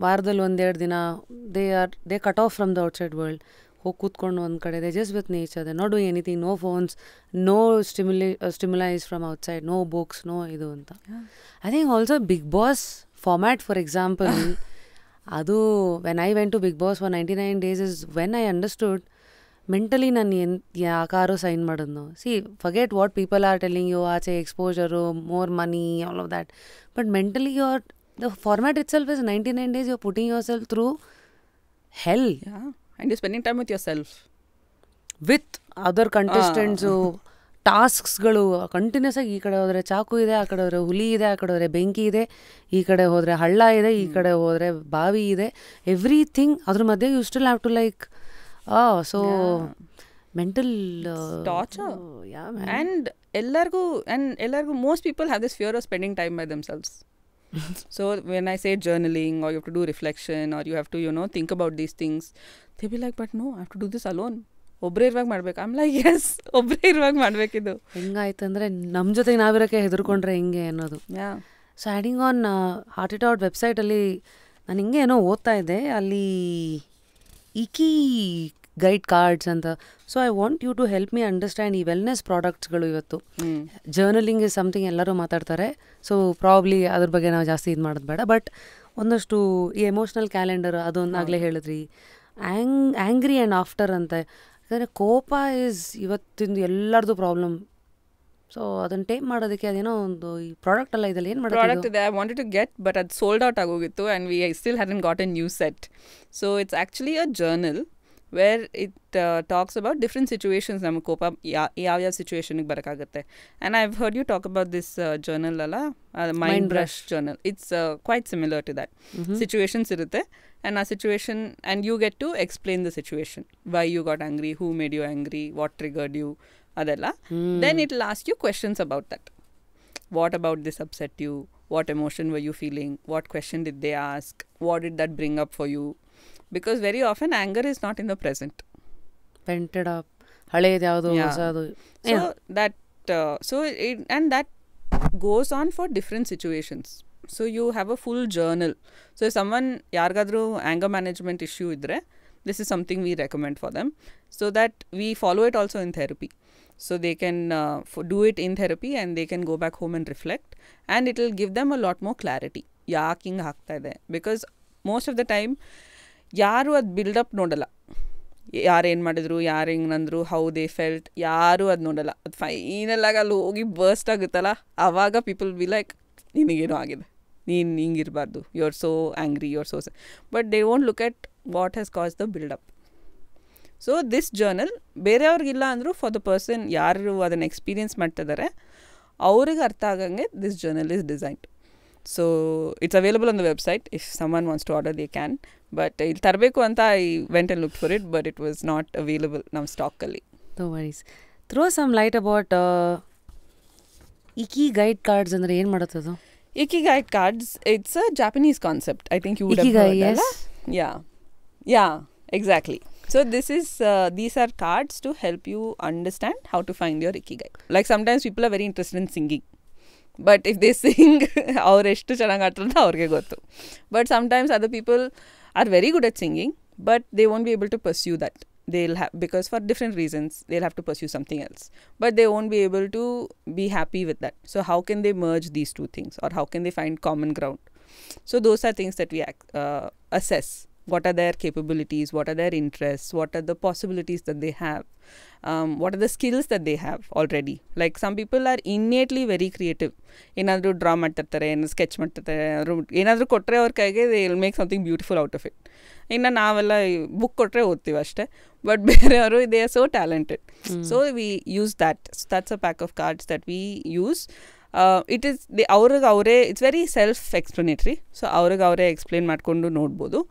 ವಾರದಲ್ಲಿ 1-2 ದಿನ they cut off from the outside world, ಹೋಗಿ ಕೂತ್ಕೊಂಡು ಒಂದು ಕಡೆ, they just with nature, they not do anything, no phones, no stimulus from outside, no books, no ಇದು ಅಂತ. I think also Bigg Boss format for example, ಅದು when I went to Bigg Boss for 99 days is when I understood mentally ನಾನು ಯಾಕಾರು sign ಮಾಡೋದು. See forget what people are telling you, ಆಚೆ exposure, more money, all of that, but mentally the format itself is 99 days you are putting yourself through hell. And you spending time with yourself, with other contestants, ಟಾಸ್ಕ್ಸ್ಗಳು continuous ಆಗಿ. ಈ ಕಡೆ ಹೋದರೆ ಚಾಕು ಇದೆ, ಆ ಕಡೆ ಹೋದರೆ ಹುಲಿ ಇದೆ, ಆ ಕಡೆ ಹೋದರೆ ಬೆಂಕಿ ಇದೆ, ಈ ಕಡೆ ಹೋದರೆ ಹಳ್ಳ ಇದೆ, ಈ ಕಡೆ ಹೋದರೆ ಬಾವಿ ಇದೆ, ಎವ್ರಿಥಿಂಗ್. ಅದ್ರ ಮಧ್ಯೆ you still have to like mental torture. Yeah, man. And ಎಲ್ಲರಿಗೂ most people have this fear of spending time by themselves. So when I say journaling, or you have to do reflection, or you have to think about these things, they be like, but no, I have to do this alone. ಒಬ್ಬರೇ ಇರುವಾಗ ಮಾಡ್ಬೇಕು. I'm like, yes, ಒಬ್ಬರೇ ಇರುವಾಗ ಮಾಡಬೇಕಿದು. ಹೆಂಗಾಯ್ತಂದ್ರೆ ನಮ್ಮ ಜೊತೆಗೆ ನಾವಿರೋಕ್ಕೆ ಹೆದರ್ಕೊಂಡ್ರೆ ಹೆಂಗೆ ಅನ್ನೋದು. So adding on heart it out ವೆಬ್ಸೈಟಲ್ಲಿ ನಾನು ಹಿಂಗೆ ಏನೋ ಓದ್ತಾ ಇದ್ದೆ, ಅಲ್ಲಿ ಇಕಿ ಗೈಡ್ ಕಾರ್ಡ್ಸ್ ಅಂತ. So I want you to help me understand ಈ ವೆಲ್ನೆಸ್ ಪ್ರಾಡಕ್ಟ್ಸ್ಗಳು. ಇವತ್ತು ಜರ್ನಲಿಂಗ್ ಇಸ್ ಸಮಥಿಂಗ್ ಎಲ್ಲರೂ ಮಾತಾಡ್ತಾರೆ, ಸೊ ಪ್ರಾಬ್ಲಿ ಅದ್ರ ಬಗ್ಗೆ ನಾವು ಜಾಸ್ತಿ ಇದು ಮಾಡೋದು ಬೇಡ. ಬಟ್ ಒಂದಷ್ಟು ಈ ಎಮೋಷ್ನಲ್ ಕ್ಯಾಲೆಂಡರ್ ಅದೊಂದು ಆಗಲೇ ಹೇಳಿದ್ರಿ, ಆ್ಯಂಗ್ರಿ ಆ್ಯಂಡ್ ಆಫ್ಟರ್ ಅಂತ. ಯಾಕಂದರೆ ಕೋಪ ಈಸ್ ಇವತ್ತಿಂದು ಎಲ್ಲರದು ಪ್ರಾಬ್ಲಮ್. ಸೊ ಅದನ್ನು ಟೇಪ್ ಮಾಡೋದಕ್ಕೆ ಅದೇನೋ ಒಂದು ಈ ಪ್ರಾಡಕ್ಟ್ ಅಲ್ಲ, ಇದರಲ್ಲಿ ಏನು ಮಾಡೋದು? ಪ್ರಾಡಕ್ಟ್ ಇದೆ, I wanted to get, but ಅದು ಸೋಲ್ಡ್ ಔಟ್ ಆಗೋಗಿತ್ತು and we still hadn't got a new set. So it's actually a journal where it talks about different situations. ನಮಗೆ ಕೋಪ ಯಾವ ಸಿಚುವೇಶನ್ಗೆ ಬರೋಕ್ಕಾಗುತ್ತೆ. And I've heard you talk about this journal ಅಲ್ಲ, mind brush journal. It's quite similar to that. Situations ಇರುತ್ತೆ, and ಆ situation, and you get to explain the situation, why you got angry, who made you angry, what triggered you, ಅದೆಲ್ಲ. Then it will ask you questions about that. What about this upset you, what emotion were you feeling, what question did they ask, what did that bring up for you. Because very often anger is not in the present. Pented up. ಹಳೇದು ಯಾವುದು ಹೊಸದು. So that goes on for different situations. So you have a full journal. So if someone ಯಾರಿಗಾದ್ರೂ anger management issue ಇದ್ರೆ, this is something we recommend for them, so that we follow it also in therapy. So they can do it in therapy and they can go back home and reflect, and it will give them a lot more clarity. ಯಾಕೆ ಹಿಂಗೆ ಆಗ್ತಾ ಇದೆ? Because most of the time ಯಾರು ಅದು build up ನೋಡಲ್ಲ. ಯಾರೇನು ಮಾಡಿದ್ರು, ಯಾರು ಹೆಂಗೆ ಅಂದರು, ಹೌ ದೇ ಫೆಲ್ಟ್, ಯಾರೂ ಅದು ನೋಡಲ್ಲ. ಅದು ಫೈನಲಾಗಿ ಅಲ್ಲಿ ಹೋಗಿ ಬರ್ಸ್ಟ್ ಆಗುತ್ತಲ್ಲ, ಆವಾಗ ಪೀಪಲ್ ಬಿ ಲೈಕ್, ನಿನಗೇನೋ ಆಗಿದೆ, ನೀನು ಹಿಂಗಿರಬಾರ್ದು, you are so angry, you are so. But they won't look at what has caused the buildup. So this journal ಬೇರೆಯವ್ರಿಗಿಲ್ಲ ಅಂದರೂ ಫಾರ್ ದ ಪರ್ಸನ್ ಯಾರು ಅದನ್ನು ಎಕ್ಸ್ಪೀರಿಯನ್ಸ್ ಮಾಡ್ತಿದ್ದಾರೆ ಅವ್ರಿಗೆ ಅರ್ಥ ಆಗಂಗೆ this journal is designed. So it's available on the website. If someone wants to order they can. But ಇಲ್ಲಿ ತರಬೇಕು ಅಂತ I went and look for it, but it was not available ನಮ್ಮ ಸ್ಟಾಕಲ್ಲಿ. No worries. Throw some light about ಇಕಿ guide cards ಅಂದರೆ ಏನು ಮಾಡುತ್ತದು? Ikigai cards, it's a Japanese concept. I think you would have heard. Yes. Yeah, exactly. So this is, these are cards to help you understand how to find your Ikigai. Like sometimes people are very interested in singing. But if they sing, ಅವ್ರು ಎಷ್ಟು ಚೆನ್ನಾಗಿ ಆಡ್ತಾರೆ ಅಂತ ಅವ್ರಿಗೆ ಗೊತ್ತು. But sometimes other people are very good at singing, but they won't be able to pursue that. They'll have, because for different reasons they'll have to pursue something else, but they won't be able to be happy with that. So how can they merge these two things, or how can they find common ground? So those are things that we assess. What are their capabilities, what are their interests, what are the possibilities that they have, what are the skills that they have already. Like some people are innately very creative. ಏನಾದರೂ draw ಮಾಡ್ತಿರ್ತಾರೆ, ಏನಾದ್ರು sketch ಮಾಡ್ತಿರ್ತಾರೆ, ಏನಾದರೂ ಕೊಟ್ಟರೆ ಅವ್ರ ಕೈಗೆ they will make something beautiful out of it. ಇನ್ನು ನಾವೆಲ್ಲ ಬುಕ್ ಕೊಟ್ಟರೆ ಓದ್ತೀವಿ ಅಷ್ಟೇ, ಬಟ್ ಬೇರೆಯವರು they are so talented. So we use that. So that's a pack of cards that we use. It is ಅವ್ರಿಗೆ ಅವರೇ, it's very self explanatory. So ಅವ್ರಿಗೆ ಅವರೇ ಎಕ್ಸ್ಪ್ಲೇನ್ ಮಾಡಿಕೊಂಡು ನೋಡ್ಬೋದು.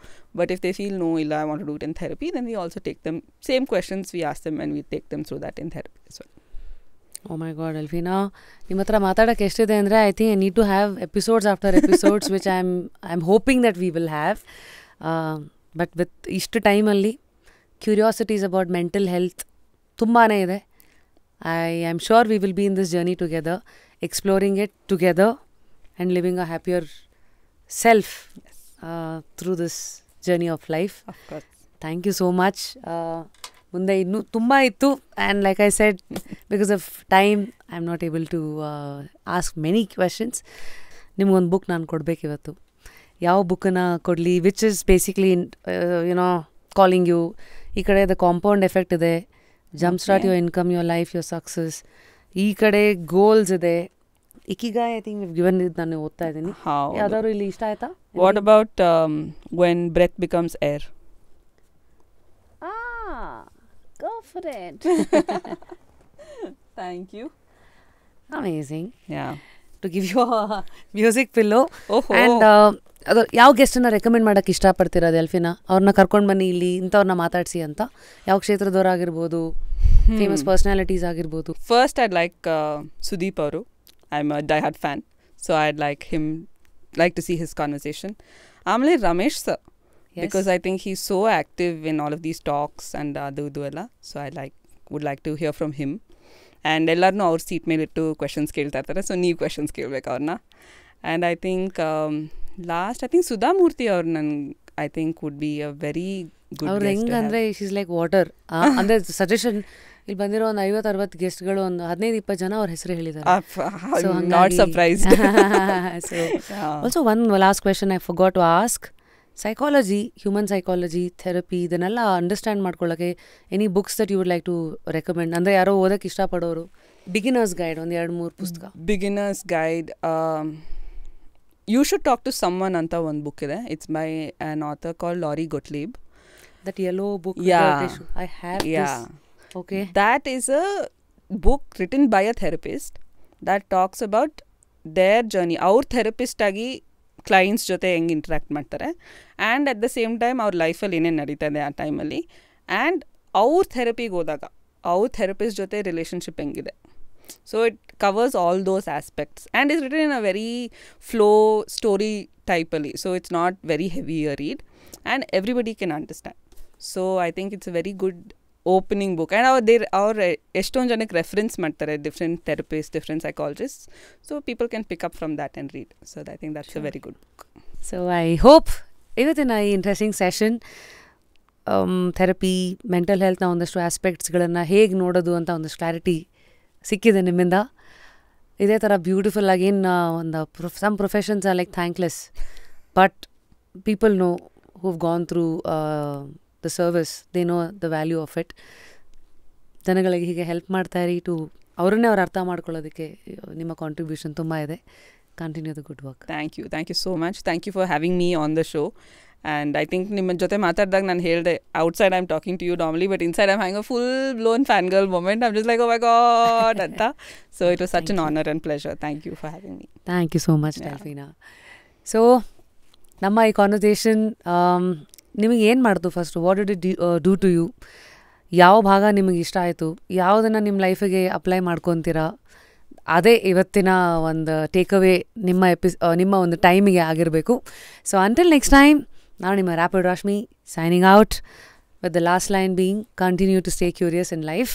But if they feel no, ಇಲ್ಲ I want to do it in therapy, then we also take them same questions we ask them and we take them through that in therapy as well. Oh my god Alfina, ನಿಮ್ಮ ಹತ್ರ ಮಾತಾಡೋಕ್ಕೆ ಎಷ್ಟಿದೆ ಅಂದರೆ I think I need to have episodes after episodes which I am hoping that we will have. But with ಇಷ್ಟು ಟೈಮಲ್ಲಿ curiosities about mental health ತುಂಬಾ ಇದೆ. I am sure we will be in this journey together, exploring it together and living a happier self through this journey of life. Thank you so much. ಮುಂದೆ ಇನ್ನೂ ತುಂಬ ಇತ್ತು, and like I said, because of time I am not able to ask many questions. ನಿಮ್ಗೊಂದು book ನಾನು ಕೊಡಬೇಕು ಇವತ್ತು. ಯಾವ ಬುಕ್ಕನ್ನು ಕೊಡಲಿ? Which is basically you know calling you. ಈ ಕಡೆ ದ ಕಾಂಪೌಂಡ್ ಎಫೆಕ್ಟ್ ಇದೆ, jump start your income, your life, your success. ಈ ಕಡೆ ಗೋಲ್ಸ್ ಇದೆ. ಇಕಿಗಾಯ್ ಐ ಥಿಂಕ್ ಗಿವನ್ ಇದು ನಾನು ಓದ್ತಾ ಇದ್ದೀನಿ. ಯಾವ್ದಾದ್ರು ಇಲ್ಲಿ ಇಷ್ಟ ಆಯ್ತಾ? What about when breath becomes air? Go for it. Thank you. Amazing. Yeah. To give you a music pillow. Oh. And ಅದು ಯಾವ ಗೆಸ್ಟನ್ನು ರೆಕಮೆಂಡ್ ಮಾಡೋಕ್ಕೆ ಇಷ್ಟಪಡ್ತೀರಾ ಎಲ್ಫಿನಾ? ಅವ್ರನ್ನ ಕರ್ಕೊಂಡು ಬನ್ನಿ ಇಲ್ಲಿ, ಇಂಥವ್ರನ್ನ ಮಾತಾಡಿಸಿ ಅಂತ. ಯಾವ ಕ್ಷೇತ್ರದವರಾಗಿರ್ಬೋದು, ಫೇಮಸ್ ಪರ್ಸ್ನಾಲಿಟೀಸ್ ಆಗಿರ್ಬೋದು. First I'd like Sudeep ಅವರು. I'm a die-hard fan, so I'd like to see his conversation. ಆಮೇಲೆ Ramesh sir. Yes. Because I think he's so active in all of these talks and adu ella, so I would like to hear from him. And ellarnu our seat mele ittu questions kelta irtare, so ನೀವು questions kelbeku avarna. And I think last I think Sudha Murthy ಅವರು I think would be a very good guest. ಅವ್ರು ಹೆಂಗಂದ್ರೆ she's like water. ಅಂದ್ರೆ suggestion ಇಲ್ಲಿ ಬಂದಿರೋ ಒಂದು 50-60 ಗೆಸ್ಟ್ಗಳು ಒಂದು 15-20 ಜನ ಅವ್ರ ಹೆಸರು ಹೇಳಿದ್ದಾರೆ. Not surprised. So also one last question I forgot to ask. Psychology, human psychology, therapy, ಇದನ್ನೆಲ್ಲ ಅಂಡರ್ಸ್ಟ್ಯಾಂಡ್ ಮಾಡ್ಕೊಳ್ಳೋಕ್ಕೆ any books that you would like to recommend? ಅಂದರೆ ಯಾರೋ ಓದೋಕ್ಕೆ ಇಷ್ಟಪಡೋರು, ಬಿಗಿನರ್ಸ್ ಗೈಡ್ ಒಂದು 2-3 ಪುಸ್ತಕ. Beginners guide, you should talk to someone ಅಂತ ಒಂದು ಬುಕ್ ಇದೆ. It's by an author called Lori Gottlieb. That yellow book. I have this. Okay. That is a book written by a therapist that talks about their journey. ಅವ್ರ therapist ಆಗಿ clients ಜೊತೆ ಹೆಂಗೆ interact ಮಾಡ್ತಾರೆ, and at the same time ಅವ್ರ ಲೈಫಲ್ಲಿ ಏನೇನು ನಡೀತಾ ಇದೆ ಆ ಟೈಮಲ್ಲಿ, ಆ್ಯಂಡ್ ಅವ್ರ ಥೆರಪಿಗೆ ಹೋದಾಗ ಅವ್ರ ಥೆರಪಿಸ್ಟ್ ಜೊತೆ ರಿಲೇಷನ್ಶಿಪ್ ಹೆಂಗಿದೆ. So it covers all those aspects and it's written in a very flow story ಟೈಪಲ್ಲಿ. So it's not very heavy a read and everybody can understand. So I think it's a very good opening book. And ಅವ್ರು ಎಷ್ಟೊಂದು ಜನಕ್ಕೆ reference ಮಾಡ್ತಾರೆ, different therapist, different psychologist. So people can pick up from that and read. So I think that's a very good book. So I hope ಇವತ್ತಿನ ಈ interesting session therapy, mental ಹೆಲ್ತ್ನ ಒಂದಷ್ಟು ಆಸ್ಪೆಕ್ಟ್ಸ್ಗಳನ್ನು ಹೇಗೆ ನೋಡೋದು ಅಂತ ಒಂದಷ್ಟು ಕ್ಲಾರಿಟಿ ಸಿಕ್ಕಿದೆ ನಿಮ್ಮಿಂದ. ಇದೇ ಥರ ಬ್ಯೂಟಿಫುಲ್ ಆಗಿ ಒಂದು some professions are like thankless, but people know who've gone through the service, they know the value of it. ಜನಗಳಿಗೆ ಹೀಗೆ ಹೆಲ್ಪ್ ಮಾಡ್ತಾಯಿರಿ ಟು ಅವ್ರನ್ನೇ ಅವ್ರು ಅರ್ಥ ಮಾಡ್ಕೊಳ್ಳೋದಕ್ಕೆ ನಿಮ್ಮ ಕಾಂಟ್ರಿಬ್ಯೂಷನ್ ತುಂಬ ಇದೆ. Continue the good work. Thank you so much. Thank you for having me on the show. And I think ನಿಮ್ಮ ಜೊತೆ ಮಾತಾಡಿದಾಗ ನಾನು ಹೇಳಿದೆ outside I am talking to you normally but inside I am having a full blown fan girl moment I'm just like oh my God ಅಂತ. So it was such an honour and pleasure. Thank you for having me. Thank you so much ಡೆಲ್ಫಿನಾ. So ನಮ್ಮ ಈ conversation ನಿಮಗೆ ಏನು ಮಾಡ್ತು first? What did it do to you? ಯಾವ ಭಾಗ ನಿಮಗೆ ಇಷ್ಟ ಆಯಿತು? ಯಾವುದನ್ನು ನಿಮ್ಮ ಲೈಫಿಗೆ ಅಪ್ಲೈ ಮಾಡ್ಕೊತೀರಾ? ಅದೇ ಇವತ್ತಿನ ಒಂದು ಟೇಕ್ ಅವೇ ನಿಮ್ಮ ಒಂದು ಟೈಮಿಗೆ ಆಗಿರಬೇಕು. ಸೊ ಅಂಟಿಲ್ ನೆಕ್ಸ್ಟ್ ಟೈಮ್, ನಾನು ನಿಮ್ಮ rapid Rashmi signing out with the last line being continue to stay curious in life.